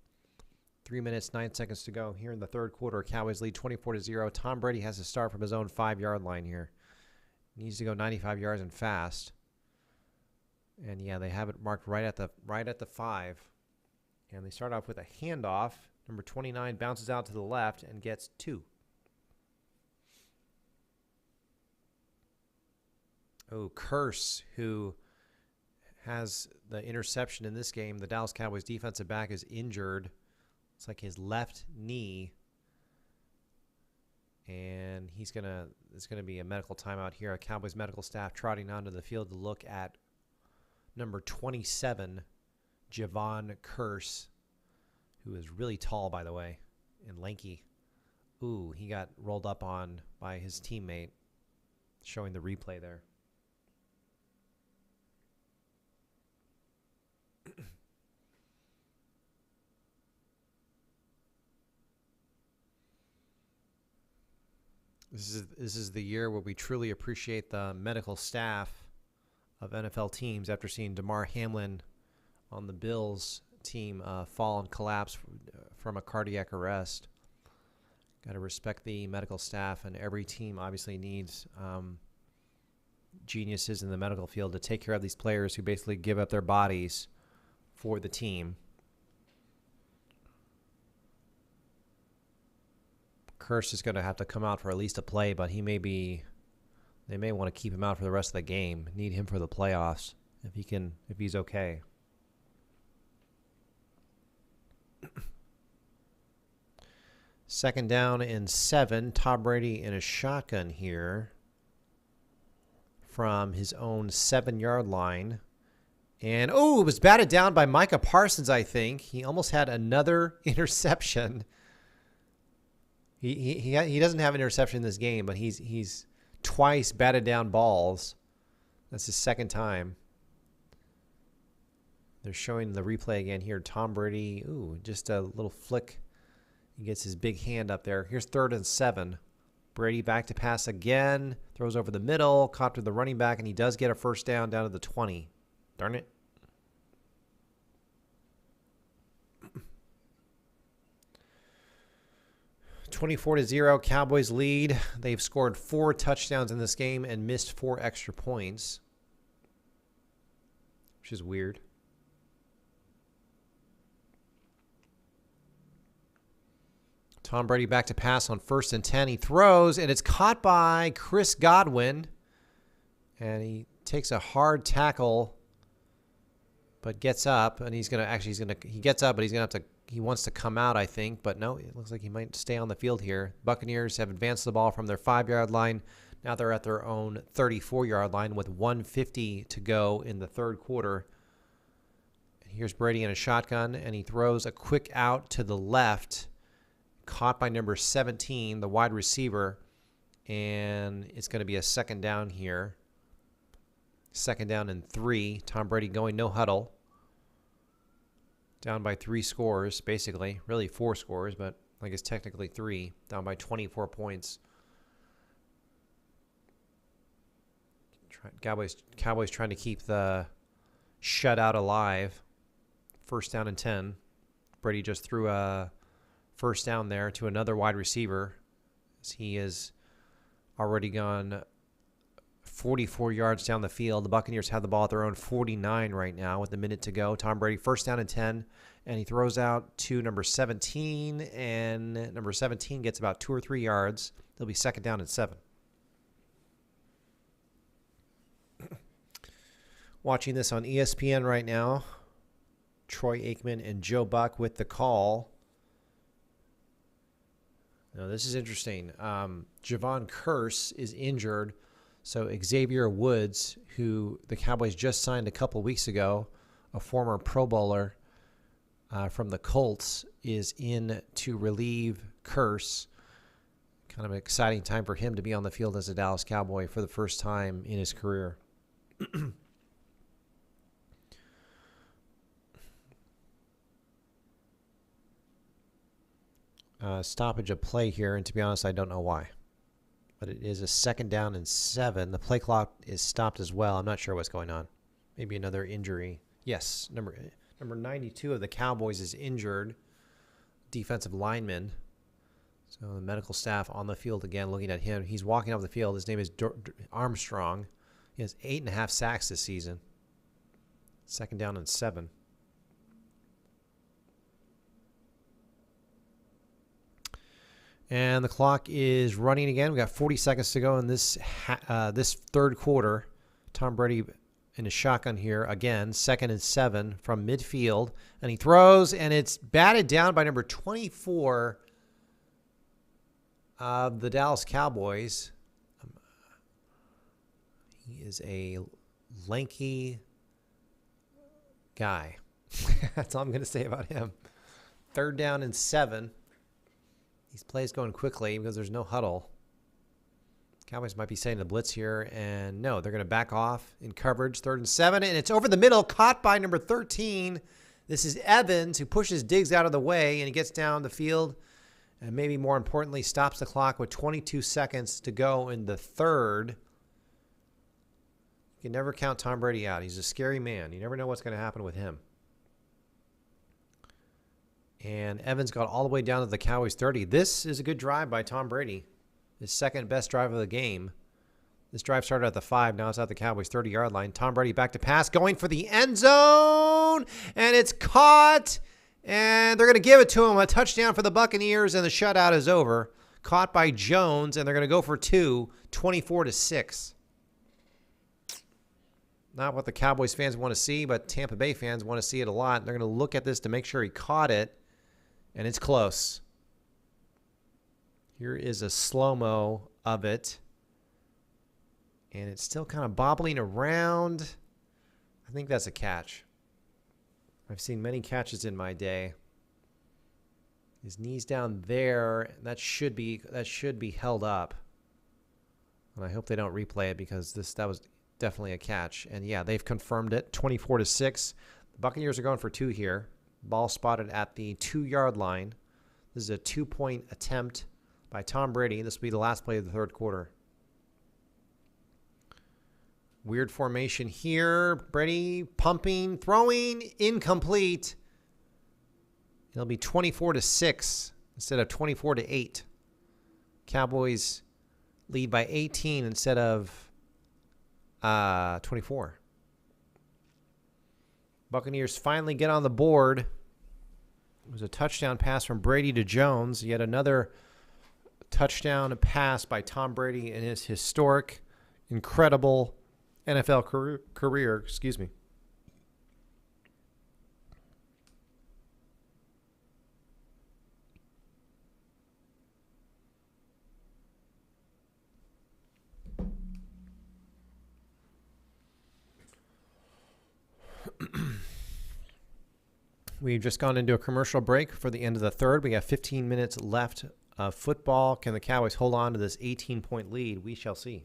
3 minutes, 9 seconds to go here in the third quarter. Cowboys lead 24-0. Tom Brady has to start from his own 5-yard line here. He needs to go 95 yards and fast. And yeah, they have it marked right at the 5. And they start off with a handoff. Number 29 bounces out to the left and gets 2. Oh, Curse, who has the interception in this game. The Dallas Cowboys defensive back is injured. It's like his left knee. And it's gonna be a medical timeout here. A Cowboys medical staff trotting onto the field to look at number 27, Javon Curse, who is really tall, by the way, and lanky. Ooh, he got rolled up on by his teammate, showing the replay there. This is the year where we truly appreciate the medical staff of NFL teams after seeing Damar Hamlin on the Bills team fall and collapse from a cardiac arrest. Got to respect the medical staff, and every team obviously needs geniuses in the medical field to take care of these players who basically give up their bodies for the team. Curse is going to have to come out for at least a play, but they may want to keep him out for the rest of the game. Need him for the playoffs if he's okay. Second down and 7. Tom Brady in a shotgun here from his own 7-yard line. And, it was batted down by Micah Parsons, I think. He almost had another interception. He doesn't have an interception in this game, but he's twice batted down balls. That's his second time. They're showing the replay again here. Tom Brady, just a little flick. He gets his big hand up there. Here's 3rd and 7. Brady back to pass again. Throws over the middle. Caught to the running back, and he does get a first down to the 20. Darn it. (24-0). Cowboys lead. They've scored 4 touchdowns in this game and missed 4 extra points, which is weird. Tom Brady back to pass on 1st and 10. He throws, and it's caught by Chris Godwin. And he takes a hard tackle, but gets up. And he gets up, but he's going to have to he wants to come out, I think, but no, it looks like he might stay on the field here. Buccaneers have advanced the ball from their 5-yard line. Now they're at their own 34-yard line with 1:50 to go in the third quarter. Here's Brady in a shotgun, and he throws a quick out to the left, caught by number 17, the wide receiver, and it's going to be a second down here. Second down and 3. Tom Brady going no huddle. Down by 3 scores, basically. Really 4 scores, but I guess technically 3. Down by 24 points. Cowboys trying to keep the shutout alive. First down and 10. Brady just threw a first down there to another wide receiver, as he has already gone 44 yards down the field. The Buccaneers have the ball at their own 49 right now with a minute to go. Tom Brady first down and 10, and he throws out to number 17, and number 17 gets about 2 or 3 yards. It'll be second down and 7. Watching this on ESPN right now. Troy Aikman and Joe Buck with the call. Now, this is interesting. Javon Curse is injured. So Xavier Woods, who the Cowboys just signed a couple weeks ago, a former Pro Bowler from the Colts, is in to relieve Curse. Kind of an exciting time for him to be on the field as a Dallas Cowboy for the first time in his career. Stoppage of play here, and to be honest, I don't know why. But it is a second down and 7. The play clock is stopped as well. I'm not sure what's going on. Maybe another injury. Yes, number 92 of the Cowboys is injured. Defensive lineman. So the medical staff on the field again looking at him. He's walking off the field. His name is Armstrong. He has 8.5 sacks this season. Second down and 7. And the clock is running again. We got 40 seconds to go in this third quarter. Tom Brady in a shotgun here again, second and 7 from midfield, and he throws, and it's batted down by number 24 of the Dallas Cowboys. He is a lanky guy. That's all I'm going to say about him. Third down and 7. These plays going quickly because there's no huddle. Cowboys might be setting the blitz here, and no, they're going to back off in coverage. Third and 7, and it's over the middle, caught by number 13. This is Evans, who pushes Diggs out of the way, and he gets down the field, and maybe more importantly, stops the clock with 22 seconds to go in the third. You can never count Tom Brady out. He's a scary man. You never know what's going to happen with him. And Evans got all the way down to the Cowboys 30. This is a good drive by Tom Brady. His second best drive of the game. This drive started at the 5. Now it's at the Cowboys 30-yard line. Tom Brady back to pass, going for the end zone. And it's caught. And they're going to give it to him. A touchdown for the Buccaneers, and the shutout is over. Caught by Jones, and they're going to go for 2, 24-6. Not what the Cowboys fans want to see, but Tampa Bay fans want to see it a lot. They're going to look at this to make sure he caught it. And it's close. Here is a slow-mo of it. And it's still kind of bobbling around. I think that's a catch. I've seen many catches in my day. His knee's down there. That should be held up. And I hope they don't replay it because that was definitely a catch. And yeah, they've confirmed it. 24-6. The Buccaneers are going for 2 here. Ball spotted at the 2-yard line. This is a 2-point attempt by Tom Brady. This will be the last play of the third quarter. Weird formation here. Brady pumping, throwing, incomplete. It'll be 24-6 instead of 24-8. Cowboys lead by 18 instead of 24. Buccaneers finally get on the board. It was a touchdown pass from Brady to Jones. Yet another touchdown pass by Tom Brady in his historic, incredible NFL career. Excuse me. We've just gone into a commercial break for the end of the third. We got 15 minutes left of football. Can the Cowboys hold on to this 18-point lead? We shall see.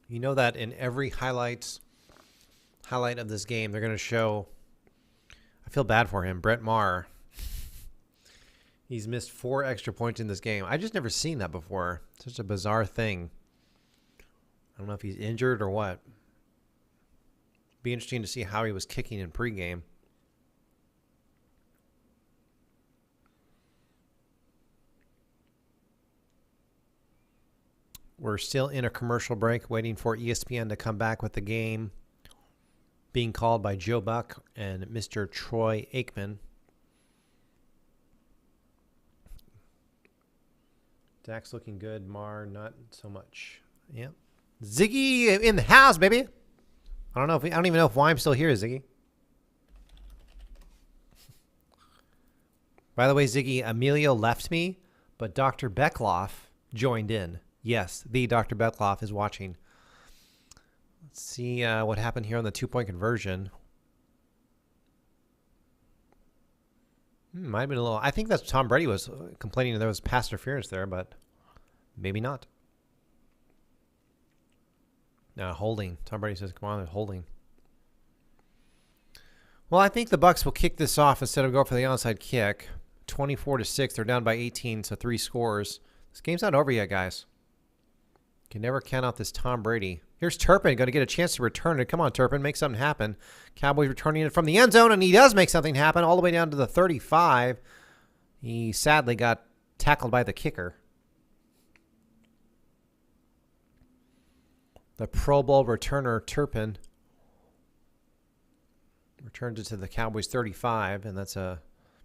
You know that in every highlight of this game, they're going to show, I feel bad for him, Brett Maher. He's missed 4 extra points in this game. I just never seen that before. Such a bizarre thing. I don't know if he's injured or what. Be interesting to see how he was kicking in pregame. We're still in a commercial break, waiting for ESPN to come back with the game being called by Joe Buck and Mr. Troy Aikman. Dak's looking good. Mar, not so much. Yep. Ziggy in the house, baby. I don't even know if Wime's still here, Ziggy. By the way, Ziggy, Emilio left me, but Dr. Beckloff joined in. Yes, the Dr. Beckloff is watching. Let's see what happened here on the 2-point conversion. Might have been a little... I think that's Tom Brady was complaining that there was pass interference there, but maybe not. No, holding. Tom Brady says, come on, they're holding. Well, I think the Bucs will kick this off instead of go for the onside kick. 24-6. They're down by 18, so 3 scores. This game's not over yet, guys. Can never count out this Tom Brady. Here's Turpin, going to get a chance to return it. Come on, Turpin, make something happen. Cowboys returning it from the end zone, and he does make something happen all the way down to the 35. He sadly got tackled by the kicker. The Pro Bowl returner, Turpin, returned it to the Cowboys 35, and that's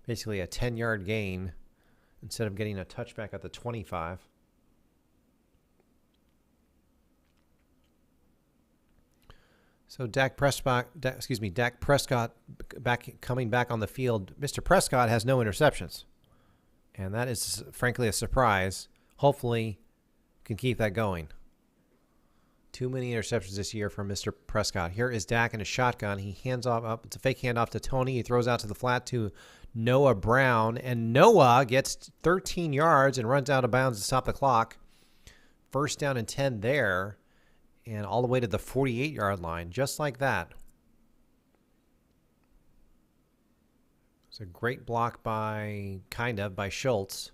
basically a 10-yard gain instead of getting a touchback at the 25. So Dak Prescott coming back on the field. Mr. Prescott has no interceptions, and that is frankly a surprise. Hopefully, can keep that going. Too many interceptions this year from Mr. Prescott. Here is Dak in a shotgun. He hands off up. It's a fake handoff to Tony. He throws out to the flat to Noah Brown, and Noah gets 13 yards and runs out of bounds to stop the clock. First down and 10 there. And all the way to the 48-yard line, just like that. It's a great block by Schultz.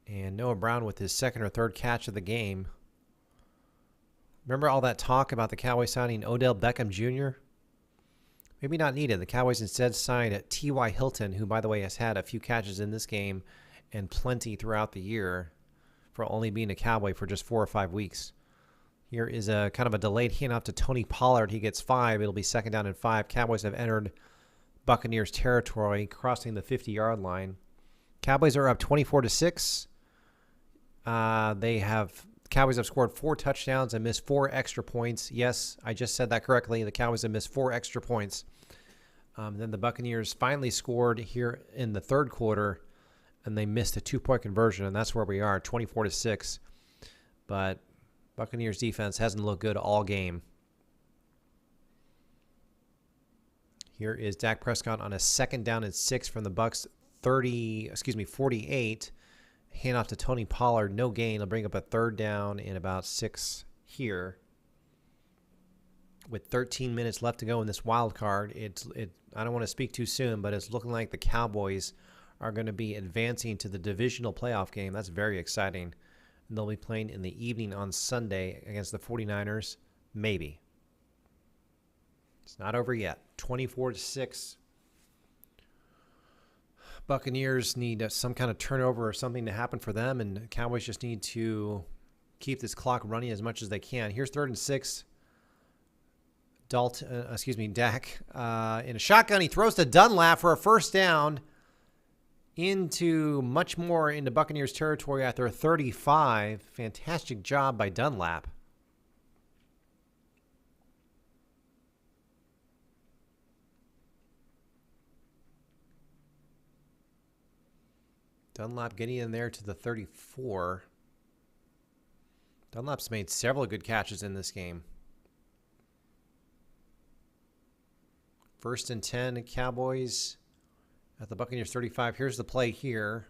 And Noah Brown with his second or third catch of the game. Remember all that talk about the Cowboys signing Odell Beckham Jr.? Maybe not needed. The Cowboys instead signed T.Y. Hilton, who, by the way, has had a few catches in this game and plenty throughout the year for only being a Cowboy for just 4 or 5 weeks. Here is a kind of a delayed handoff to Tony Pollard. He gets 5. It'll be second down and 5. Cowboys have entered Buccaneers territory, crossing the 50-yard line. Cowboys are up 24-6. Cowboys have scored 4 touchdowns and missed 4 extra points. Yes, I just said that correctly. The Cowboys have missed 4 extra points. Then the Buccaneers finally scored here in the third quarter, and they missed a 2-point conversion, and that's where we are, 24-6. But Buccaneers defense hasn't looked good all game. Here is Dak Prescott on a second down and 6 from the Bucs 48. Handoff to Tony Pollard, no gain. He'll bring up a third down in about 6 here. With 13 minutes left to go in this wild card, I don't want to speak too soon, but it's looking like the Cowboys are going to be advancing to the divisional playoff game. That's very exciting. And they'll be playing in the evening on Sunday against the 49ers. Maybe. It's not over yet. 24-6. Buccaneers need some kind of turnover or something to happen for them, and Cowboys just need to keep this clock running as much as they can. Here's 3rd and 6. Dak in a shotgun. He throws to Dunlap for a first down into much more into Buccaneers territory at their 35. Fantastic job by Dunlap. Dunlap getting in there to the 34. Dunlap's made several good catches in this game. 1st and 10, Cowboys at the Buccaneers 35. Here's the play here.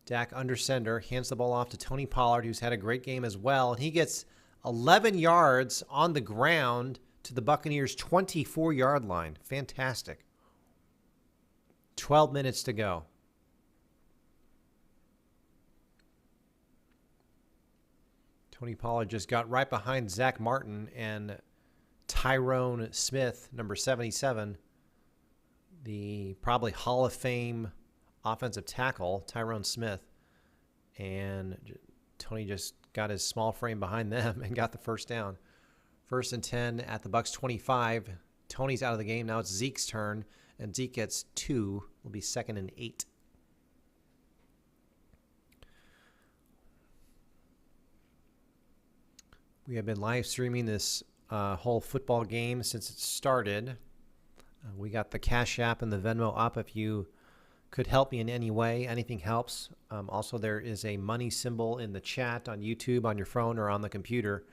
Dak under center, hands the ball off to Tony Pollard, who's had a great game as well. And he gets 11 yards on the ground to the Buccaneers' 24-yard line. Fantastic. 12 minutes to go. Tony Pollard just got right behind Zach Martin and Tyrone Smith, number 77, the probably Hall of Fame offensive tackle, Tyrone Smith. And Tony just got his small frame behind them and got the first down. 1st and 10 at the Bucs 25. Tony's out of the game. Now it's Zeke's turn, and Zeke gets 2. It'll be 2nd and 8. We have been live streaming this whole football game since it started. We got the Cash App and the Venmo up. If you could help me in any way, anything helps. Also, there is a money symbol in the chat on YouTube, on your phone, or on the computer.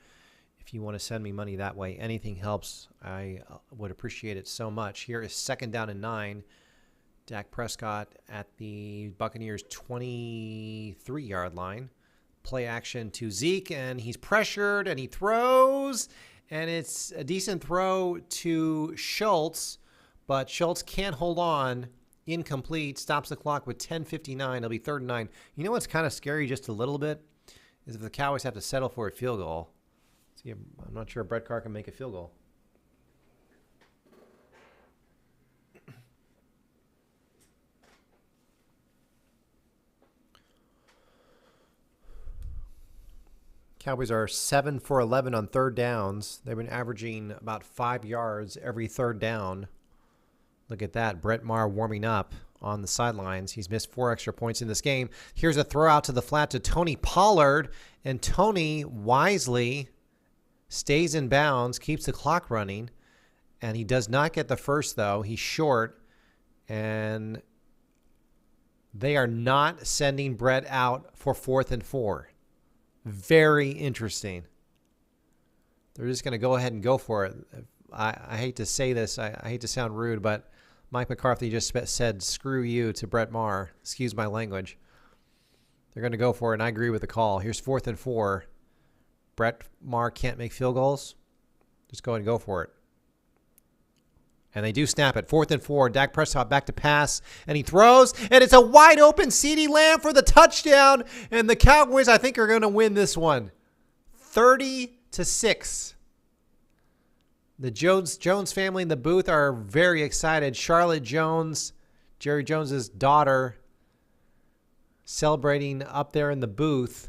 If you want to send me money that way, anything helps. I would appreciate it so much. Here is 2nd down and 9. Dak Prescott at the Buccaneers' 23-yard line. Play action to Zeke, and he's pressured, and he throws, and it's a decent throw to Schultz, but Schultz can't hold on. Incomplete. Stops the clock with 10:59. It'll be 3rd and 9. You know what's kind of scary just a little bit is if the Cowboys have to settle for a field goal. See, I'm not sure Brett Carr can make a field goal. Cowboys are 7 for 11 on 3rd downs. They've been averaging about 5 yards every 3rd down. Look at that. Brett Maher warming up on the sidelines. He's missed 4 extra points in this game. Here's a throw out to the flat to Tony Pollard. And Tony wisely stays in bounds, keeps the clock running. And he does not get the first, though. He's short. And they are not sending Brett out for 4th and 4. Very interesting. They're just going to go ahead and go for it. I hate to say this. I hate to sound rude, but Mike McCarthy just said, screw you to Brett Maher. Excuse my language. They're going to go for it, and I agree with the call. Here's 4th and 4. Brett Maher can't make field goals. Just go ahead and go for it. And they do snap it. 4th and 4. Dak Prescott back to pass. And he throws. And it's a wide open CeeDee Lamb for the touchdown. And the Cowboys, I think, are going to win this one. 30-6. The Jones family in the booth are very excited. Charlotte Jones, Jerry Jones's daughter, celebrating up there in the booth.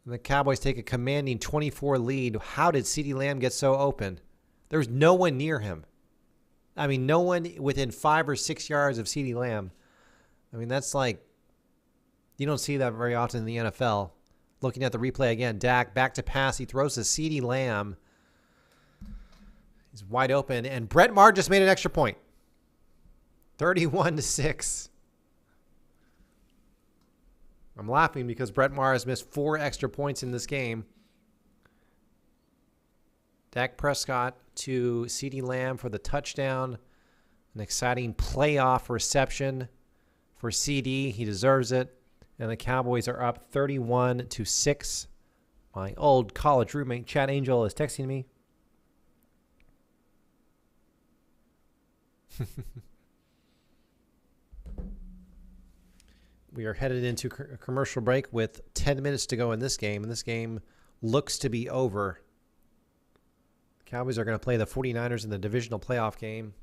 And the Cowboys take a commanding 24 lead. How did CeeDee Lamb get so open? There's no one near him. I mean, no one within 5 or 6 yards of CeeDee Lamb. I mean, that's like, you don't see that very often in the NFL. Looking at the replay again, Dak back to pass. He throws to CeeDee Lamb. He's wide open. And Brett Maher just made an extra point. 31-6. I'm laughing because Brett Maher has missed 4 extra points in this game. Dak Prescott to CeeDee Lamb for the touchdown. An exciting playoff reception for CD. He deserves it. And the Cowboys are up 31-6. My old college roommate, Chad Angel, is texting me. We are headed into a commercial break with 10 minutes to go in this game. And this game looks to be over. Cowboys are going to play the 49ers in the divisional playoff game.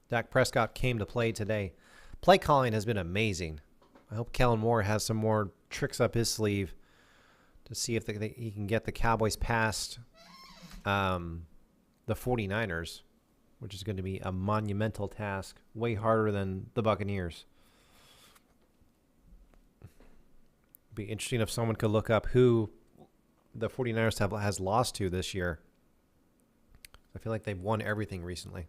Dak Prescott came to play today. Play calling has been amazing. I hope Kellen Moore has some more tricks up his sleeve to see if he can get the Cowboys past the 49ers, which is going to be a monumental task, way harder than the Buccaneers. It'd be interesting if someone could look up who the 49ers has lost to this year. I feel like they've won everything recently.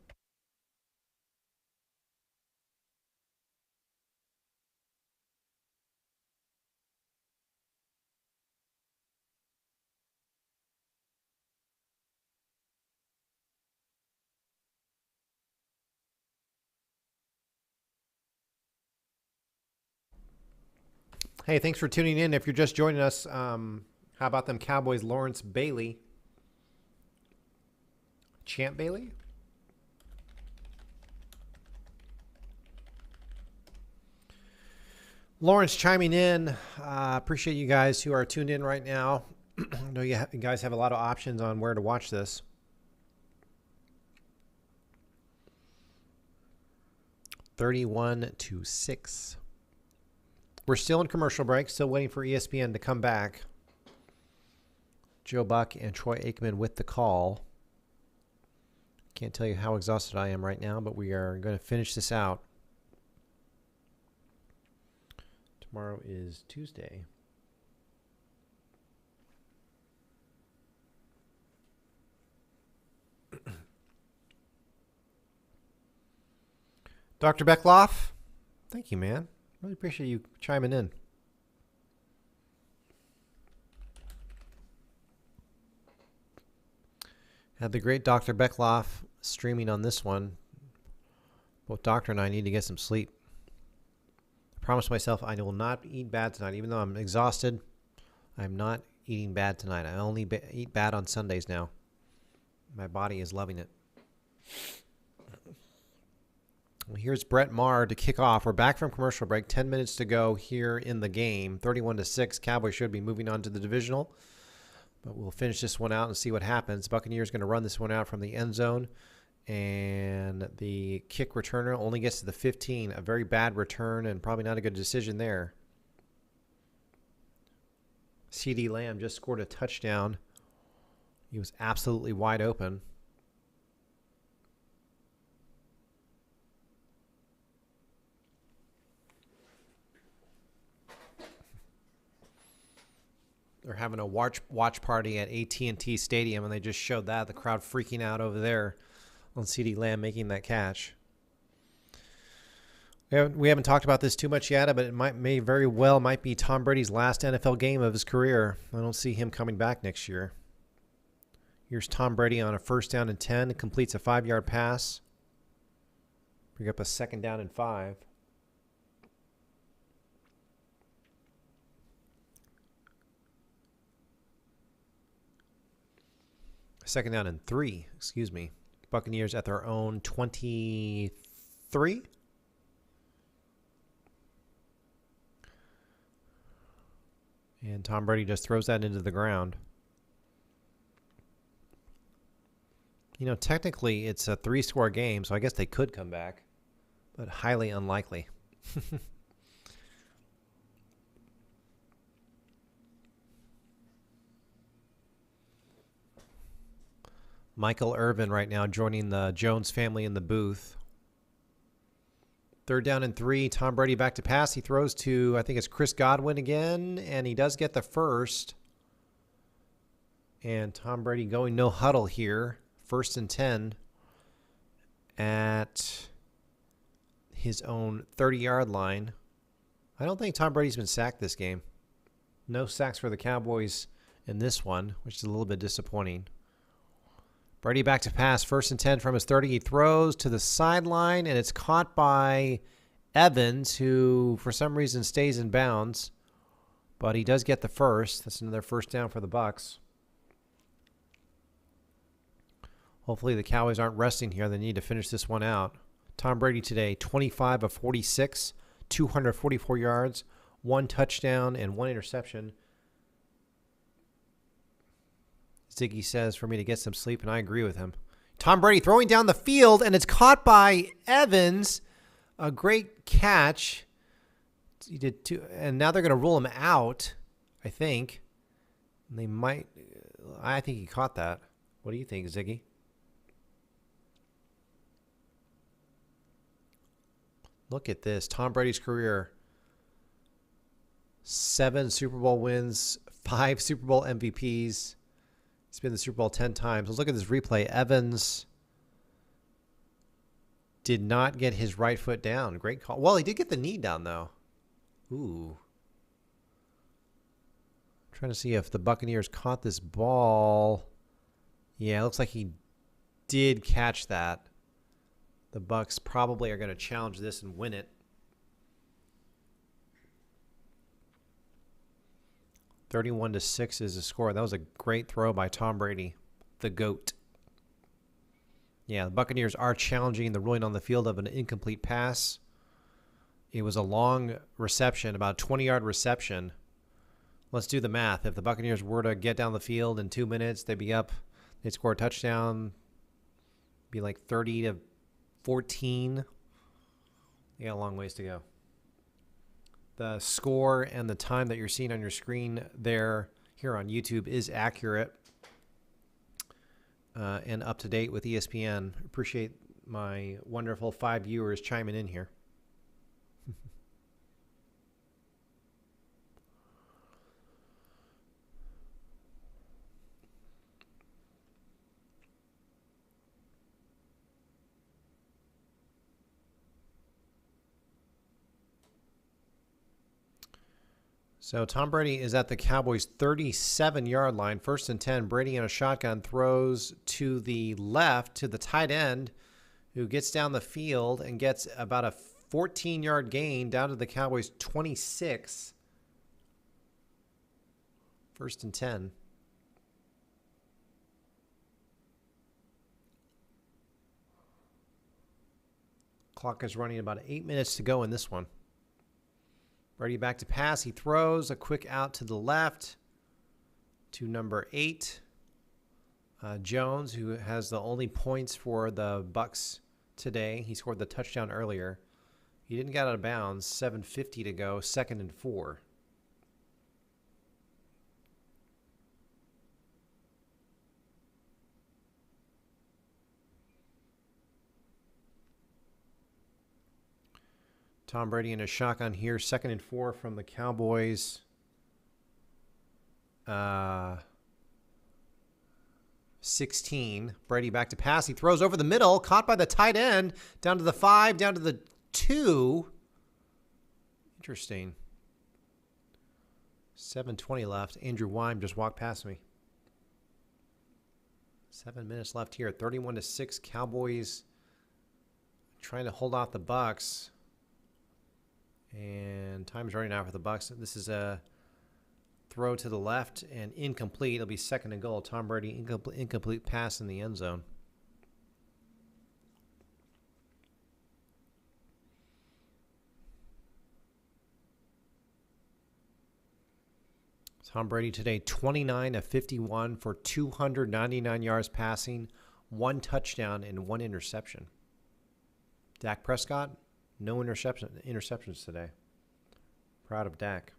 Hey, thanks for tuning in. If you're just joining us, how about them Cowboys? Lawrence Bailey. Champ Bailey? Lawrence chiming in. Appreciate you guys who are tuned in right now. I know you guys have a lot of options on where to watch this. $31-6. We're still in commercial break, still waiting for ESPN to come back. Joe Buck and Troy Aikman with the call. Can't tell you how exhausted I am right now, but we are going to finish this out. Tomorrow is Tuesday. Dr. Beckloff, thank you, man. Really appreciate you chiming in. Had the great Dr. Beckloff streaming on this one. Both Doctor and I need to get some sleep. I promised myself I will not eat bad tonight. Even though I'm exhausted, I'm not eating bad tonight. I only eat bad on Sundays now. My body is loving it. Well, here's Brett Maher to kick off. We're back from commercial break. 10 minutes to go here in the game. 31-6. Cowboys should be moving on to the divisional. But we'll finish this one out and see what happens. Buccaneers going to run this one out from the end zone. And the kick returner only gets to the 15. A very bad return and probably not a good decision there. CeeDee Lamb just scored a touchdown. He was absolutely wide open. They're having a watch party at AT&T Stadium, and they just showed that. The crowd freaking out over there on CeeDee Lamb making that catch. We haven't talked about this too much yet, but it may very well be Tom Brady's last NFL game of his career. I don't see him coming back next year. Here's Tom Brady on a 1st down and 10. Completes a 5-yard pass. Bring up a 2nd down and 5. Second down and 3, excuse me. Buccaneers at their own 23. And Tom Brady just throws that into the ground. You know, technically it's a 3-score game, so I guess they could come back, but highly unlikely. Michael Irvin right now joining the Jones family in the booth. 3rd down and 3. Tom Brady back to pass. He throws to, I think it's Chris Godwin again, and he does get the first. And Tom Brady going no huddle here. 1st and 10 at his own 30-yard line. I don't think Tom Brady's been sacked this game. No sacks for the Cowboys in this one, which is a little bit disappointing. Brady back to pass, 1st and 10 from his 30. He throws to the sideline, and it's caught by Evans, who for some reason stays in bounds. But he does get the first. That's another 1st down for the Bucs. Hopefully the Cowboys aren't resting here. They need to finish this one out. Tom Brady today, 25 of 46, 244 yards, 1 touchdown, and 1 interception. Ziggy says for me to get some sleep, and I agree with him. Tom Brady throwing down the field, and it's caught by Evans. A great catch. He did two, and now they're going to rule him out, I think. They might. I think he caught that. What do you think, Ziggy? Look at this. Tom Brady's career. 7 Super Bowl wins, 5 Super Bowl MVPs. He's been in the Super Bowl 10 times. Let's look at this replay. Evans did not get his right foot down. Great call. Well, he did get the knee down, though. Ooh. I'm trying to see if the Buccaneers caught this ball. Yeah, it looks like he did catch that. The Bucs probably are going to challenge this and win it. (31-6) is the score. That was a great throw by Tom Brady, the GOAT. Yeah, the Buccaneers are challenging the ruling on the field of an incomplete pass. It was a long reception, about a 20-yard reception. Let's do the math. If the Buccaneers were to get down the field in 2 minutes, they'd be up. They'd score a touchdown. Be like 30-14. They got a long ways to go. The score and the time that you're seeing on your screen there here on YouTube is accurate and up to date with ESPN. Appreciate my wonderful 5 viewers chiming in here. So Tom Brady is at the Cowboys' 37-yard line. 1st and 10. Brady in a shotgun throws to the left to the tight end, who gets down the field and gets about a 14-yard gain down to the Cowboys' 26. 1st and 10. Clock is running about 8 minutes to go in this one. Brady back to pass. He throws a quick out to the left to number 8, Jones, who has the only points for the BUCS today. He scored the touchdown earlier. He didn't get out of bounds. 7:50 to go. 2nd and 4. Tom Brady in a shotgun here. 2nd and 4 from the Cowboys. 16. Brady back to pass. He throws over the middle. Caught by the tight end. Down to the 5. Down to the 2. Interesting. 7:20 left. Andrew Wyme just walked past me. 7 minutes left here. 31-6. Cowboys trying to hold off the Bucs. And time's running out for the Bucs. This is a throw to the left and incomplete. It'll be 2nd and goal. Tom Brady incomplete pass in the end zone. Tom Brady today 29-51 for 299 yards passing, 1 touchdown and 1 interception. Dak Prescott, no interceptions today. Proud of Dak.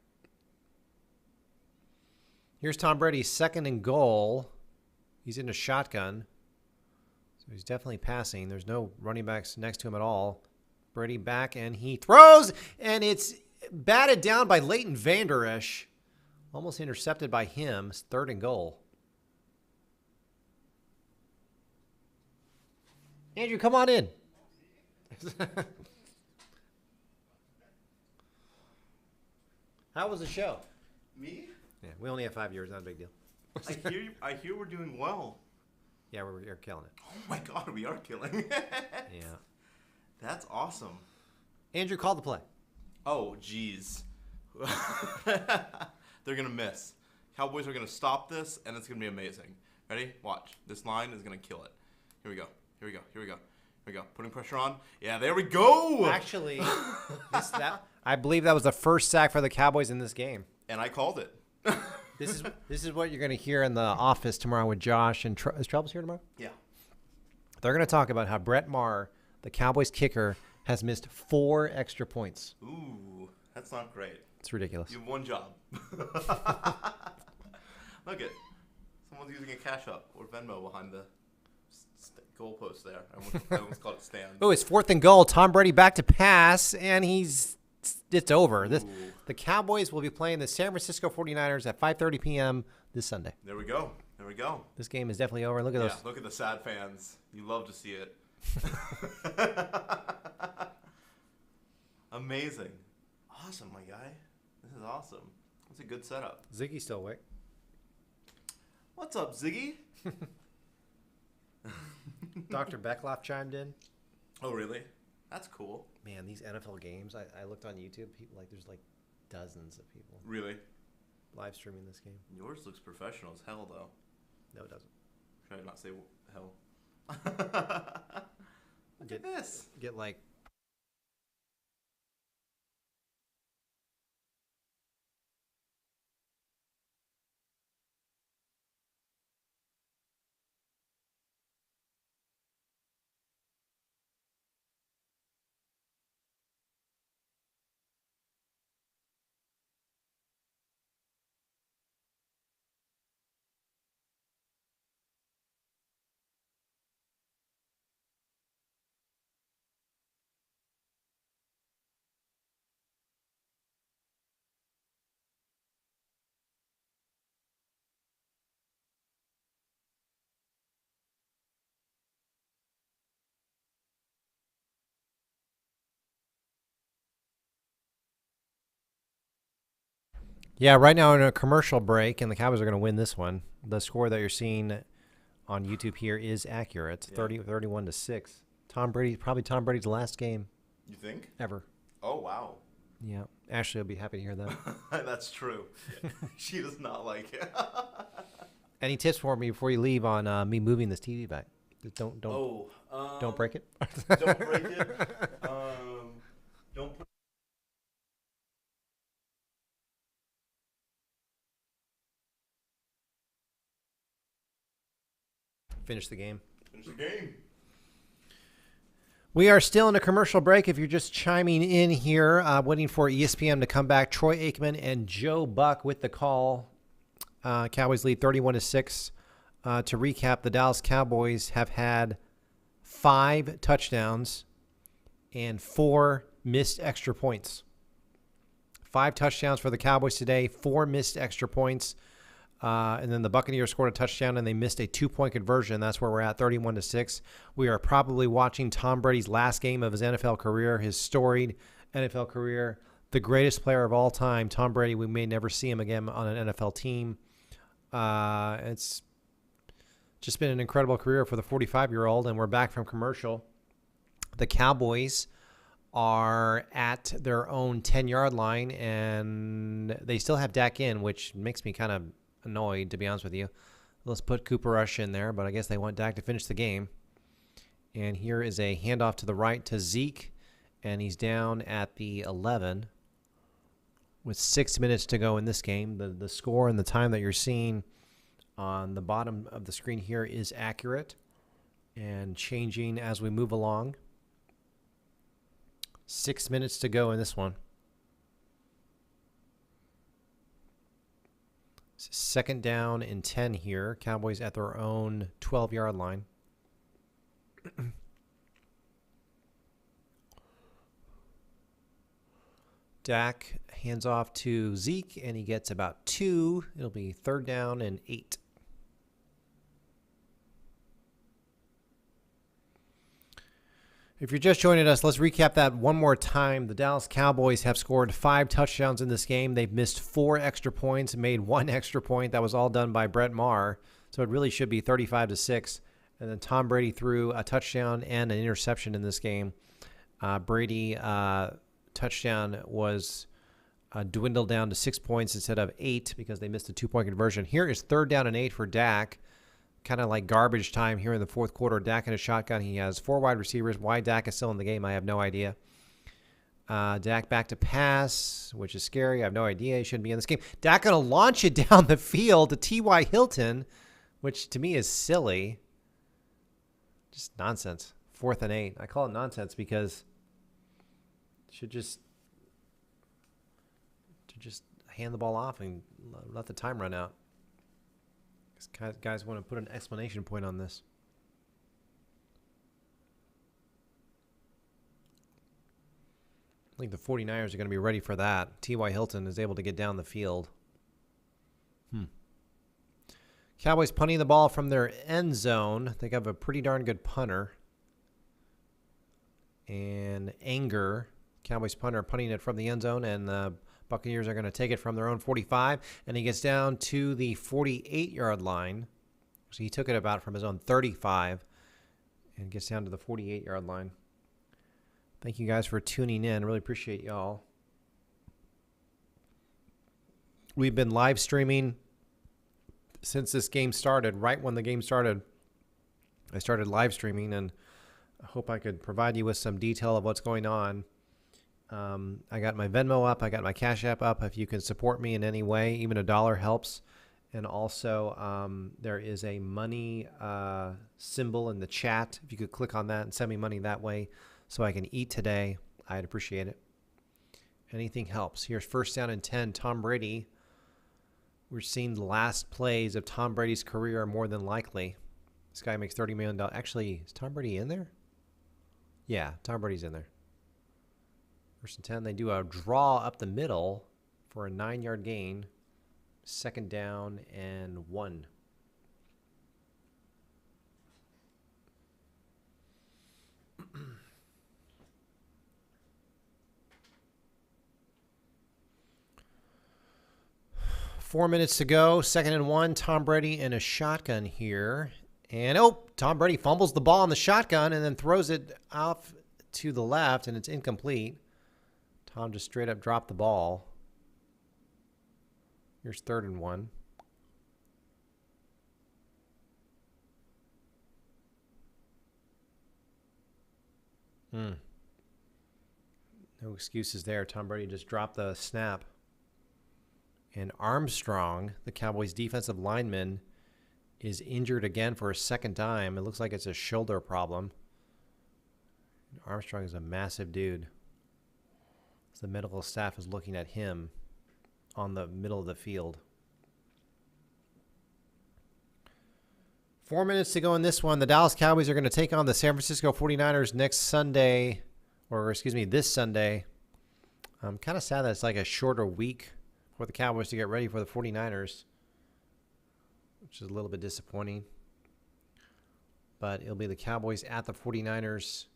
Here's Tom Brady, 2nd and goal. He's in a shotgun. So he's definitely passing. There's no running backs next to him at all. Brady back, and he throws, and it's batted down by Leighton Vander Esch. Almost intercepted by him. It's 3rd and goal. Andrew, come on in. How was the show? Me? Yeah, we only have 5 years. Not a big deal. I hear we're doing well. Yeah, we're killing it. Oh my God, we are killing. Yeah. That's awesome. Andrew, call the play. Oh, geez. They're going to miss. Cowboys are going to stop this, and it's going to be amazing. Ready? Watch. This line is going to kill it. Here we go. Here we go. Here we go. Here we go. Putting pressure on. Yeah, there we go. Actually, I believe that was the first sack for the Cowboys in this game. And I called it. This is what you're going to hear in the office tomorrow with Josh and is Troubles here tomorrow? Yeah. They're going to talk about how Brett Maher, the Cowboys kicker, has missed 4 extra points. Ooh, that's not great. It's ridiculous. You have one job. Look it. Someone's using a Cash App or Venmo behind the goalpost there. I almost called it stand. Oh, it's 4th and goal. Tom Brady back to pass, and it's over. The Cowboys will be playing the San Francisco 49ers at 5:30 p.m. this Sunday. There we go. There we go. This game is definitely over. Look at those. Look at the sad fans. You love to see it. Amazing. Awesome, my guy. This is awesome. That's a good setup. Ziggy's still awake. What's up, Ziggy? Dr. Beckloff chimed in. Oh, really? That's cool. Man, these NFL games, I looked on YouTube. People there's dozens of people Really? live streaming this game. Yours looks professional as hell, though. No, it doesn't. Should I not say hell? Look Get- at this. Get Yeah, right now in a commercial break, and the Cowboys are going to win this one. The score that you're seeing on YouTube here is accurate. Yeah. 31-6. Probably Tom Brady's last game You think? ever. Oh, wow. Yeah. Ashley will be happy to hear that. That's true. She does not like it. Any tips for me before you leave on me moving this TV back? Just don't break it. Don't break it. Don't put. Finish the game. Finish the game. We are still in a commercial break. If you're just chiming in here, waiting for ESPN to come back, Troy Aikman and Joe Buck with the call. Cowboys lead 31-6. To recap, the Dallas Cowboys have had 5 touchdowns and 4 missed extra points. 5 touchdowns for the Cowboys today, 4 missed extra points. And then the Buccaneers scored a touchdown and they missed a 2-point conversion. That's where we're at, 31-6. We are probably watching Tom Brady's last game of his NFL career, his storied NFL career. The greatest player of all time, Tom Brady. We may never see him again on an NFL team. It's just been an incredible career for the 45-year-old, and we're back from commercial. The Cowboys are at their own 10-yard line, and they still have Dak in, which makes me kind of annoyed, to be honest with you. Let's put Cooper Rush in there, but I guess they want Dak to finish the game. And here is a handoff to the right to Zeke, and he's down at the 11 with 6 minutes to go in this game. The score and the time that you're seeing on the bottom of the screen here is accurate and changing as we move along. 6 minutes to go in this one. Second down and 10 here. Cowboys at their own 12-yard line. Dak hands off to Zeke, and he gets about 2. It'll be 3rd down and 8. If you're just joining us, let's recap that one more time. The Dallas Cowboys have scored 5 touchdowns in this game. They've missed 4 extra points and made 1 extra point. That was all done by Brett Maher. So it really should be 35-6. And then Tom Brady threw a touchdown and an interception in this game. Brady touchdown was dwindled down to 6 points instead of 8 because they missed a 2-point conversion. Here is 3rd down and 8 for Dak. Kind of like garbage time here in the fourth quarter. Dak in a shotgun. He has 4 wide receivers. Why Dak is still in the game, I have no idea. Dak back to pass, which is scary. I have no idea. He shouldn't be in this game. Dak going to launch it down the field to T.Y. Hilton, which to me is silly. Just nonsense. 4th and 8. I call it nonsense because you should just hand the ball off and let the time run out. Guys want to put an exclamation point on this. I think the 49ers are going to be ready for that. T.Y. Hilton is able to get down the field. Cowboys punting the ball from their end zone. They have a pretty darn good punter. And Anger, Cowboys punter, punting it from the end zone, and the Buccaneers are going to take it from their own 45, and he gets down to the 48-yard line. So he took it about from his own 35 and gets down to the 48-yard line. Thank you guys for tuning in. Really appreciate y'all. We've been live streaming since this game started. Right when the game started, I started live streaming, and I hope I could provide you with some detail of what's going on. I got my Venmo up. I got my Cash App up. If you can support me in any way, even $1 helps. And also, there is a money symbol in the chat. If you could click on that and send me money that way so I can eat today, I'd appreciate it. Anything helps. Here's 1st down and 10. Tom Brady. We're seeing the last plays of Tom Brady's career more than likely. This guy makes $30 million. Actually, is Tom Brady in there? Yeah, Tom Brady's in there. 1st and 10. They do a draw up the middle for a 9-yard gain. 2nd down and 1. Four minutes to go. 2nd and 1. Tom Brady in a shotgun here. And, Tom Brady fumbles the ball on the shotgun and then throws it off to the left, and it's incomplete. Tom just straight up dropped the ball. Here's 3rd and 1. No excuses there. Tom Brady just dropped the snap. And Armstrong, the Cowboys defensive lineman, is injured again for a 2nd time. It looks like it's a shoulder problem. Armstrong is a massive dude. So the medical staff is looking at him on the middle of the field. 4 minutes to go in this one. The Dallas Cowboys are going to take on the San Francisco 49ers this Sunday. I'm kind of sad that it's like a shorter week for the Cowboys to get ready for the 49ers, which is a little bit disappointing. But it'll be the Cowboys at the 49ers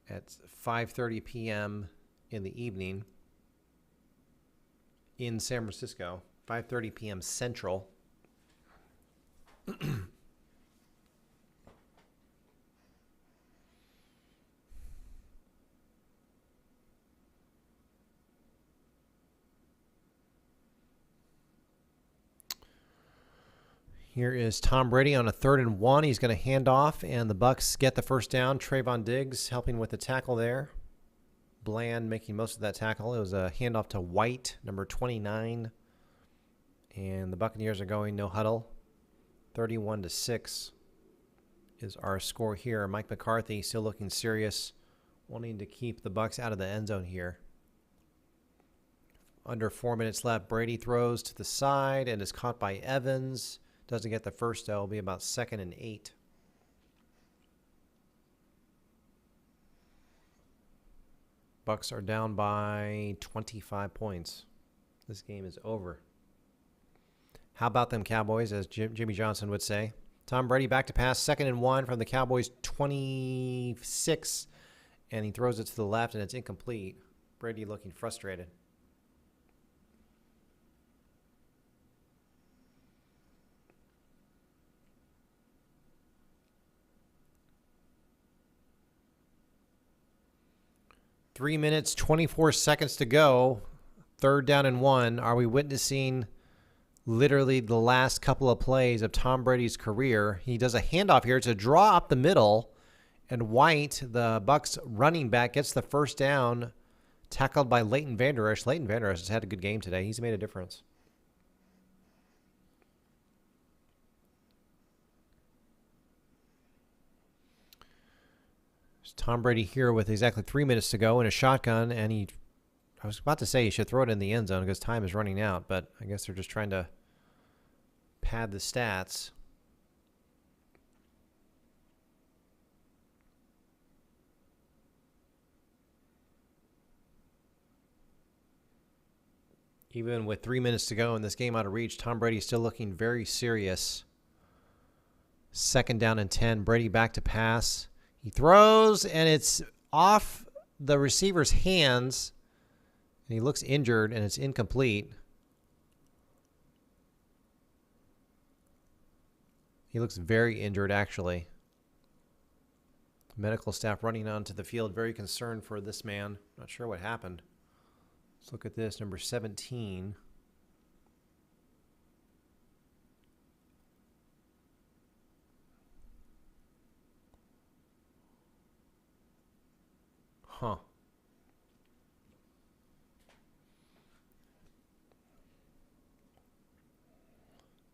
at 5:30 p.m. in the evening in San Francisco, 5:30 p.m. Central. Here is Tom Brady on a 3rd and 1. He's going to hand off, and the Bucs get the 1st down. Trayvon Diggs helping with the tackle there. Bland making most of that tackle. It was a handoff to White, number 29. And the Buccaneers are going no huddle. 31-6 is our score here. Mike McCarthy still looking serious, wanting to keep the Bucs out of the end zone here. Under 4 minutes left. Brady throws to the side and is caught by Evans. Doesn't get the first, though. It'll be about 2nd and 8. Bucs are down by 25 points. This game is over. How about them Cowboys, as Jimmy Johnson would say. Tom Brady back to pass, 2nd and 1 from the Cowboys 26, and he throws it to the left, and it's incomplete. Brady looking frustrated. Three minutes, 24 seconds to go. 3rd down and 1. Are we witnessing literally the last couple of plays of Tom Brady's career? He does a handoff here. It's a draw up the middle, And White, the Bucks running back, gets the first down, tackled by Leighton Vander Esch. Leighton Vander Esch has had a good game today. He's made a difference. There's Tom Brady here with exactly 3 minutes to go in a shotgun, and I was about to say he should throw it in the end zone because time is running out, but I guess they're just trying to pad the stats. Even with 3 minutes to go in this game out of reach, Tom Brady still looking very serious. 2nd down and 10. Brady back to pass. He throws, and it's off the receiver's hands. And he looks injured, and it's incomplete. He looks very injured, actually. Medical staff running onto the field, very concerned for this man. Not sure what happened. Let's look at this, number 17. Huh.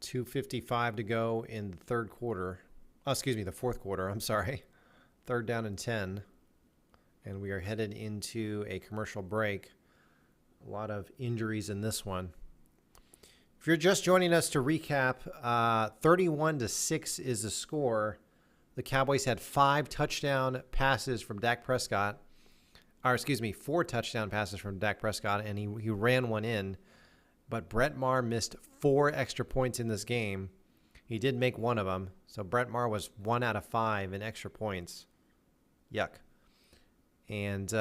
$2:55 to go in the third quarter. Oh, excuse me, the fourth quarter. I'm sorry. 3rd down and 10. And we are headed into a commercial break. A lot of injuries in this one. If you're just joining us to recap, 31-6 is the score. The Cowboys had 5 touchdown passes from Dak Prescott. Or excuse me, 4 touchdown passes from Dak Prescott, and he ran one in. But Brett Maher missed 4 extra points in this game. He did make one of them. So Brett Maher was 1 out of 5 in extra points. Yuck. And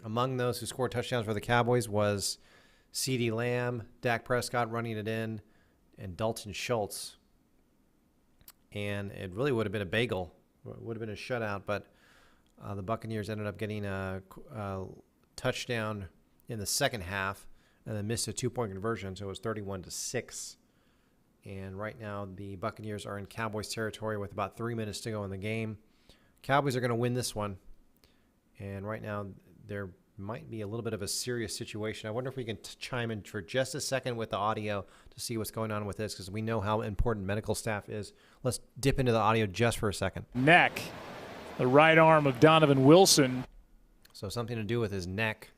among those who scored touchdowns for the Cowboys was CeeDee Lamb, Dak Prescott running it in, and Dalton Schultz. And it really would have been a bagel. It would have been a shutout, but the Buccaneers ended up getting a touchdown in the second half and then missed a 2-point conversion, so it was 31-6. And right now the Buccaneers are in Cowboys territory with about 3 minutes to go in the game. Cowboys are going to win this one. And right now there might be a little bit of a serious situation. I wonder if we can chime in for just a second with the audio to see what's going on with this, because we know how important medical staff is. Let's dip into the audio just for a second. Neck, the right arm of Donovan Wilson. So something to do with his neck.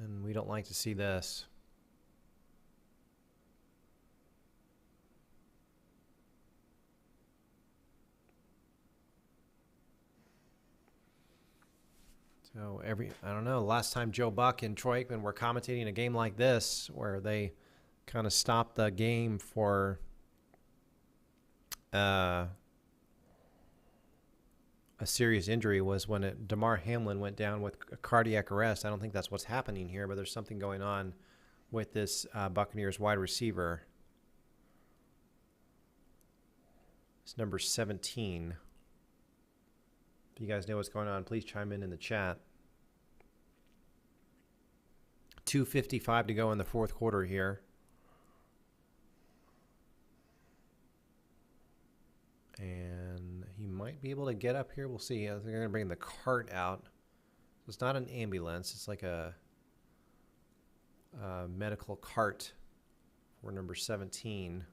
And we don't like to see this. So I don't know, last time Joe Buck and Troy Aikman were commentating a game like this where they kind of stopped the game for a serious injury was when Damar Hamlin went down with a cardiac arrest. I don't think that's what's happening here, but there's something going on with this Buccaneers wide receiver. It's number 17. If you guys know what's going on, please chime in the chat. 2:55 to go in the fourth quarter here. And he might be able to get up here. We'll see. I think they're going to bring the cart out. It's not an ambulance. It's like a medical cart for number 17.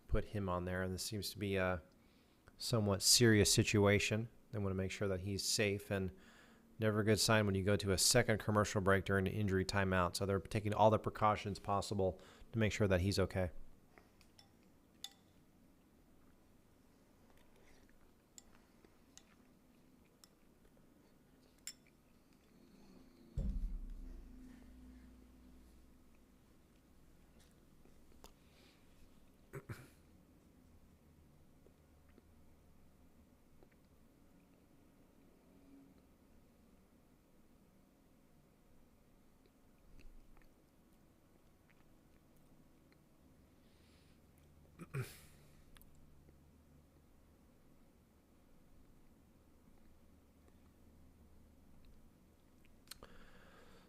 Put him on there. And this seems to be a somewhat serious situation. They want to make sure that he's safe, and never a good sign when you go to a second commercial break during an injury timeout. So they're taking all the precautions possible to make sure that he's okay.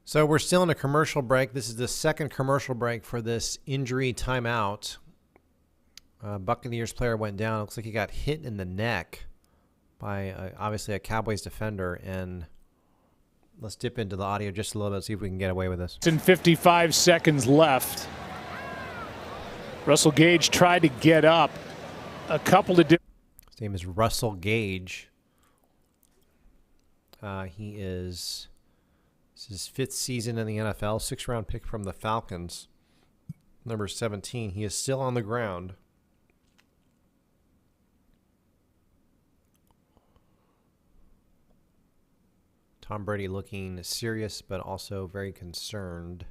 So we're still in a commercial break. This is the second commercial break for this injury timeout. Buccaneers player went down. Looks like he got hit in the neck by obviously a Cowboys defender. And let's dip into the audio just a little bit, see if we can get away with this. It's in 55 seconds left. Russell Gage tried to get up. A couple of different. His name is Russell Gage. He is, this is his 5th season in the NFL, 6th-round pick from the Falcons, number 17. He is still on the ground. Tom Brady looking serious, but also very concerned.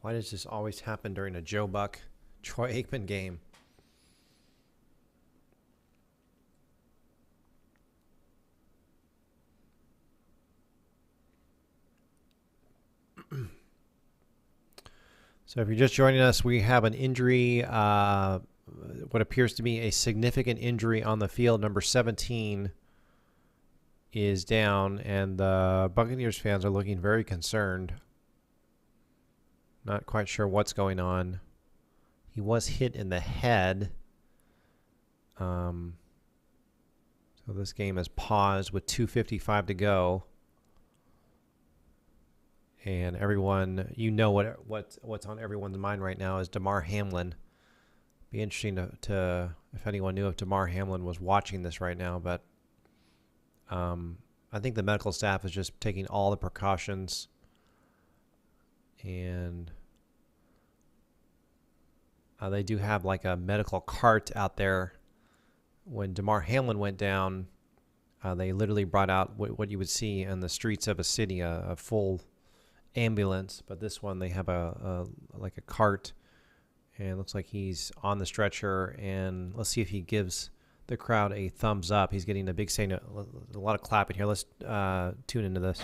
Why does this always happen during a Joe Buck, Troy Aikman game? So if you're just joining us, we have an injury, what appears to be a significant injury on the field. Number 17 is down, and the Buccaneers fans are looking very concerned. Not quite sure what's going on. He was hit in the head. So this game is paused with 2:55 to go. And everyone, you know what's on everyone's mind right now is Damar Hamlin. Be interesting to if anyone knew if Damar Hamlin was watching this right now, but I think the medical staff is just taking all the precautions. And they do have like a medical cart out there. When Damar Hamlin went down, they literally brought out what you would see in the streets of a city, a full ambulance. But this one, they have like a cart, and it looks like he's on the stretcher. And let's see if he gives the crowd a thumbs up. He's getting a big say, a lot of clapping here. Let's tune into this.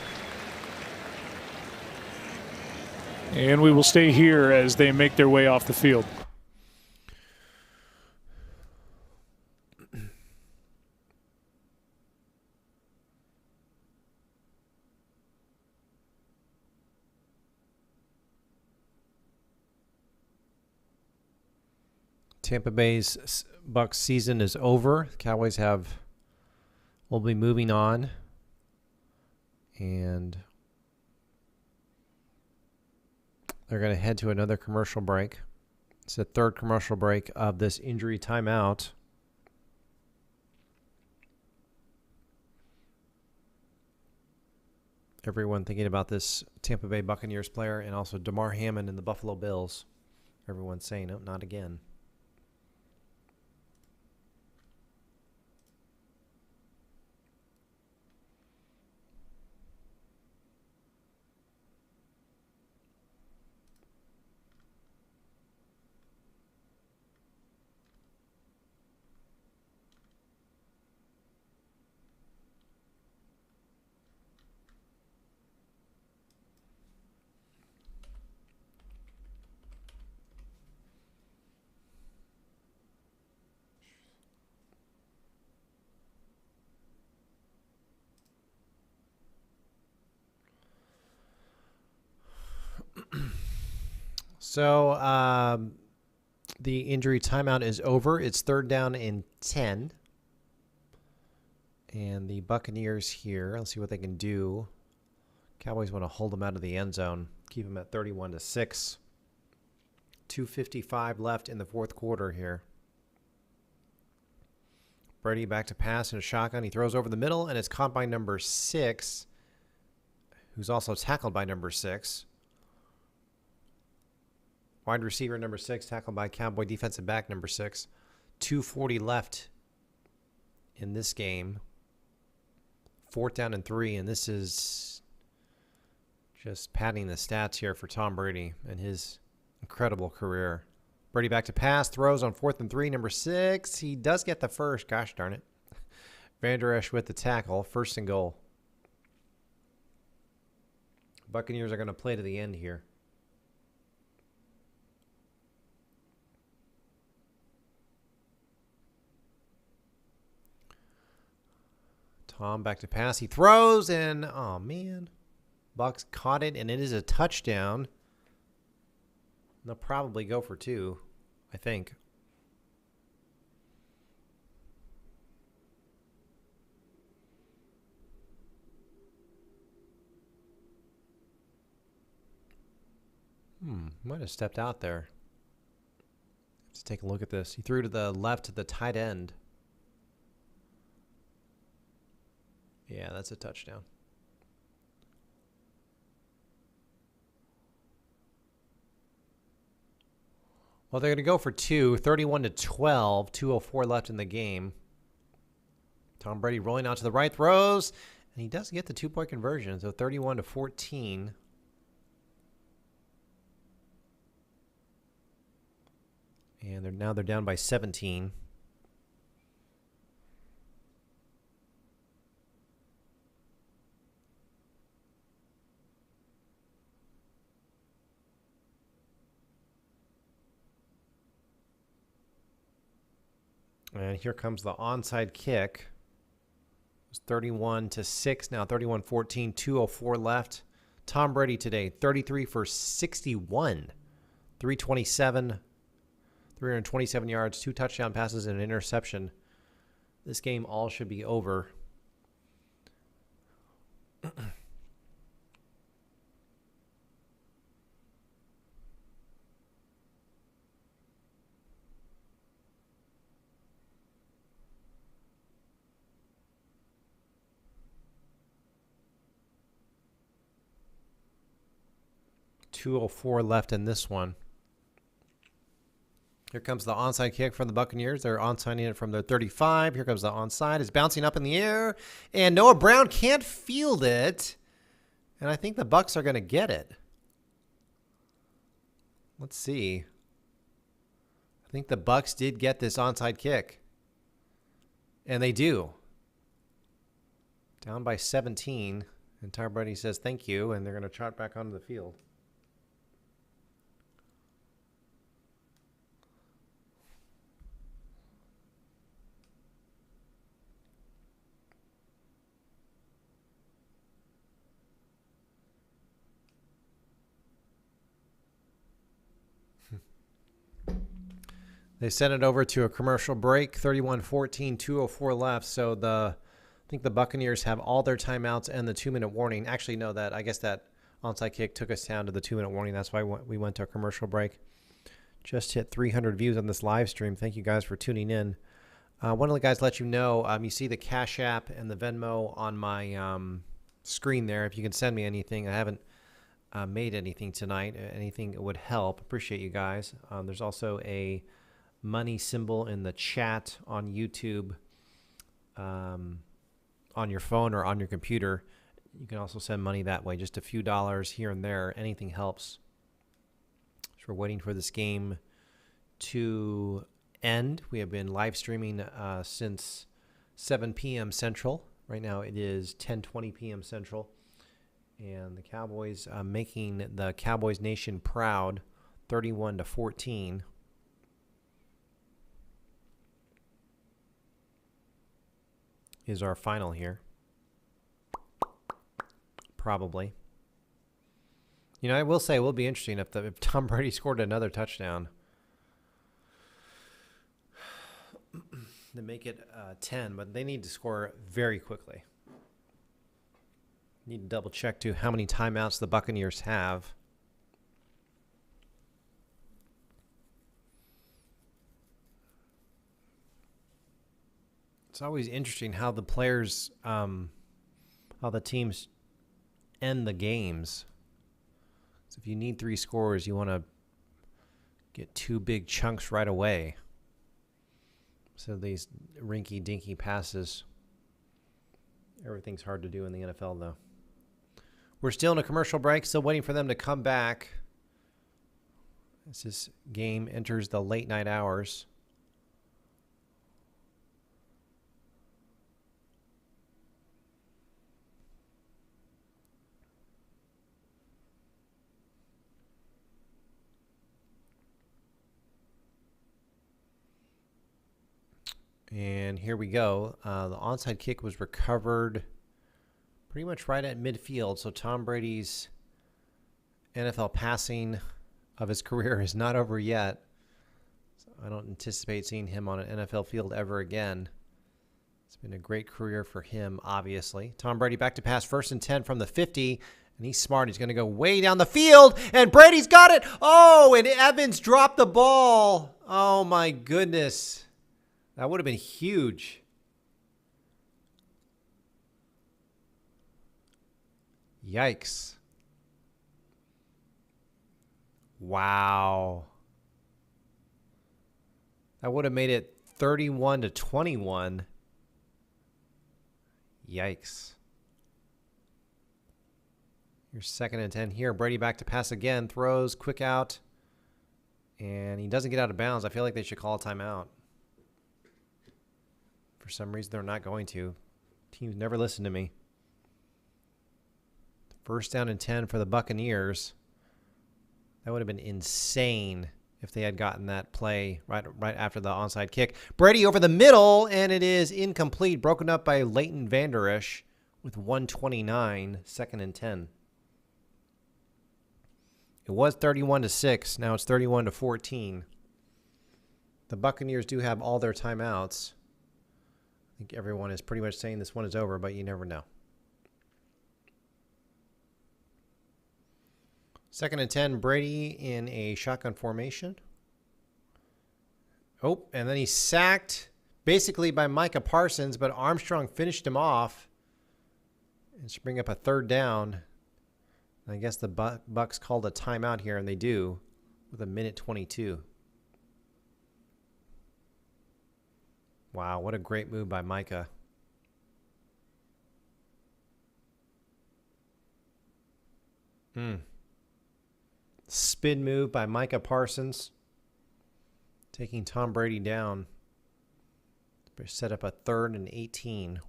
And we will stay here as they make their way off the field. Tampa Bay's Bucs season is over. The Cowboys will be moving on. And they're going to head to another commercial break. It's the 3rd commercial break of this injury timeout. Everyone thinking about this Tampa Bay Buccaneers player and also Damar Hamlin and the Buffalo Bills. Everyone's saying, no, not again. So the injury timeout is over. It's 3rd down and 10. And the Buccaneers here, let's see what they can do. Cowboys want to hold them out of the end zone, keep them at 31-6. 2:55 left in the 4th quarter here. Brady back to pass in a shotgun. He throws over the middle, and it's caught by number 6, who's also tackled by number 6. Wide receiver number 6, tackled by Cowboy defensive back number 6. 2:40 left in this game. 4th down and 3, and this is just padding the stats here for Tom Brady and his incredible career. Brady back to pass, throws on 4th and 3, number 6. He does get the first, gosh darn it. Van Der Esch with the tackle, 1st and goal. Buccaneers are going to play to the end here. Tom back to pass. He throws, and oh, man. Bucks caught it, and it is a touchdown. They'll probably go for 2, I think. Might have stepped out there. Let's take a look at this. He threw to the left to the tight end. Yeah, that's a touchdown. Well, they're going to go for 2, 31-12, 2:04 left in the game. Tom Brady rolling out to the right, throws, and he does get the 2-point conversion, so 31-14. And now they're down by 17. And here comes the onside kick. It was 31-6, now 31-14, 2:04 left. Tom Brady today, 33 for 61, 327 yards, 2 touchdown passes, and an interception. This game all should be over. .204 left in this one. Here comes the onside kick from the Buccaneers. They're onsiding it from their 35. Here comes the onside. It's bouncing up in the air, and Noah Brown can't field it. And I think the Bucs are going to get it. Let's see. I think the Bucs did get this onside kick. And they do. Down by 17. And Tom Brady says thank you, and they're going to trot back onto the field. They sent it over to a commercial break, 31-14, 2:04 left. So I think the Buccaneers have all their timeouts and the 2-minute warning. Actually, no, I guess that onside kick took us down to the 2-minute warning. That's why we went to a commercial break. Just hit 300 views on this live stream. Thank you guys for tuning in. One of the guys let you know, you see the Cash App and the Venmo on my screen there. If you can send me anything, I haven't made anything tonight. Anything would help. Appreciate you guys. There's also a money symbol in the chat on YouTube, on your phone or on your computer. You can also send money that way, just a few dollars here and there. Anything helps. So we're waiting for this game to end. We have been live streaming since 7 p.m. Central. Right now it is 10:20 p.m. Central. And the Cowboys making the Cowboys Nation proud, 31-14. Is our final here. Probably. You know, I will say it will be interesting if Tom Brady scored another touchdown. To make it 10, but they need to score very quickly. Need to double check too how many timeouts the Buccaneers have. It's always interesting how the players, how the teams end the games. So if you need 3 scores, you want to get 2 big chunks right away. So these rinky-dinky passes, everything's hard to do in the NFL, though. We're still in a commercial break, still waiting for them to come back as this game enters the late night hours. And here we go. The onside kick was recovered pretty much right at midfield. So Tom Brady's NFL passing of his career is not over yet. So I don't anticipate seeing him on an NFL field ever again. It's been a great career for him, obviously. Tom Brady back to pass, 1st and 10 from the 50. And he's smart. He's going to go way down the field. And Brady's got it. Oh, and Evans dropped the ball. Oh, my goodness. That would have been huge. Yikes. Wow. That would have made it 31-21. Yikes. Your 2nd and 10 here. Brady back to pass again. Throws, quick out. And he doesn't get out of bounds. I feel like they should call a timeout. For some reason, they're not going to. Teams never listen to me. 1st down and 10 for the Buccaneers. That would have been insane if they had gotten that play right after the onside kick. Brady over the middle, and it is incomplete. Broken up by Leighton Vander Esch with 1:29, 2nd and 10. It was 31-6. Now it's 31-14. The Buccaneers do have all their timeouts. I think everyone is pretty much saying this one is over, but you never know. 2nd and 10, Brady in a shotgun formation. Oh, and then he's sacked basically by Micah Parsons, but Armstrong finished him off. And should bring up a 3rd down. I guess the Bucs called a timeout here, and they do, with 1:22. Wow, what a great move by Micah. Spin move by Micah Parsons, taking Tom Brady down. Set up a 3rd and 18.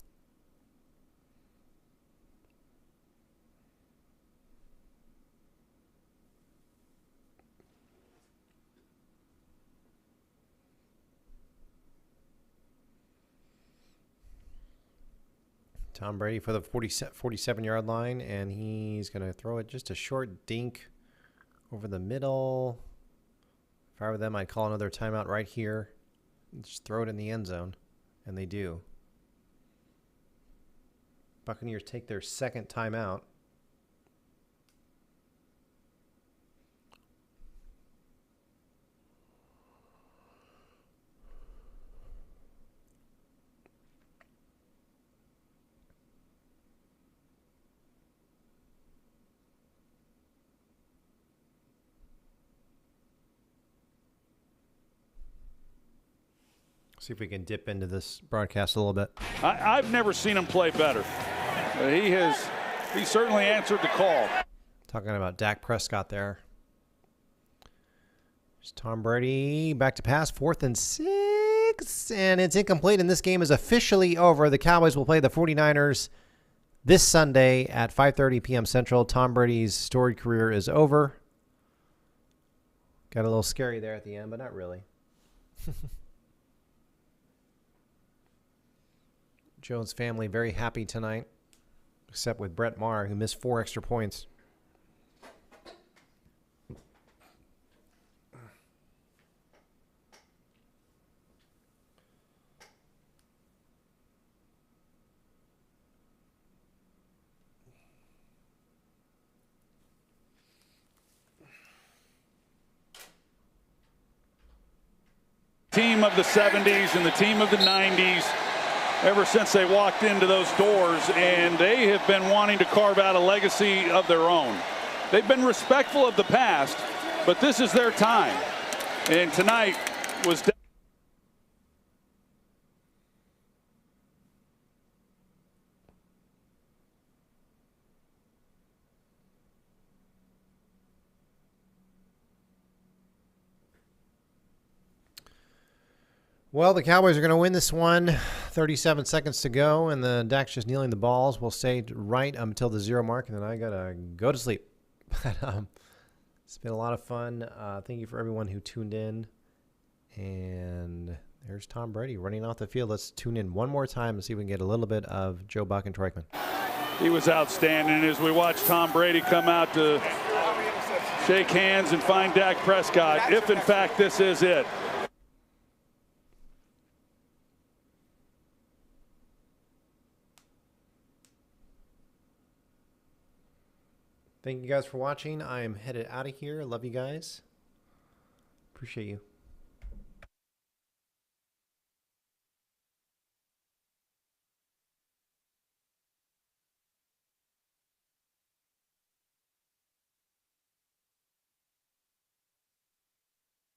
Tom Brady for the 47-yard line, and he's going to throw it just a short dink over the middle. If I were them, I'd call another timeout right here. Just throw it in the end zone, and they do. Buccaneers take their 2nd timeout. See if we can dip into this broadcast a little bit. I've never seen him play better. He certainly answered the call. Talking about Dak Prescott there. There's Tom Brady back to pass, 4th and 6, and it's incomplete, and this game is officially over. The Cowboys will play the 49ers this Sunday at 5:30 p.m. Central. Tom Brady's storied career is over. Got a little scary there at the end, but not really. Jones' family very happy tonight, except with Brett Maher, who missed 4 extra points. Team of the 70s and the team of the 90s. Ever since they walked into those doors, and they have been wanting to carve out a legacy of their own. They've been respectful of the past, but this is their time. And tonight was Well, the Cowboys are going to win this one. 37 seconds to go, and the Dak's just kneeling the balls. We'll stay right until the 0 mark, and then I got to go to sleep. But it's been a lot of fun. Thank you for everyone who tuned in. And there's Tom Brady running off the field. Let's tune in one more time and see if we can get a little bit of Joe Buck and Troikman. He was outstanding. As we watch Tom Brady come out to shake hands and find Dak Prescott, if in fact this is it. Thank you guys for watching. I am headed out of here. Love you guys. Appreciate you.